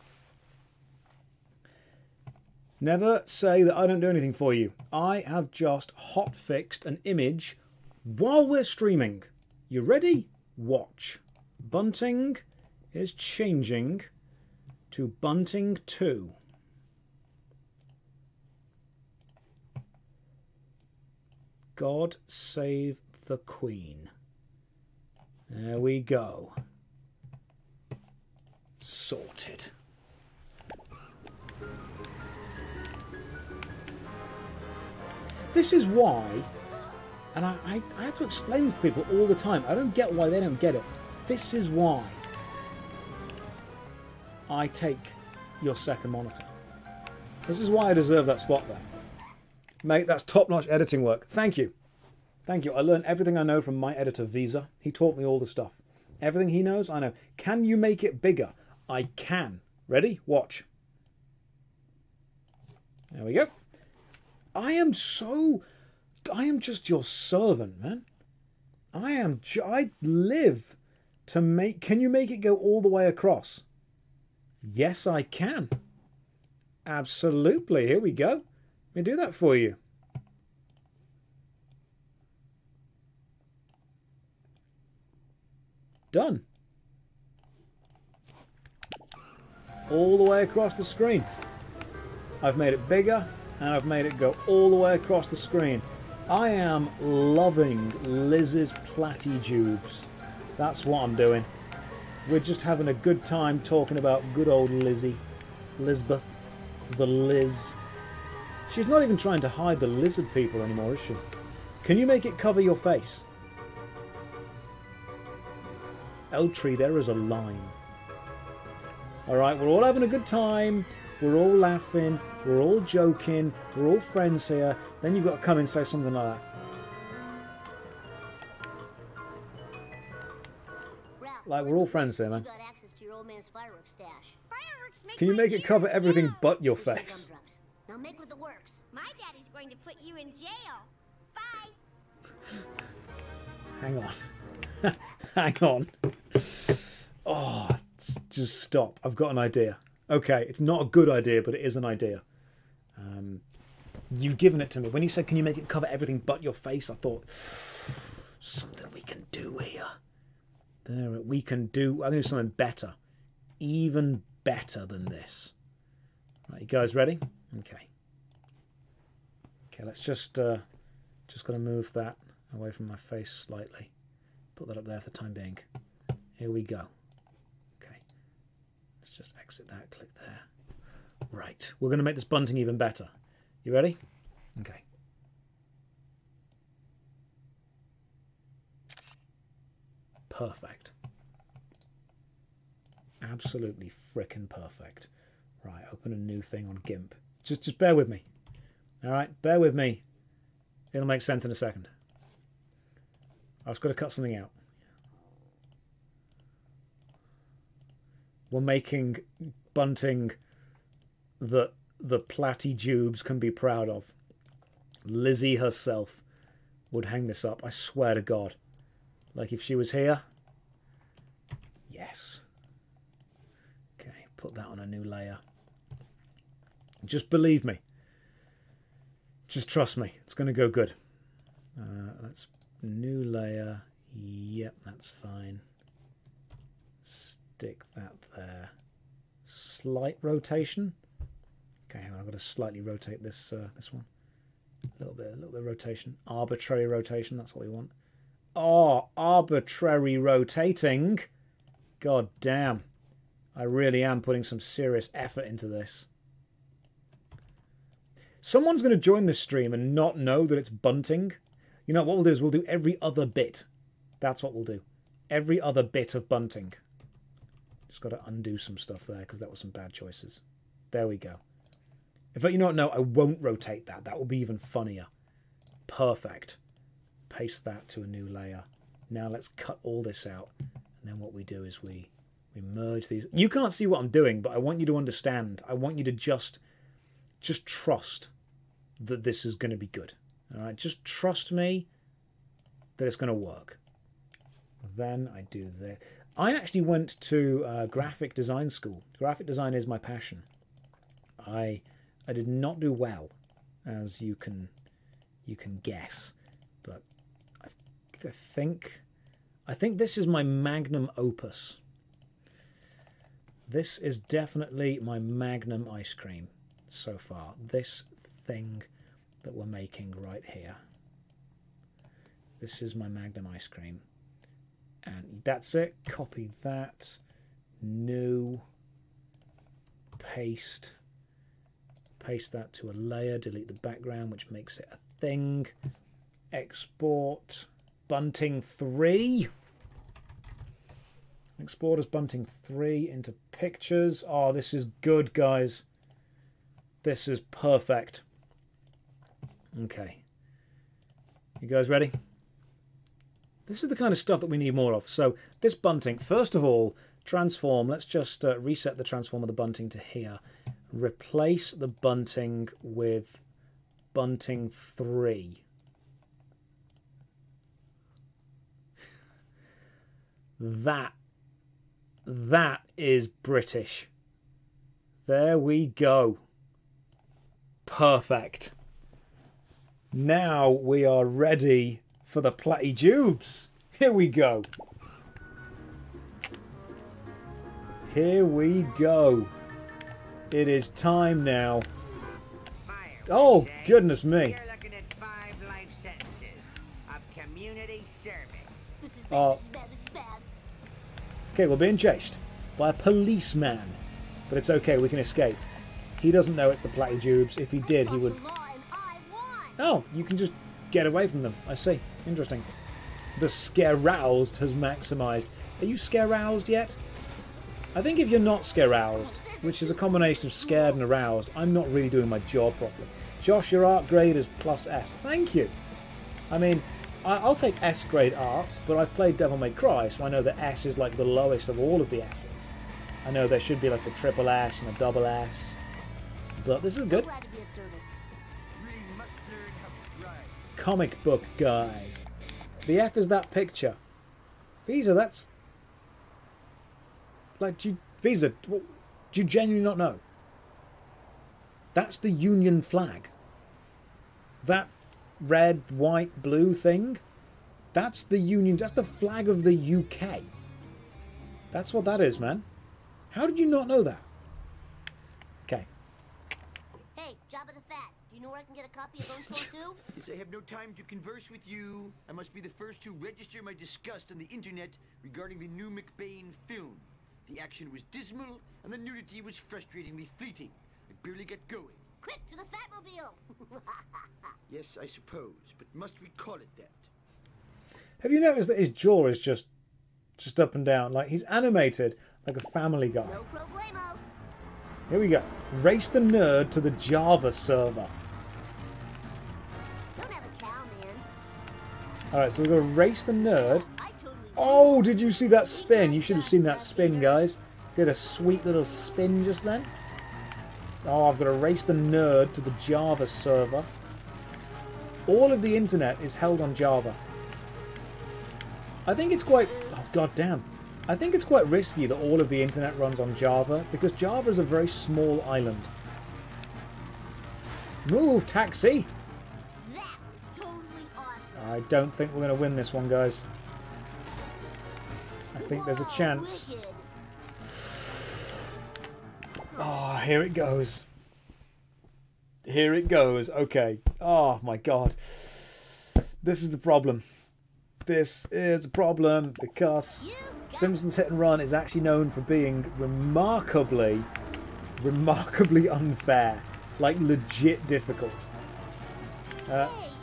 Never say that I don't do anything for you. I have just hot fixed an image while we're streaming. You ready? Watch. Bunting is changing to bunting 2. God save the Queen. There we go. Sorted. This is why, and I have to explain this to people all the time. I don't get why they don't get it. This is why I take your second monitor. This is why I deserve that spot there. Mate, that's top-notch editing work. Thank you. Thank you. I learned everything I know from my editor, Visa. He taught me all the stuff. Everything he knows, I know. Can you make it bigger? I can. Ready? Watch. There we go. I am just your servant, man. I live to make... Can you make it go all the way across? Yes, I can. Absolutely. Here we go. Let me do that for you. Done. All the way across the screen. I've made it bigger and I've made it go all the way across the screen. I am loving Liz's platitubes. That's what I'm doing. We're just having a good time talking about good old Lizzie. Lisbeth. The Liz. She's not even trying to hide the lizard people anymore, is she? Can you make it cover your face? Eltree, there is a line. Alright, we're all having a good time. We're all laughing. We're all joking. We're all friends here. Then you've got to come and say something like that. Ralph, Like, we're all friends here, man. you got access to your old man's fireworks stash. Fireworks make Can you my make it ears cover everything yell. but your Here's some face? gumdrops. Now make with the works. My daddy's going to put you in jail. Bye. Hang on. Hang on. Oh, just stop. I've got an idea. Okay, it's not a good idea, but it is an idea. You've given it to me. When you said, can you make it cover everything but your face, I thought, something we can do here. There, we can do... I'm going to do something better. Even better than this. Right, you guys ready? Okay. Okay, let's just got to move that away from my face slightly. Put that up there for the time being. Here we go. Okay. Let's just exit that, click there. Right. We're going to make this bunting even better. You ready? Okay. Perfect. Absolutely frickin' perfect. Right, open a new thing on GIMP. Just bear with me. All right, bear with me. It'll make sense in a second. I've just got to cut something out. We're making bunting that the platty-jubes can be proud of. Lizzie herself would hang this up, I swear to God. Like if she was here. Yes. Okay, put that on a new layer. Just believe me. Just trust me. It's going to go good. Let's new layer. Yep, that's fine. Stick that there. Slight rotation. Okay, hang on, I've got to slightly rotate this this one. A little bit of rotation. Arbitrary rotation, that's what we want. Oh, arbitrary rotating. God damn. I really am putting some serious effort into this. Someone's going to join this stream and not know that it's bunting. You know what we'll do is we'll do every other bit. That's what we'll do. Every other bit of bunting. Just got to undo some stuff there because that was some bad choices. There we go. In fact, you know what? No, I won't rotate that. That will be even funnier. Perfect. Paste that to a new layer. Now let's cut all this out. And then what we do is we merge these. You can't see what I'm doing, but I want you to understand. I want you to just trust that this is going to be good. All right, just trust me that it's going to work. Then I do this. I actually went to graphic design school. Graphic design is my passion. I did not do well, as you can guess, but I think this is my magnum opus. This is definitely my magnum ice cream so far. This thing that we're making right here. This is my magnum ice cream. And that's it. Copy that. New. Paste. Paste that to a layer. Delete the background, which makes it a thing. Export. Bunting 3. Export as Bunting 3 into pictures. Oh, this is good, guys. This is perfect. Okay. You guys ready? This is the kind of stuff that we need more of. So this bunting, first of all, transform. Let's just reset the transform of the bunting to here. Replace the bunting with Bunting 3. That is British. There we go. Perfect. Now we are ready for the Platty Jubes. Here we go. Here we go. It is time now. Oh, goodness me. You're looking at 5 life sentences of community service. This is bad, this is bad, this is bad. Okay, we're being chased by a policeman. But it's okay, we can escape. He doesn't know it's the Platty Jubes. If he did, he would... Oh, you can just get away from them. I see. Interesting. The scare-roused has maximised. Are you scare-roused yet? I think if you're not scare-roused, which is a combination of scared and aroused, I'm not really doing my job properly. Josh, your art grade is +S. Thank you. I mean, I'll take S grade art, but I've played Devil May Cry, so I know that S is like the lowest of all of the S's. I know there should be like a triple S and a double S, but this is good. Glad to be of service. Comic book guy. The F is that picture. Visa, that's... Like, Visa, do you genuinely not know? That's the Union flag. That red, white, blue thing, that's the Union, that's the flag of the UK. That's what that is, man. How did you not know that? Okay. Hey, Jabba the Fat, do you know where I can get a copy of Bone Skull 2? Yes, I have no time to converse with you. I must be the first to register my disgust on the internet regarding the new McBain film. The action was dismal, and the nudity was frustratingly fleeting. I barely got going. Quick, to the Fatmobile! Yes, I suppose, but must we call it that? Have you noticed that his jaw is just up and down? Like, he's animated like a Family Guy. No problemo. Here we go. Race the nerd to the Java server. Don't have a cow, man. Alright, so we're going to race the nerd. Oh, did you see that spin? You should have seen that spin, guys. Did a sweet little spin just then. Oh, I've got to race the nerd to the Java server. All of the internet is held on Java. I think it's quite... Oh, goddamn. I think it's quite risky that all of the internet runs on Java, because Java is a very small island. Move, taxi! That was totally awesome. I don't think we're going to win this one, guys. I think there's a chance. Wicked. Oh, here it goes. Here it goes. Okay. Oh, my God. This is the problem. This is a problem because Simpsons Hit and Run is actually known for being remarkably unfair. Like, legit difficult.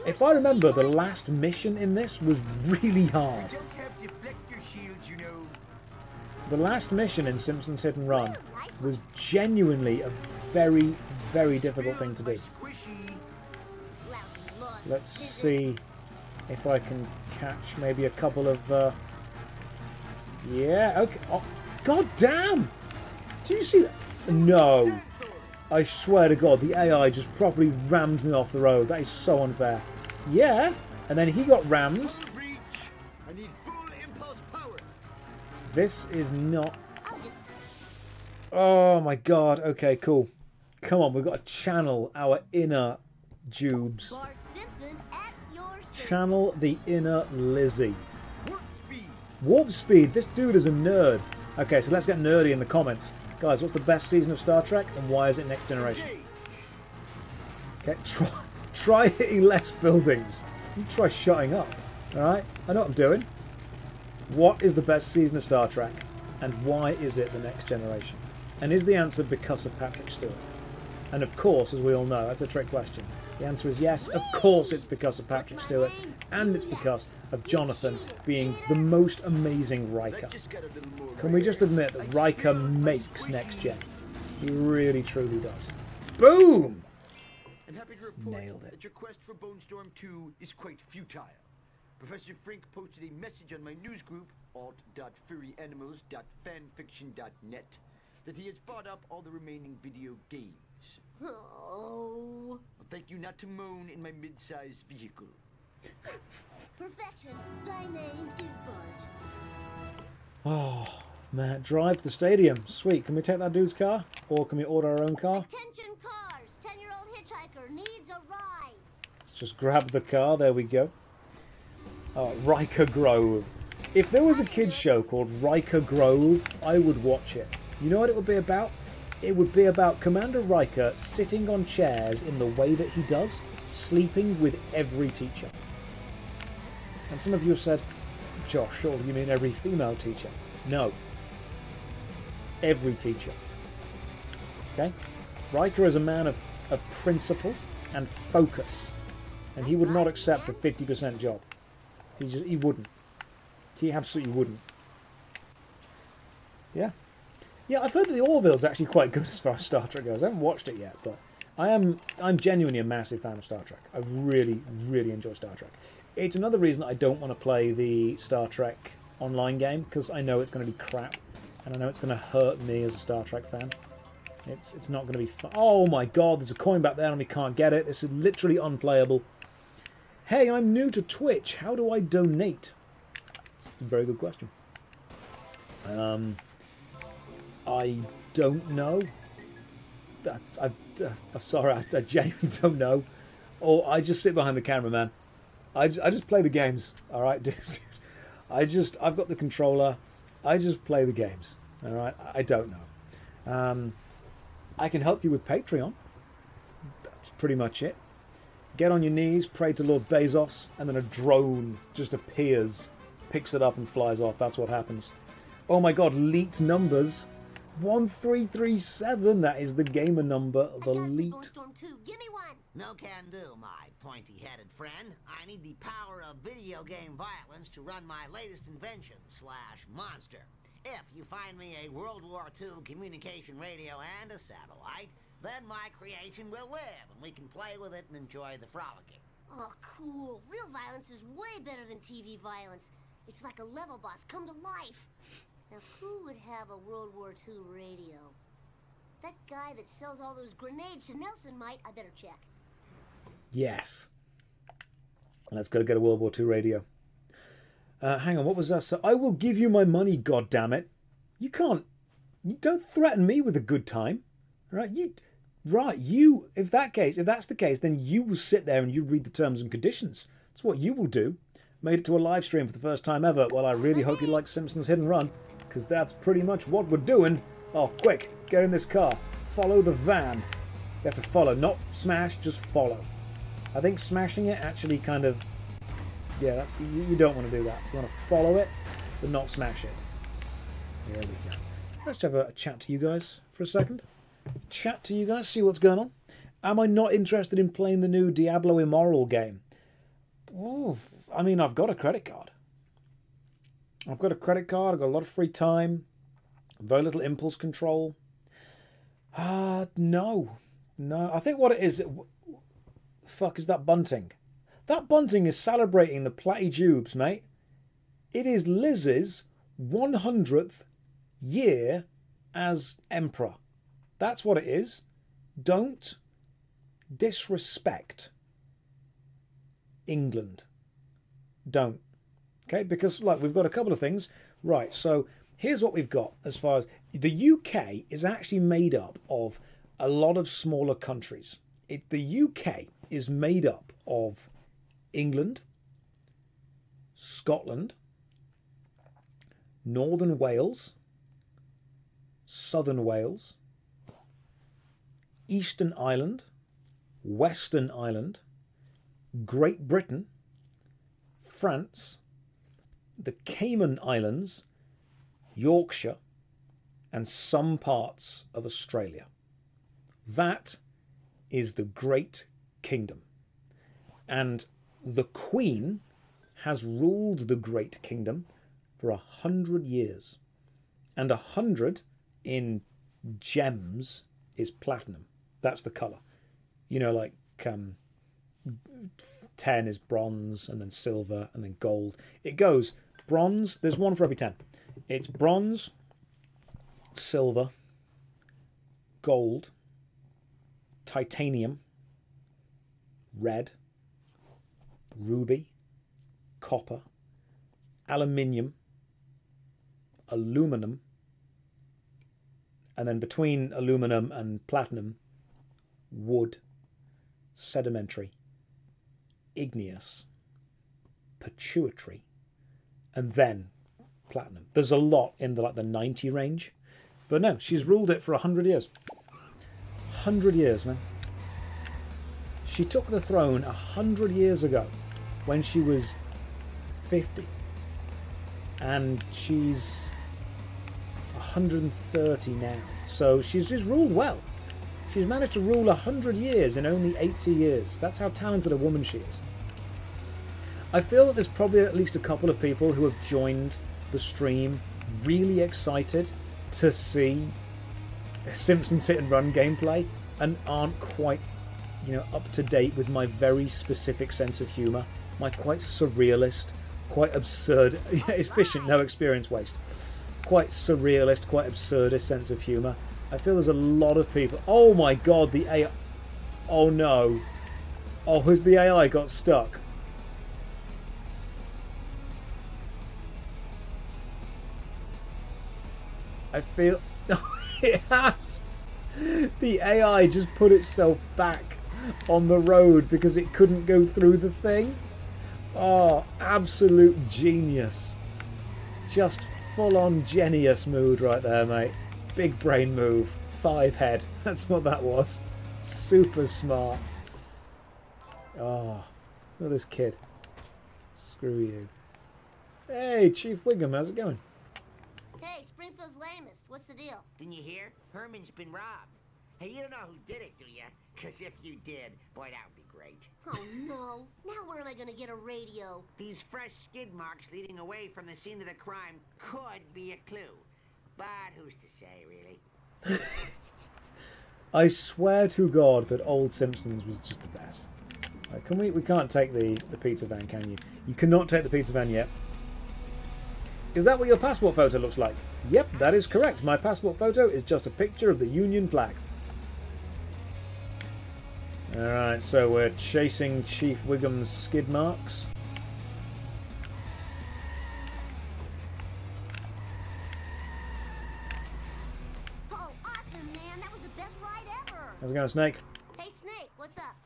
If I remember, the last mission in this was really hard. Don't have deflector shields, you know. The last mission in Simpsons Hit and Run was genuinely a very, very difficult thing to do. Let's see if I can catch maybe a couple of... Yeah, okay. Oh, God damn! Do you see that? No. I swear to God, the AI just properly rammed me off the road. That is so unfair. Yeah, and then he got rammed. I need full impulse power. This is not... Oh my God. Okay, cool. Come on, we've got to channel our inner Jubes. Bart Simpson at your Channel the inner Lizzie. Warp speed. This dude is a nerd. Okay, so let's get nerdy in the comments. Guys, what's the best season of Star Trek and why is it Next Generation? Okay, try hitting less buildings. You try shutting up. Alright? I know what I'm doing. What is the best season of Star Trek and why is it the Next Generation? And is the answer because of Patrick Stewart? And of course, as we all know, that's a trick question. The answer is yes, of course it's because of Patrick Stewart, and it's because of Jonathan being the most amazing Riker. Can we just admit that Riker makes Next Gen? He really, truly does. Boom! I'm happy to report Nailed it. that your quest for Bone Storm 2 is quite futile. Professor Frink posted a message on my news group, alt.furryanimals.fanfiction.net, that he has bought up all the remaining video games. Oh. Well, thank you not to moan in my mid-sized vehicle. Perfection. Thy name is Bart. Oh, man. Drive to the stadium. Sweet. Can we take that dude's car? Or can we order our own car? Attention cars. 10-year-old hitchhiker needs a ride. Let's just grab the car. There we go. Oh, Riker Grove. If there was a kids show called Riker Grove, I would watch it. You know what it would be about? It would be about Commander Riker sitting on chairs in the way that he does, sleeping with every teacher. And some of you have said, Josh, surely you mean every female teacher? No. Every teacher. Okay? Riker is a man of principle and focus. And he would not accept a 50% job. He wouldn't. He absolutely wouldn't. Yeah. Yeah, I've heard that the Orville's actually quite good as far as Star Trek goes. I haven't watched it yet, but I'm genuinely a massive fan of Star Trek. I really, really enjoy Star Trek. It's another reason that I don't want to play the Star Trek online game, because I know it's going to be crap, and I know it's going to hurt me as a Star Trek fan. It's not going to be fun. Oh my God, there's a coin back there and we can't get it. This is literally unplayable. Hey, I'm new to Twitch. How do I donate? It's a very good question. I don't know. I'm sorry, I genuinely don't know. Or I just sit behind the camera, man. I just play the games. All right, dude. I've got the controller. I just play the games. All right. I don't know. I can help you with Patreon. That's pretty much it. Get on your knees, pray to Lord Bezos, and then a drone just appears, picks it up and flies off. That's what happens. Oh my God, leaked numbers. 1337. That is the gamer number, the elite. Storm 2. Give me one. No can do, my pointy-headed friend. I need the power of video game violence to run my latest invention / monster. If you find me a World War II communication radio and a satellite, then my creation will live, and we can play with it and enjoy the frolicking. Oh, cool. Real violence is way better than TV violence. It's like a level boss come to life. Now, who would have a World War II radio? That guy that sells all those grenades to Nelson might. I better check. Yes. Let's go get a World War II radio. Hang on, what was that? So I will give you my money, goddammit. You can't... You don't threaten me with a good time. Right? If that's the case, then you will sit there and you read the terms and conditions. That's what you will do. Made it to a live stream for the first time ever. Well, I really hope you like Simpsons Hit and Run, because that's pretty much what we're doing. Oh, quick, get in this car. Follow the van. You have to follow, not smash, just follow. I think smashing it actually kind of... Yeah, that's you don't want to do that. You want to follow it, but not smash it. Here we go. Let's have a chat to you guys for a second. Chat to you guys, see what's going on. Am I not interested in playing the new Diablo Immortal game? Ooh, I mean, I've got a credit card. I've got a lot of free time, very little impulse control. No. I think what it is, the fuck is that bunting? That bunting is celebrating the Platyjubes, mate. It is Liz's 100th year as Emperor. That's what it is. Don't disrespect England. Don't. Okay, because like we've got a couple of things. Right, so here's what we've got as far as... The UK is actually made up of a lot of smaller countries. The UK is made up of England, Scotland, Northern Wales, Southern Wales, Eastern Ireland, Western Ireland, Great Britain, France, the Cayman Islands, Yorkshire, and some parts of Australia. That is the Great Kingdom. And the Queen has ruled the Great Kingdom for 100 years. And 100 in gems is platinum. That's the colour. You know, like 10 is bronze, and then silver, and then gold. It goes bronze. There's one for every 10. It's bronze, silver, gold, titanium, red, ruby, copper, aluminium, aluminum, and then between aluminum and platinum, wood, sedimentary, igneous, pituitary, and then platinum. There's a lot in the 90 range, but no, she's ruled it for 100 years. 100 years, man. She took the throne 100 years ago when she was 50, and she's 130 now. So she's just ruled well. She's managed to rule 100 years in only 80 years. That's how talented a woman she is. I feel that there's probably at least a couple of people who have joined the stream really excited to see Simpsons Hit and Run gameplay and aren't quite, up to date with my very specific sense of humour. My quite surrealist, quite absurd, efficient, no experience waste. Quite surrealist, quite absurdist sense of humour. I feel there's a lot of people... Oh my god, the AI... Oh no. Oh, has the AI got stuck? I feel... It has! The AI just put itself back on the road because it couldn't go through the thing. Oh, absolute genius. Just full-on genius mood right there, mate. Big brain move. 5 head. That's what that was. Super smart. Oh, look at this kid. Screw you. Hey, Chief Wiggum, how's it going? Hey, spring feels lamest. What's the deal? Didn't you hear? Herman's been robbed. Hey, you don't know who did it, do you? Because if you did, boy, that would be great. Oh, no. Now where am I going to get a radio? These fresh skid marks leading away from the scene of the crime could be a clue. But who's to say, really? I swear to God that old Simpsons was just the best. Right, can we can't take the pizza van, can you? You cannot take the pizza van yet. Is that what your passport photo looks like? Yep, that is correct. My passport photo is just a picture of the Union flag. Alright, so we're chasing Chief Wiggum's skid marks. Oh, awesome, man. That was the best ride ever. How's it going, Snake? Hey, Snake, what's up?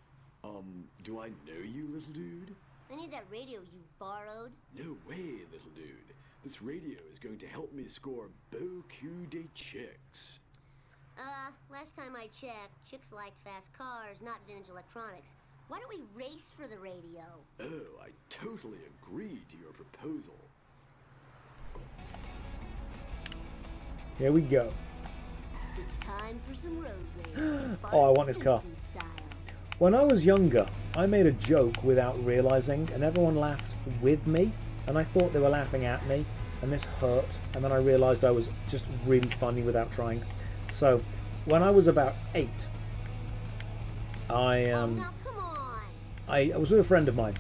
Do I know you, little dude? I need that radio you borrowed. No way, little dude. This radio is going to help me score beaucoup de chicks. Last time I checked, chicks like fast cars, not vintage electronics. Why don't we race for the radio? Oh, I totally agree to your proposal. Here we go. It's time for some road racing. Oh, I want this car. When I was younger, I made a joke without realising, and everyone laughed with me, and I thought they were laughing at me, and this hurt, and then I realised I was just really funny without trying. So, when I was about 8, I was with a friend of mine,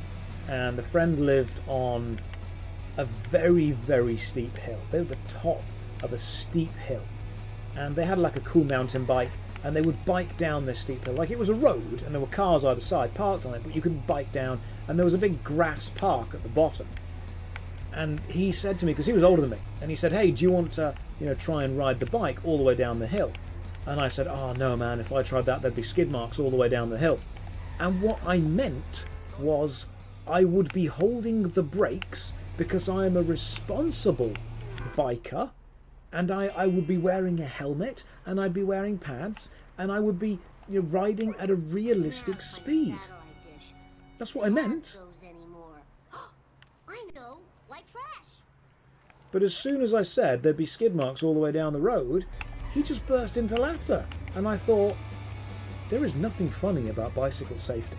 and the friend lived on a very, very steep hill. They were at the top of a steep hill, and they had like a cool mountain bike, and they would bike down this steep hill. Like it was a road, and there were cars either side parked on it, but you could bike down, and there was a big grass park at the bottom. And he said to me, because he was older than me, and he said, hey, do you want to, try and ride the bike all the way down the hill? And I said, oh no man, if I tried that there'd be skid marks all the way down the hill. And what I meant was I would be holding the brakes because I am a responsible biker, and I would be wearing a helmet, and I'd be wearing pads, and I would be riding at a realistic speed. That's what I meant. I know, like trash. But as soon as I said there'd be skid marks all the way down the road, he just burst into laughter, and I thought, there is nothing funny about bicycle safety.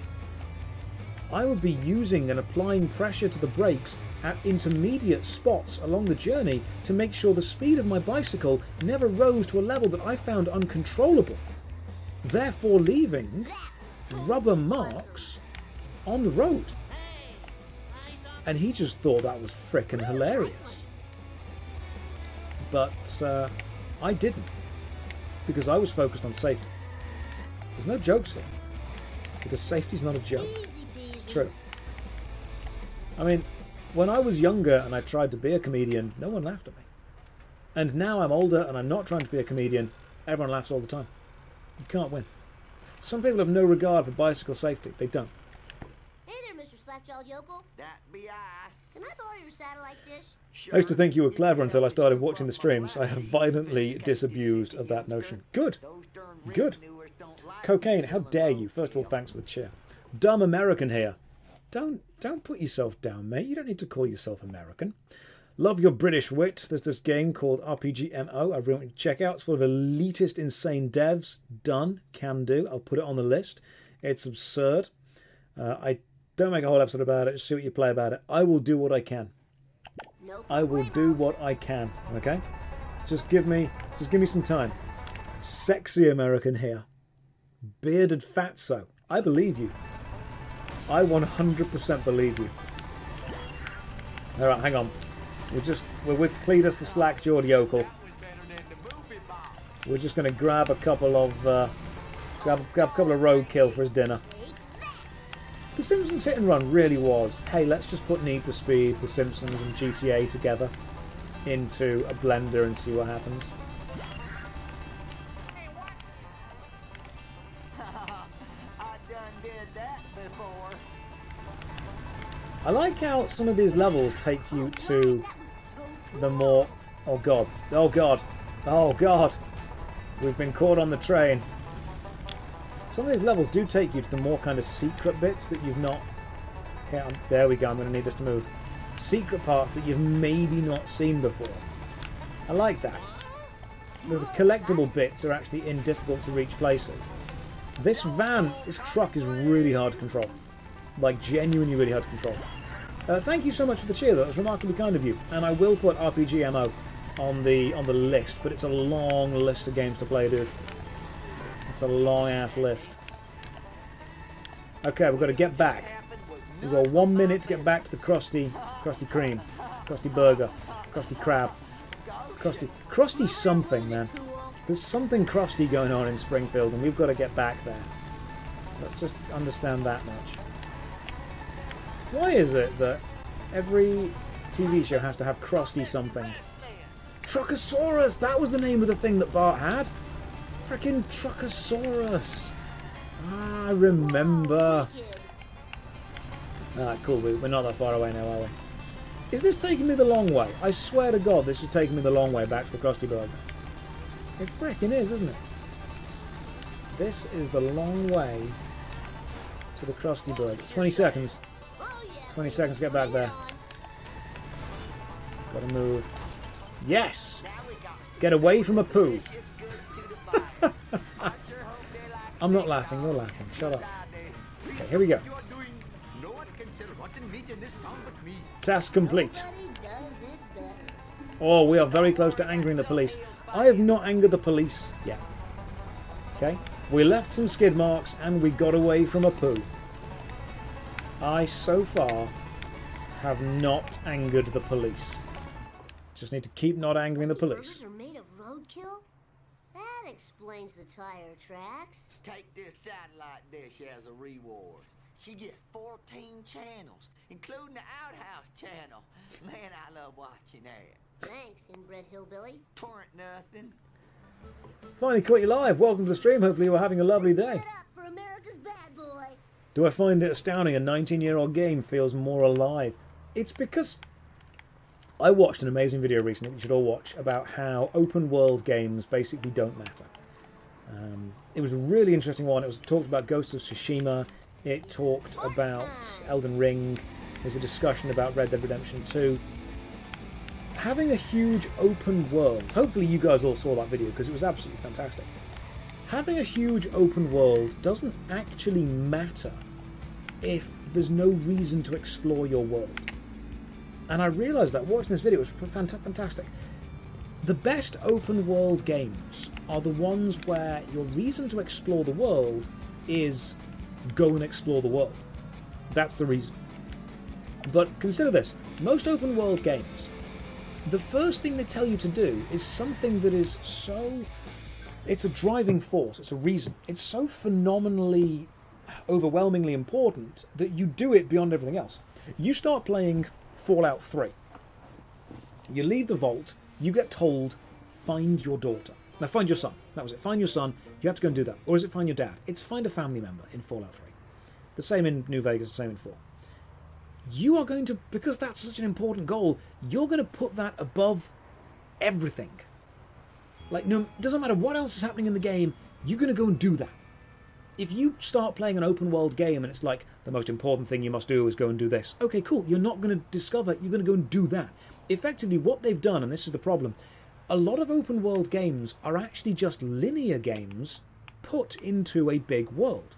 I would be using and applying pressure to the brakes at intermediate spots along the journey to make sure the speed of my bicycle never rose to a level that I found uncontrollable, therefore leaving rubber marks on the road. And he just thought that was frickin' hilarious. But I didn't, because I was focused on safety. There's no jokes here, because safety's not a joke. It's true. I mean, when I was younger and I tried to be a comedian, no one laughed at me. And now I'm older and I'm not trying to be a comedian, everyone laughs all the time. You can't win. Some people have no regard for bicycle safety. They don't. Hey there, Mr. Slackjawed Yokel. That be I. Can I borrow your satellite dish? I used to think you were clever until I started watching the streams. I have violently disabused of that notion. Good. Good. Cocaine, how dare you? First of all, thanks for the cheer. Dumb American here. Don't put yourself down, mate. You don't need to call yourself American. Love your British wit. There's this game called RPGMO I really want you to check out. It's full of elitist, insane devs. Done. Can do. I'll put it on the list. It's absurd. I don't make a whole episode about it. Just see what you play about it. I will do what I can. I will do what I can. Okay? Just give me some time. Sexy American here. Bearded fatso. I believe you. I 100% believe you. Alright, hang on. We're with Cletus the slack-jawed yokel. We're just going to grab a couple of grab a couple of roadkill for his dinner. The Simpsons hit and run really was, hey, let's just put Need for Speed, The Simpsons and GTA together into a blender and see what happens. I like how some of these levels take you to the more... Oh god, oh god, oh god, we've been caught on the train. Some of these levels do take you to the more kind of secret bits that you've not... Okay, there we go, I'm going to need this to move. Secret parts that you've maybe not seen before. I like that. the collectible bits are actually in difficult to reach places. This truck is really hard to control. Like, genuinely really hard to control. Thank you so much for the cheer, though. That was remarkably kind of you. And I will put RPG MO on the list, but it's a long list of games to play, dude. It's a long-ass list. Okay, we've got to get back. We've got 1 minute to get back to the Krusty Kreme, Krusty Burger, Krusty Krab, Krusty something, man. There's something crusty going on in Springfield, and we've got to get back there. Let's just understand that much. Why is it that every TV show has to have Krusty something? Truckosaurus! That was the name of the thing that Bart had. Frickin' Truckosaurus. Ah, I remember. Ah, cool. We're not that far away now, are we? Is this taking me the long way? I swear to God, this is taking me the long way back to the Krusty Burger. It frickin' is, isn't it? This is the long way to the Krusty Burger. 20 seconds. 20 seconds to get back there. Gotta move. Yes! Get away from a poo. I'm not laughing, you're laughing. Shut up. Okay, here we go. Task complete. Oh, we are very close to angering the police. I have not angered the police yet. Okay? We left some skid marks and we got away from a poo. I, so far, have not angered the police. Just need to keep not angering the police. Burgers are made of roadkill? That explains the tire tracks. Take this satellite dish as a reward. She gets 14 channels, including the Outhouse channel. Man, I love watching that. Thanks, inbred hillbilly. Torrent nothing. Finally caught you live. Welcome to the stream. Hopefully you are having a lovely day. Get up for America's bad boy. Do I find it astounding a 19-year-old game feels more alive? It's because I watched an amazing video recently, you should all watch, about how open world games basically don't matter. It was a really interesting one. It was talked about Ghost of Tsushima. It talked about Elden Ring. There was a discussion about Red Dead Redemption 2. Having a huge open world, hopefully you guys all saw that video because it was absolutely fantastic. Having a huge open world doesn't actually matter if there's no reason to explore your world. And I realised that watching this video was fantastic. The best open world games are the ones where your reason to explore the world is go and explore the world. That's the reason. But consider this, most open world games, the first thing they tell you to do is something that is so... It's a driving force, it's a reason. It's so phenomenally, overwhelmingly important that you do it beyond everything else. You start playing Fallout 3. You leave the vault, you get told, find your daughter. Now find your son. That was it. Find your son. You have to go and do that. Or is it find your dad? It's find a family member in Fallout 3. The same in New Vegas, the same in 4. You are going to, because that's such an important goal, you're going to put that above everything. Like, no, it doesn't matter what else is happening in the game, you're going to go and do that. If you start playing an open world game and it's like, the most important thing you must do is go and do this. Okay, cool. You're not going to discover, you're going to go and do that. Effectively, what they've done, and this is the problem, a lot of open world games are actually just linear games put into a big world.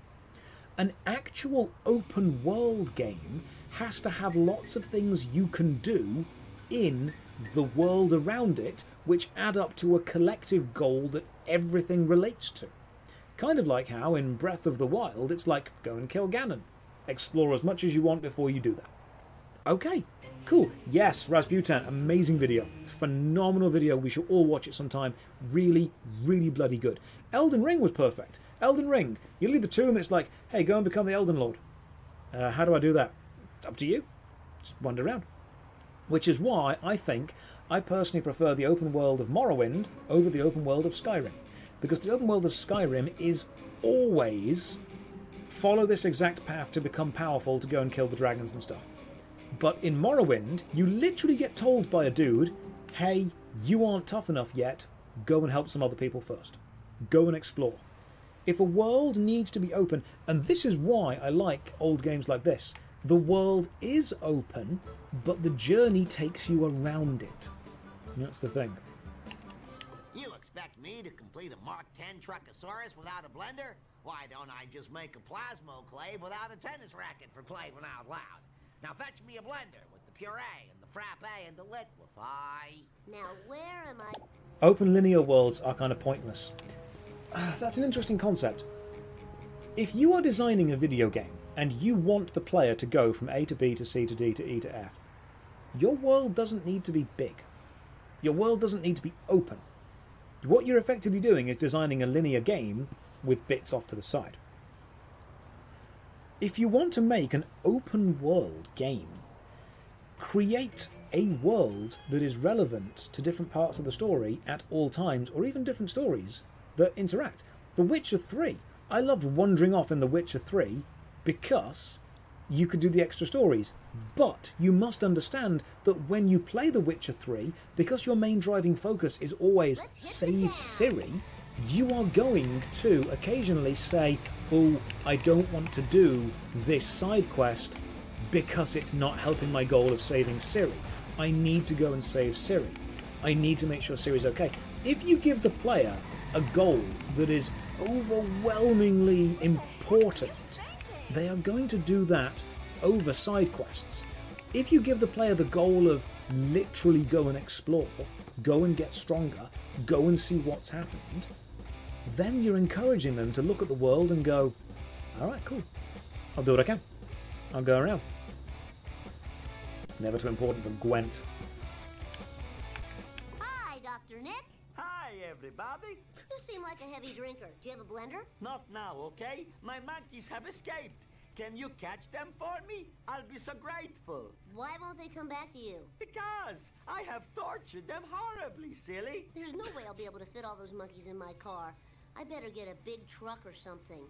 An actual open world game has to have lots of things you can do in the world around it, which add up to a collective goal that everything relates to. Kind of like how in Breath of the Wild, it's like, go and kill Ganon. Explore as much as you want before you do that. Okay, cool. Yes, Rasputin, amazing video. Phenomenal video. We should all watch it sometime. Really, really bloody good. Elden Ring was perfect. Elden Ring, you lead the tomb and it's like, hey, go and become the Elden Lord. How do I do that? It's up to you. Just wander around. Which is why I think I personally prefer the open world of Morrowind over the open world of Skyrim. Because the open world of Skyrim is always follow this exact path to become powerful to go and kill the dragons and stuff. But in Morrowind, you literally get told by a dude, hey, you aren't tough enough yet, go and help some other people first. Go and explore. If a world needs to be open, and this is why I like old games like this, the world is open, but the journey takes you around it. That's the thing. You expect me to complete a Mark 10 Truckosaurus without a blender? Why don't I just make a plasmoclave without a tennis racket for playing out loud? Now fetch me a blender with the puree and the frappe and the liquefy. Now where am I? Open linear worlds are kind of pointless. That's an interesting concept. If you are designing a video game and you want the player to go from A to B to C to D to E to F, your world doesn't need to be big. Your world doesn't need to be open. What you're effectively doing is designing a linear game with bits off to the side. If you want to make an open world game, create a world that is relevant to different parts of the story at all times, or even different stories that interact. The Witcher 3. I loved wandering off in The Witcher 3 because you could do the extra stories. But you must understand that when you play The Witcher 3, because your main driving focus is always save Ciri, you are going to occasionally say, oh, I don't want to do this side quest because it's not helping my goal of saving Ciri. I need to go and save Ciri. I need to make sure Ciri's okay. If you give the player a goal that is overwhelmingly important, they are going to do that over side quests. If you give the player the goal of literally go and explore, go and get stronger, go and see what's happened, then you're encouraging them to look at the world and go, alright, cool. I'll do what I can. I'll go around. Never too important for Gwent. Hi, Dr. Nick. Hi, everybody. You seem like a heavy drinker. Do you have a blender? Not now, okay? My monkeys have escaped. Can you catch them for me? I'll be so grateful. Why won't they come back to you? Because I have tortured them horribly, silly. There's no way I'll be able to fit all those monkeys in my car. I better get a big truck or something.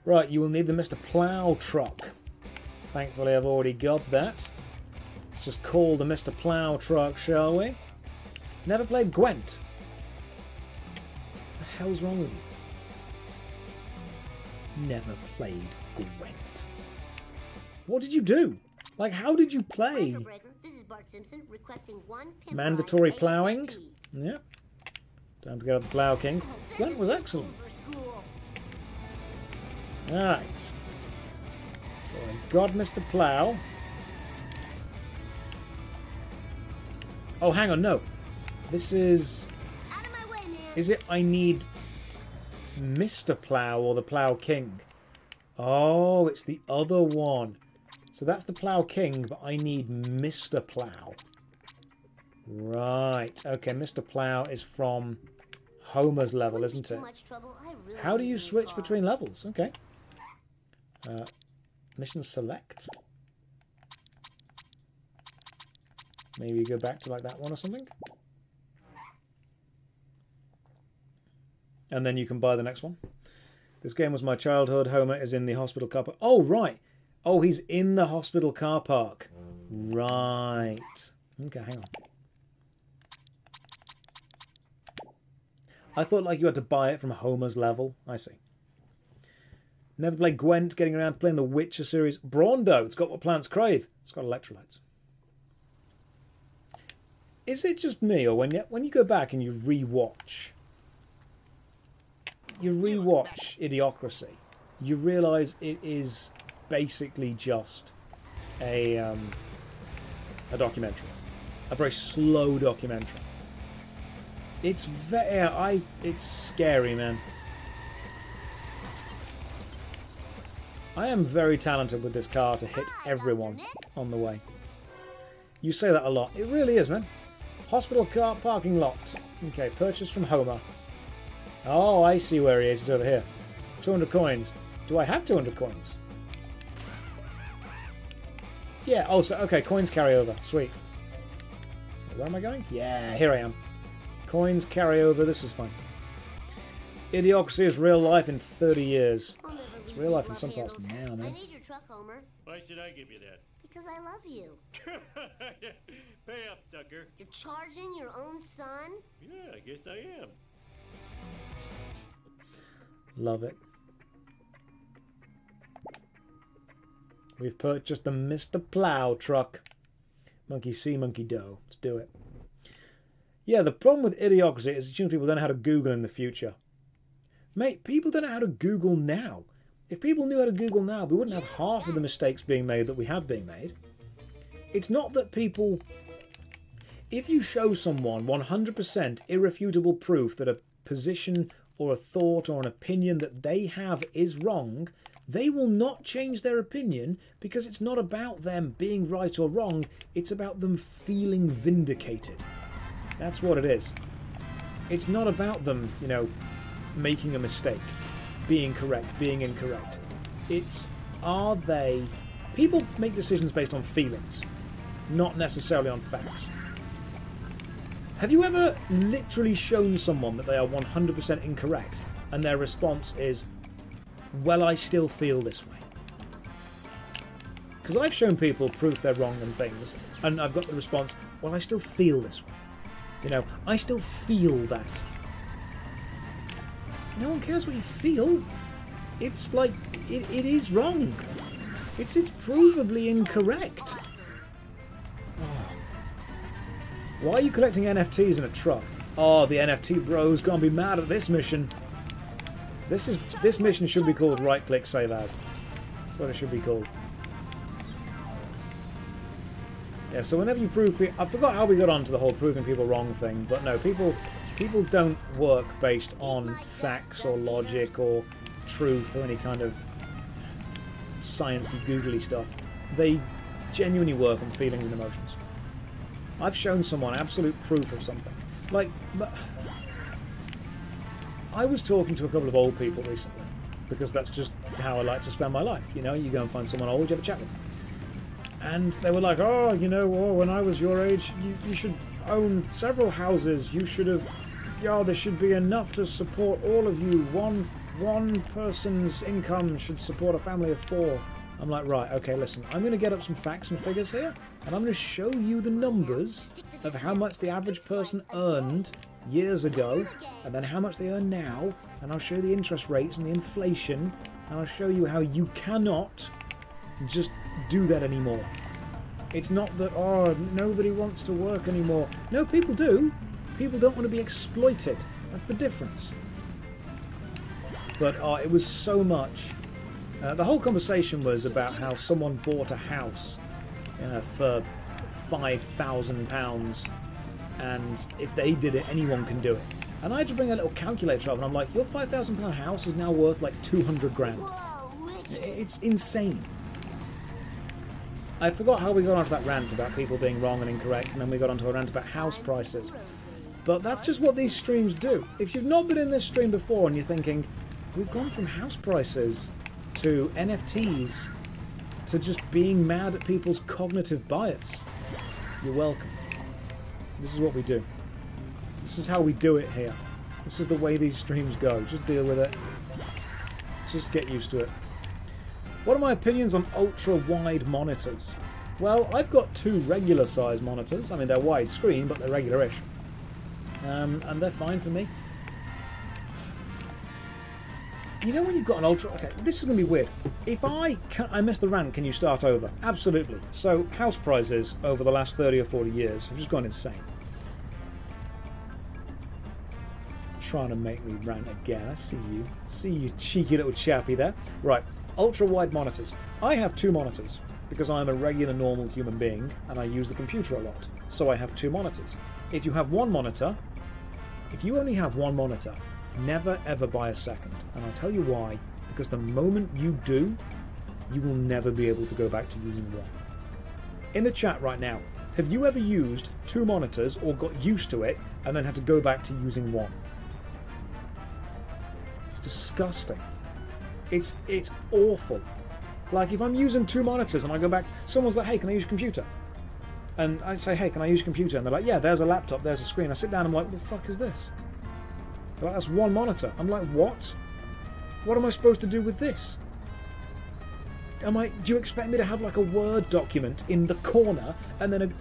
Right, you will need the Mr. Plow truck. Thankfully, I've already got that. Let's just call the Mr. Plow truck, shall we? Never played Gwent. What the hell's wrong with you? Never played Gwent. What did you do? Like, how did you play? Breaker, this is Bart Simpson requesting one pimp Mandatory ride ploughing? ASAP. Yep. Time to get up the Plough King. Oh, Gwent was excellent. Alright. So I got Mr. Plow. Oh, hang on, no. This is... Out of my way, man. Is it I need Mr. Plow or the Plough King? Oh, it's the other one. So that's the Plough King, but I need Mr. Plow. Right. Okay, Mr. Plow is from Homer's level, isn't it? Really How do you switch between levels? Okay. Mission select. Maybe go back to like that one or something. And then you can buy the next one. This game was my childhood. Homer is in the hospital car park. Oh, right. Oh, he's in the hospital car park. Right. Okay, hang on. I thought like you had to buy it from Homer's level. I see. Never played Gwent, getting around to playing the Witcher series. Braundo, it's got what plants crave. It's got electrolytes. Is it just me, or when you go back and you rewatch Idiocracy, you realise it is basically just a documentary, a very slow documentary. It's it's scary, man. I am very talented with this car to hit everyone on the way. You say that a lot. It really is, man. Hospital car parking lot. Okay, purchase from Homer. Oh, I see where he is. He's over here. 200 coins. Do I have 200 coins? Yeah, oh, so, okay, coins carry over. Sweet. Where am I going? Yeah, here I am. Coins carry over. This is fun. Idiocracy is real life in 30 years. It's real life in some parts now, man. I need your truck, Homer. Why should I give you that? Because I love you. Pay up, sucker. You're charging your own son? Yeah, I guess I am. Love it. We've purchased the Mr. Plow truck. Monkey see, monkey do. Let's do it. Yeah, the problem with idiocracy is it assumes people don't know how to Google in the future. Mate, people don't know how to Google now. If people knew how to Google now, we wouldn't have half of the mistakes being made that we have being made. It's not that people... If you show someone 100% irrefutable proof that a position or a thought or an opinion that they have is wrong, they will not change their opinion because it's not about them being right or wrong, it's about them feeling vindicated. That's what it is. It's not about them, you know, making a mistake, being correct, being incorrect. It's, are they... People make decisions based on feelings, not necessarily on facts. Have you ever literally shown someone that they are 100% incorrect and their response is, well, I still feel this way? Because I've shown people proof they're wrong on things and I've got the response, well, I still feel this way. You know, I still feel that. No one cares what you feel. It's like, it is wrong. It's provably incorrect. Oh. Why are you collecting NFTs in a truck? Oh, the NFT bro's gonna be mad at this mission. This mission should be called Right Click Save As. That's what it should be called. Yeah, so whenever you prove people... I forgot how we got onto the whole proving people wrong thing, but no, people don't work based on facts or logic or truth or any kind of sciencey, googly stuff. They genuinely work on feelings and emotions. I've shown someone absolute proof of something. Like, I was talking to a couple of old people recently, because that's just how I like to spend my life. You know, you go and find someone old, you have a chat with them. And they were like, oh, you know, when I was your age, you should own several houses. You should have, there should be enough to support all of you. One person's income should support a family of 4. I'm like, right, okay, listen, I'm going to get up some facts and figures here, and I'm going to show you the numbers of how much the average person earned years ago, and then how much they earn now, and I'll show you the interest rates and the inflation, and I'll show you how you cannot just do that anymore. It's not that, oh, nobody wants to work anymore. No, people do. People don't want to be exploited. That's the difference. But it was so much. The whole conversation was about how someone bought a house for £5,000, and if they did it, anyone can do it. And I had to bring a little calculator up, and I'm like, your £5,000 house is now worth like 200 grand. It's insane. I forgot how we got onto that rant about people being wrong and incorrect, and then we got onto a rant about house prices. But that's just what these streams do. If you've not been in this stream before and you're thinking, we've gone from house prices to NFTs to just being mad at people's cognitive bias, you're welcome. This is what we do. This is how we do it here. This is the way these streams go. Just deal with it. Just get used to it. What are my opinions on ultra-wide monitors? Well, I've got 2 regular-size monitors. I mean, they're widescreen, but they're regular-ish. And they're fine for me. You know when you've got an ultra... Okay, this is going to be weird. If I missed the rant, can you start over? Absolutely. So, house prices over the last 30 or 40 years have just gone insane. Trying to make me rant again. I see you. See you cheeky little chappy there. Right. Ultra-wide monitors. I have 2 monitors because I'm a regular normal human being and I use the computer a lot. So I have 2 monitors. If you have one monitor, if you only have one monitor, never ever buy a second. And I'll tell you why. Because the moment you do, you will never be able to go back to using one. In the chat right now, have you ever used 2 monitors or got used to it and then had to go back to using one? It's disgusting. It's awful. Like, if I'm using 2 monitors and I go back, someone's like, hey, can I use your computer? And I say, hey, can I use your computer? And they're like, yeah, there's a laptop, there's a screen. I sit down and I'm like, what the fuck is this? They're like, that's one monitor. I'm like, what? What am I supposed to do with this? Do you expect me to have like a Word document in the corner and then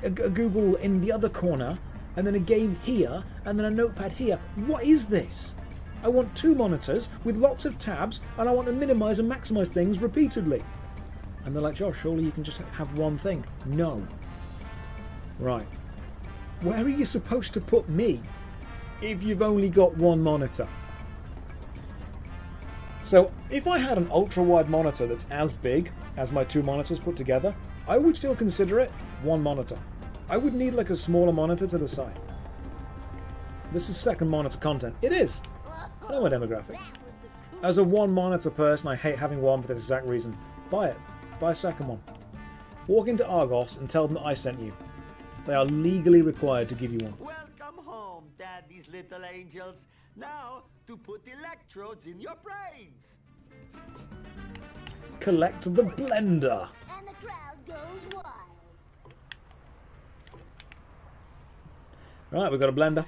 a Google in the other corner and then a game here and then a notepad here? What is this? I want 2 monitors with lots of tabs and I want to minimise and maximise things repeatedly. And they're like, Josh, surely you can just have one thing. No. Right. Where are you supposed to put me if you've only got one monitor? So, if I had an ultra-wide monitor that's as big as my two monitors put together, I would still consider it one monitor. I would need like a smaller monitor to the side. This is second monitor content. It is! I know my demographic. As a one monitor person, I hate having one for this exact reason. Buy it. Buy a second one. Walk into Argos and tell them that I sent you. They are legally required to give you one. Welcome home, Daddy's little angels. Now, to put electrodes in your brains. Collect the blender. And the crowd goes wild. Right, we've got a blender.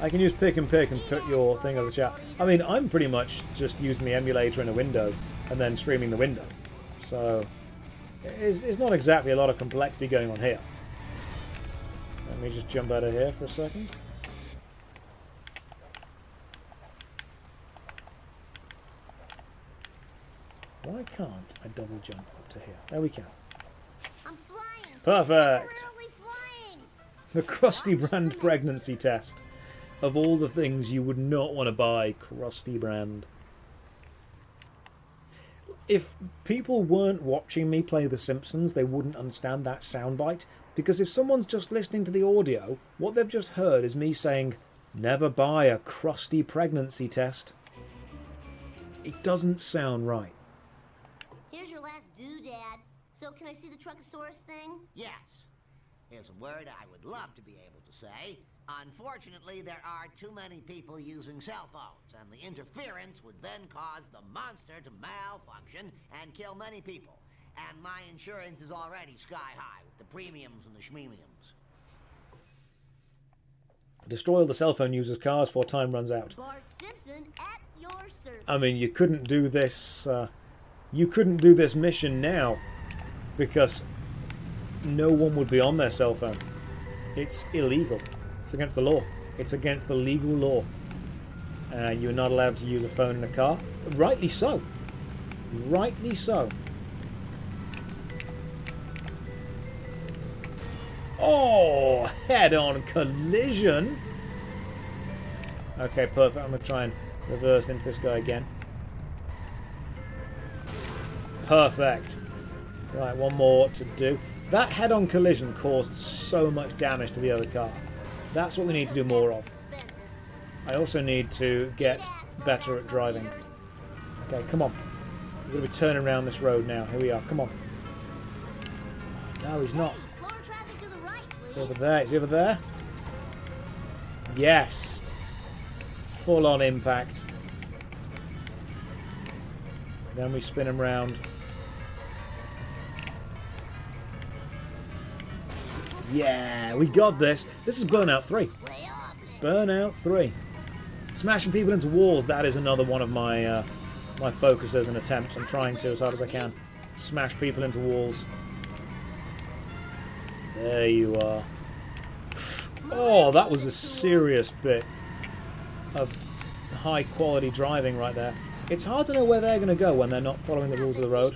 I can use pick and put your thing as a chat. I mean, I'm pretty much just using the emulator in a window and then streaming the window. So, it's not exactly a lot of complexity going on here. Let me just jump out of here for a second. Why can't I double jump up to here? There we can. I'm flying. Perfect. Literally flying. The Krusty Brand pregnancy test. Of all the things you would not want to buy, Krusty Brand. If people weren't watching me play The Simpsons, they wouldn't understand that soundbite. Because if someone's just listening to the audio, what they've just heard is me saying, never buy a Krusty pregnancy test. It doesn't sound right. Here's your last doodad. So can I see the Truckosaurus thing? Yes. Here's a word I would love to be able to say. Unfortunately, there are too many people using cell phones, and the interference would then cause the monster to malfunction and kill many people. And my insurance is already sky high with the premiums and the schmemiums. Destroy all the cell phone users' cars before time runs out. Bart Simpson at your service. I mean, you couldn't do this. You couldn't do this mission now because no one would be on their cell phone. It's illegal. It's against the law. It's against the legal law. You're not allowed to use a phone in a car. Rightly so. Rightly so. Oh, head-on collision. Okay, perfect. I'm going to try and reverse into this guy again. Perfect. Right, one more to do. That head-on collision caused so much damage to the other car. That's what we need to do more of. I also need to get better at driving. Okay, come on. We're going to be turning around this road now. Here we are. Come on. No, he's not. It's over there. Is he over there? Yes. Full on impact. Then we spin him round. Yeah, we got this. This is Burnout 3. Burnout 3. Smashing people into walls, that is another one of my my focuses and attempts. I'm trying to, as hard as I can, smash people into walls. There you are. Oh, that was a serious bit of high quality driving right there. It's hard to know where they're going to go when they're not following the rules of the road.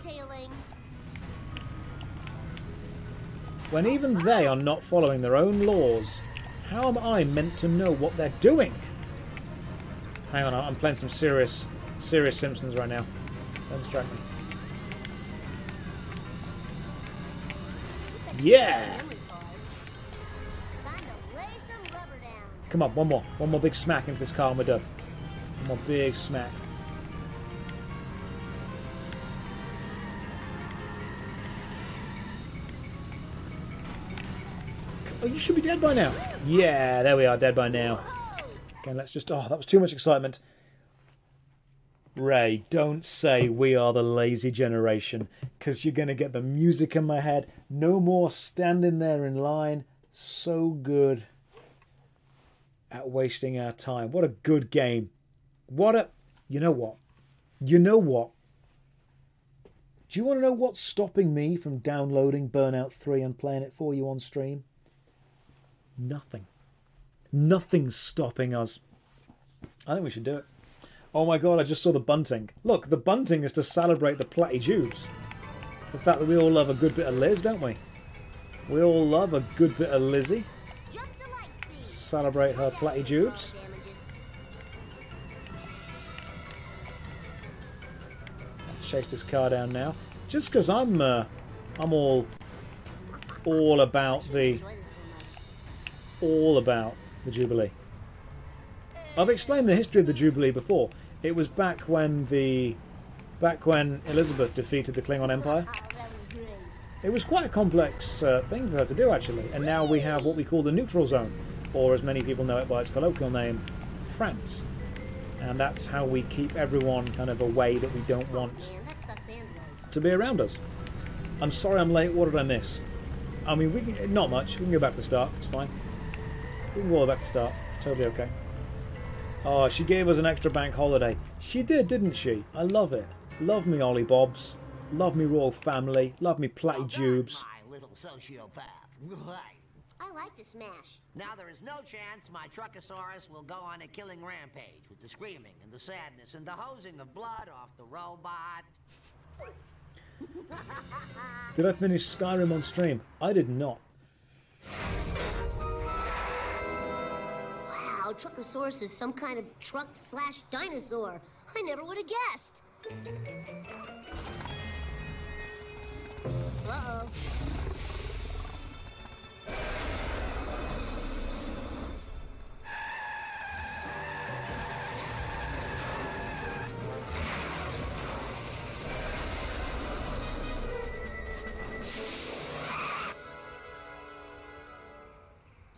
When even they are not following their own laws, how am I meant to know what they're doing? Hang on, I'm playing some serious Simpsons right now. Don't distract me. Yeah! Come on, one more. One more big smack into this car and we're done. One more big smack. Oh, you should be dead by now. Yeah, there we are, dead by now. Okay, let's just... Oh, that was too much excitement. Ray, don't say we are the lazy generation, because you're going to get the music in my head. No more standing there in line. So good at wasting our time. What a good game. What a... You know what? You know what? Do you want to know what's stopping me from downloading Burnout 3 and playing it for you on stream? Nothing. Nothing's stopping us. I think we should do it. Oh my god, I just saw the bunting. Look, the bunting is to celebrate the platitubes. The fact that we all love a good bit of Liz, don't we? We all love a good bit of Lizzie. celebrate her platty jubes. Chase this car down now, just because I'm all about the Jubilee. I've explained the history of the Jubilee before. It was back when Elizabeth defeated the Klingon Empire. It was quite a complex thing for her to do, actually. And now we have what we call the neutral zone, or as many people know it by its colloquial name, France. And that's how we keep everyone kind of away that we don't want to be around us. I'm sorry I'm late. What did I miss? I mean, we can, not much. We can go back to the start. It's fine. We can go all back to the start. Totally okay. Oh, she gave us an extra bank holiday. She did, didn't she? I love it. Love me Ollie Bobs. Love me royal family. Love me platty jubes. My little sociopath. I like to smash. Now there is no chance my Truckosaurus will go on a killing rampage with the screaming and the sadness and the hosing of blood off the robot. Did I finish Skyrim on stream? I did not. Wow, Truckosaurus is some kind of truck/dinosaur. I never would have guessed. Uh-oh.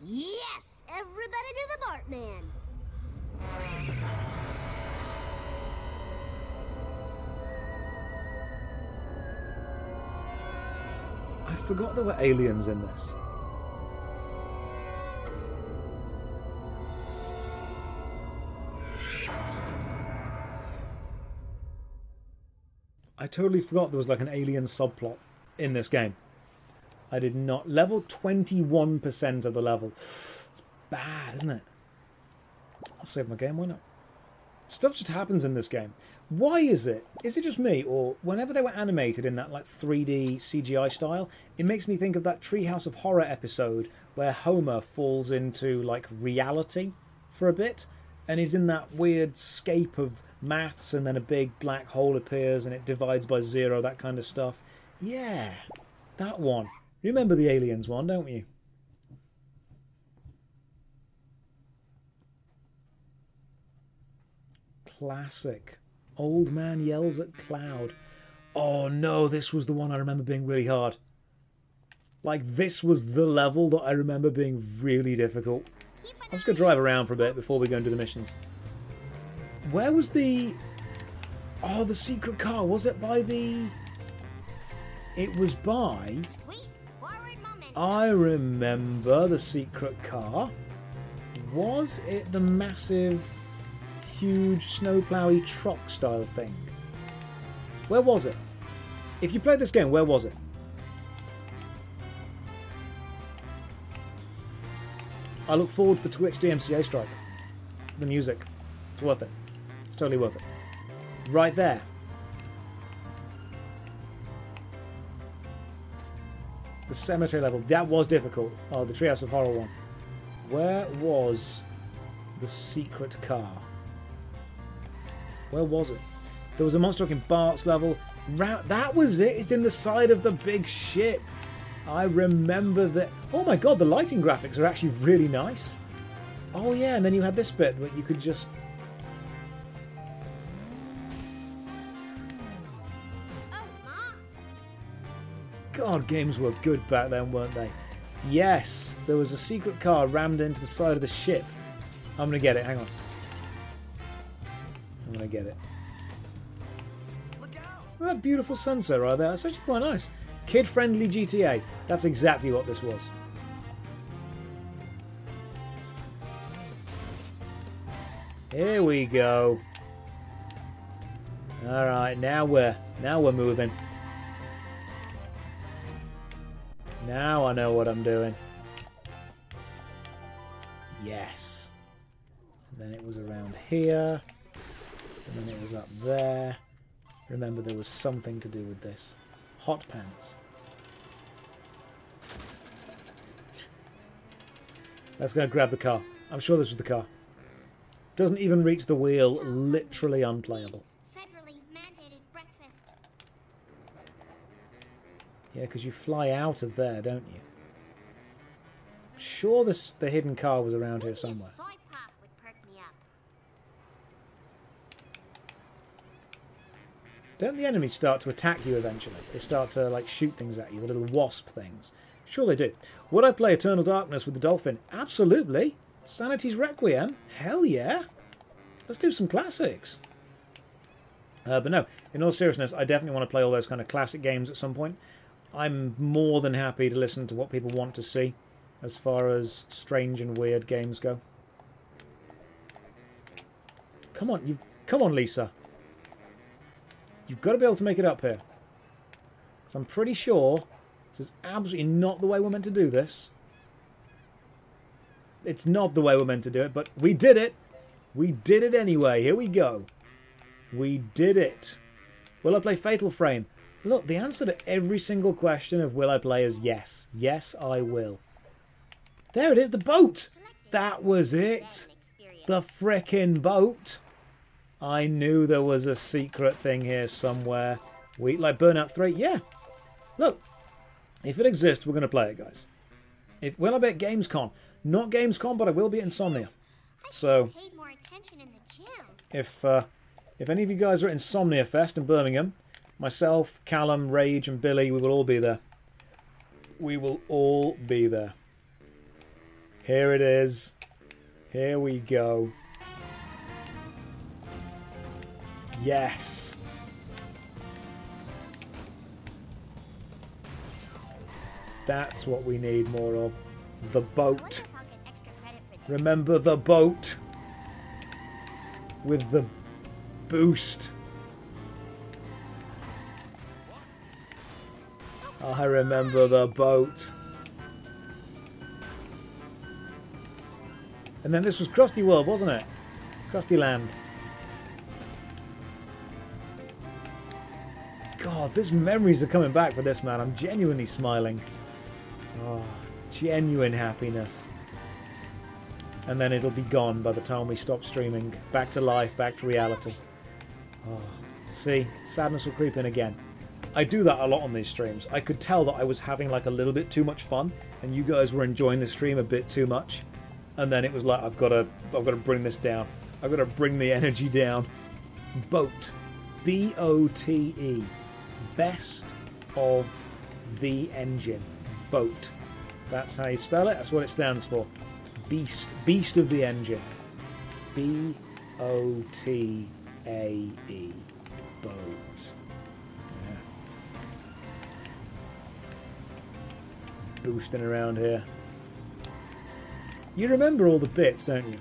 Yes! Everybody do the Bartman! I forgot there were aliens in this. I totally forgot there was like an alien subplot in this game. I did not. Level 21% of the level. It's bad, isn't it? I'll save my game, why not? Stuff just happens in this game. Why is it? Is it just me, or whenever they were animated in that like 3D CGI style, it makes me think of that Treehouse of Horror episode where Homer falls into like reality for a bit, and he's in that weird scape of maths, and then a big black hole appears and it divides by 0, that kind of stuff. Yeah, that one. You remember the aliens one, don't you? Classic. Old man yells at cloud. Oh no, this was the one I remember being really hard. Like, this was the level that I remember being really difficult. I'm just going to drive around for a bit before we go and do the missions. Where was the... Oh, the secret car. Was it by the... It was by... I remember the secret car. Was it the massive, huge, snowplowy truck style thing? Where was it? If you played this game, where was it? I look forward to the Twitch DMCA strike. For the music. It's worth it. It's totally worth it. Right there. The cemetery level. That was difficult. Oh, the Treehouse of Horror one. Where was the secret car? Where was it? There was a monster truck in Bart's level. That was it. It's in the side of the big ship. I remember that. Oh my god, the lighting graphics are actually really nice. Oh yeah, and then you had this bit where you could just... God, games were good back then, weren't they? Yes, there was a secret car rammed into the side of the ship. I'm going to get it, hang on. I'm going to get it. Look at that beautiful sunset right there. That's actually quite nice. Kid-friendly GTA. That's exactly what this was. Here we go. Alright, now we're moving. Now I know what I'm doing. Yes. And then it was around here. And then it was up there. Remember, there was something to do with this. Hot pants. Let's go grab the car. I'm sure this was the car. Doesn't even reach the wheel. Literally unplayable. Federally mandated breakfast. Yeah, because you fly out of there, don't you? I'm sure the hidden car was around here somewhere. Soy pop would perk me up. Don't the enemies start to attack you eventually? They start to, like, shoot things at you, the little wasp things. Sure they do. Would I play Eternal Darkness with the Dolphin? Absolutely. Sanity's Requiem? Hell yeah. Let's do some classics. But no, in all seriousness, I definitely want to play all those kind of classic games at some point. I'm more than happy to listen to what people want to see as far as strange and weird games go. Come on, come on, Lisa. You've got to be able to make it up here. Because I'm pretty sure this is absolutely not the way we're meant to do this. It's not the way we're meant to do it, but we did it. We did it anyway. Here we go. We did it. Will I play Fatal Frame? Look, the answer to every single question of will I play is yes. Yes, I will. There it is, the boat. That was it. The frickin' boat. I knew there was a secret thing here somewhere. Like Burnout 3? Yeah. Look, if it exists, we're going to play it, guys. Will I be at Gamescom? Not Gamescom, but I will be at Insomnia. So, if any of you guys are at Insomnia Fest in Birmingham, myself, Callum, Rage, and Billy, we will all be there. We will all be there. Here it is. Here we go. Yes. That's what we need more of. The boat. Remember the boat? With the boost. I remember the boat. And then this was Krusty World, wasn't it? Krusty Land. God, these memories are coming back for this, man. I'm genuinely smiling. Oh, genuine happiness. And then it'll be gone by the time we stop streaming. Back to life, back to reality. Oh, see, sadness will creep in again. I do that a lot on these streams. I could tell that I was having like a little bit too much fun, and you guys were enjoying the stream a bit too much. And then it was like, I've got to bring this down. I've got to bring the energy down. Boat, B-O-T-E, best of the engine. Boat. That's how you spell it. That's what it stands for. Beast of the engine. B-O-T-A-E. Boat. Yeah. Boosting around here. You remember all the bits, don't you?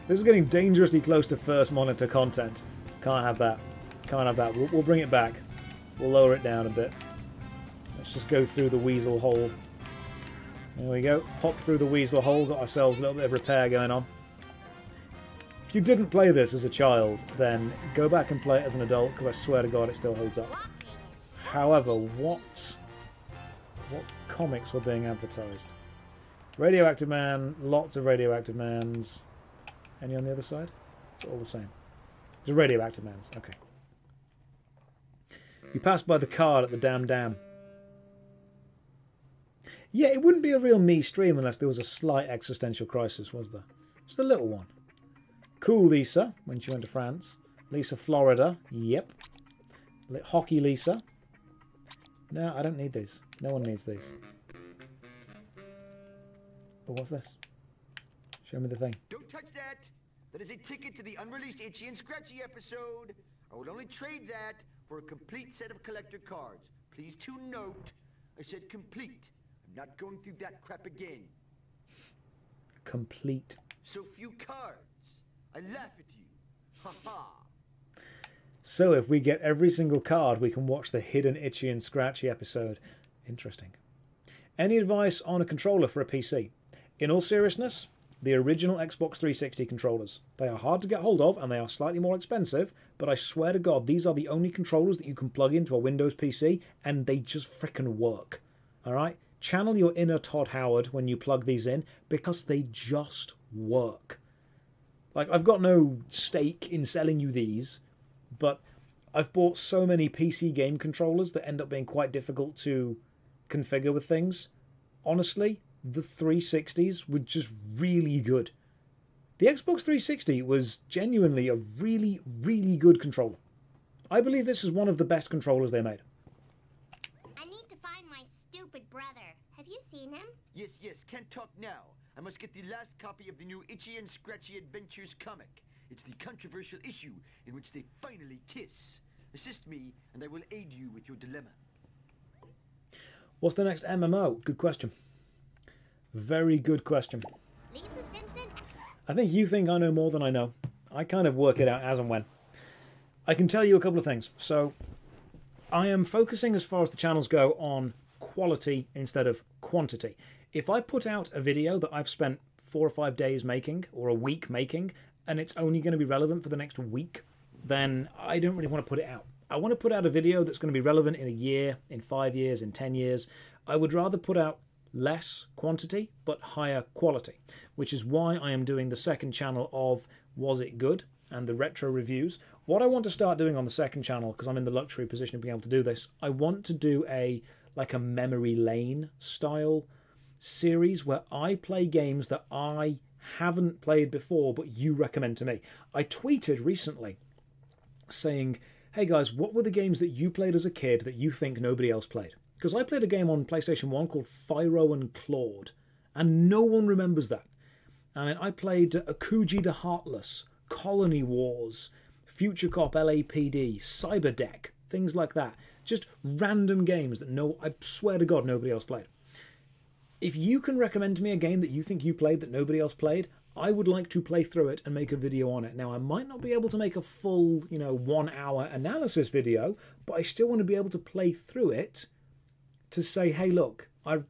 This is getting dangerously close to first monitor content. Can't have that. Can't have that. We'll bring it back. We'll lower it down a bit. Let's just go through the weasel hole. There we go. Pop through the weasel hole. Got ourselves a little bit of repair going on. If you didn't play this as a child, then go back and play it as an adult, because I swear to God it still holds up. However, what comics were being advertised? Radioactive Man, lots of Radioactive Mans. Any on the other side? It's all the same. There's Radioactive Mans, okay. You passed by the card at the dam. Yeah, it wouldn't be a real me stream unless there was a slight existential crisis, was there? Just a little one. Cool Lisa, when she went to France. Lisa Florida, yep. Hockey Lisa. No, I don't need these. No one needs these. But what's this? Show me the thing. Don't touch that. That is a ticket to the unreleased Itchy and Scratchy episode. I would only trade that for a complete set of collector cards. Please to note, I said complete. I'm not going through that crap again. Complete. So few cards. I laugh at you. Ha ha. So if we get every single card, we can watch the hidden Itchy and Scratchy episode. Interesting. Any advice on a controller for a PC? In all seriousness, the original Xbox 360 controllers. They are hard to get hold of and they are slightly more expensive, but I swear to God, these are the only controllers that you can plug into a Windows PC and they just frickin' work. Alright? Channel your inner Todd Howard when you plug these in because they just work. Like, I've got no stake in selling you these, but I've bought so many PC game controllers that end up being quite difficult to configure with things. Honestly, the 360s were just really good. The Xbox 360 was genuinely a really, really good controller. I believe this is one of the best controllers they made. I need to find my stupid brother. Have you seen him? Yes, can't talk now. I must get the last copy of the new Itchy and Scratchy Adventures comic. It's the controversial issue in which they finally kiss. Assist me, and I will aid you with your dilemma. What's the next MMO? Good question. Very good question. Lisa Simpson? I think you think I know more than I know. I kind of work it out as and when. I can tell you a couple of things. So, I am focusing, as far as the channels go, on quality instead of quantity. If I put out a video that I've spent 4 or 5 days making, or a week making, and it's only going to be relevant for the next week, then I don't really want to put it out. I want to put out a video that's going to be relevant in a year, in 5 years, in 10 years. I would rather put out less quantity, but higher quality, which is why I am doing the second channel of Was It Good? And the retro reviews. What I want to start doing on the second channel, because I'm in the luxury position of being able to do this, I want to do a memory lane style series where I play games that I haven't played before but you recommend to me. I tweeted recently saying, hey guys, what were the games that you played as a kid that you think nobody else played? Because I played a game on PlayStation 1 called Fyro and Claude, and no one remembers that. I mean, I played Akuji the Heartless, Colony Wars, Future Cop LAPD, Cyberdeck, things like that. Just random games that I swear to God nobody else played. If you can recommend to me a game that you think you played that nobody else played, I would like to play through it and make a video on it. Now, I might not be able to make a full, 1 hour analysis video, but I still want to be able to play through it to say, hey, look, I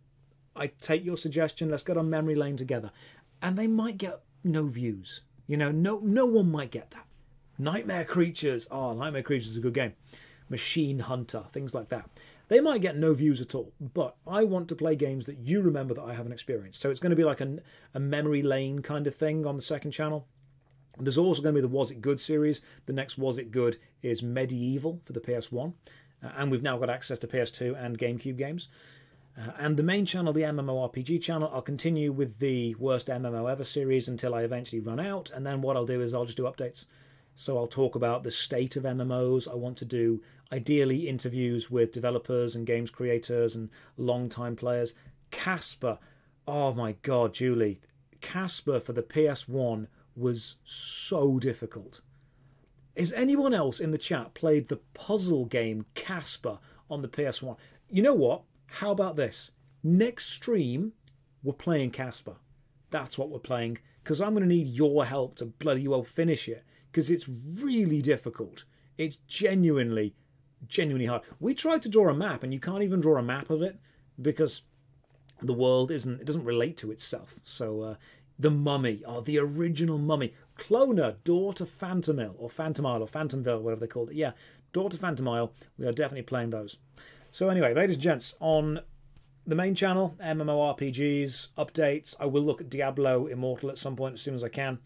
take your suggestion, let's get on memory lane together. And they might get no views. No one might get that. Nightmare Creatures. Oh, Nightmare Creatures is a good game. Machine Hunter, things like that. They might get no views at all, but I want to play games that you remember that I haven't experienced. So it's going to be like a memory lane kind of thing on the second channel. There's also going to be the Was It Good series. The next Was It Good is Medieval for the PS1. And we've now got access to PS2 and GameCube games. And the main channel, the MMORPG channel, I'll continue with the Worst MMO Ever series until I eventually run out. And then what I'll do is I'll just do updates. So I'll talk about the state of MMOs. I want to do, ideally, interviews with developers and games creators and long-time players. Casper. Oh my God, Julie. Casper for the PS1 was so difficult. Has anyone else in the chat played the puzzle game Casper on the PS1? You know what? How about this? Next stream, we're playing Casper. That's what we're playing, because I'm going to need your help to bloody well finish it, because it's really difficult. It's genuinely hard. We tried to draw a map, and you can't even draw a map of it, because the world doesn't relate to itself. So, the Mummy, the original Mummy. Cloner, Door to Phantomile, or Phantomville, whatever they called it. Yeah, Door to Phantomile. We are definitely playing those. So anyway, ladies and gents, on the main channel, MMORPGs, updates. I will look at Diablo Immortal at some point as soon as I can.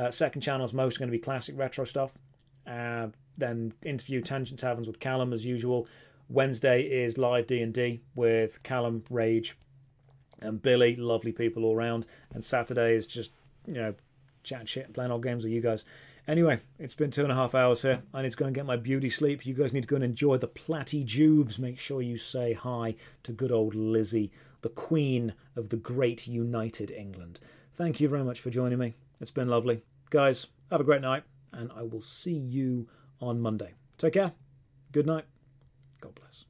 Second channel is mostly going to be classic retro stuff. Then interview Tangent Taverns with Callum as usual. Wednesday is live D&D with Callum, Rage, and Billy. Lovely people all around. And Saturday is just, chatting shit and playing old games with you guys. Anyway, it's been 2.5 hours here. I need to go and get my beauty sleep. You guys need to go and enjoy the Platty Jubes. Make sure you say hi to good old Lizzie, the Queen of the great United England. Thank you very much for joining me. It's been lovely. Guys, have a great night, and I will see you on Monday. Take care. Good night. God bless.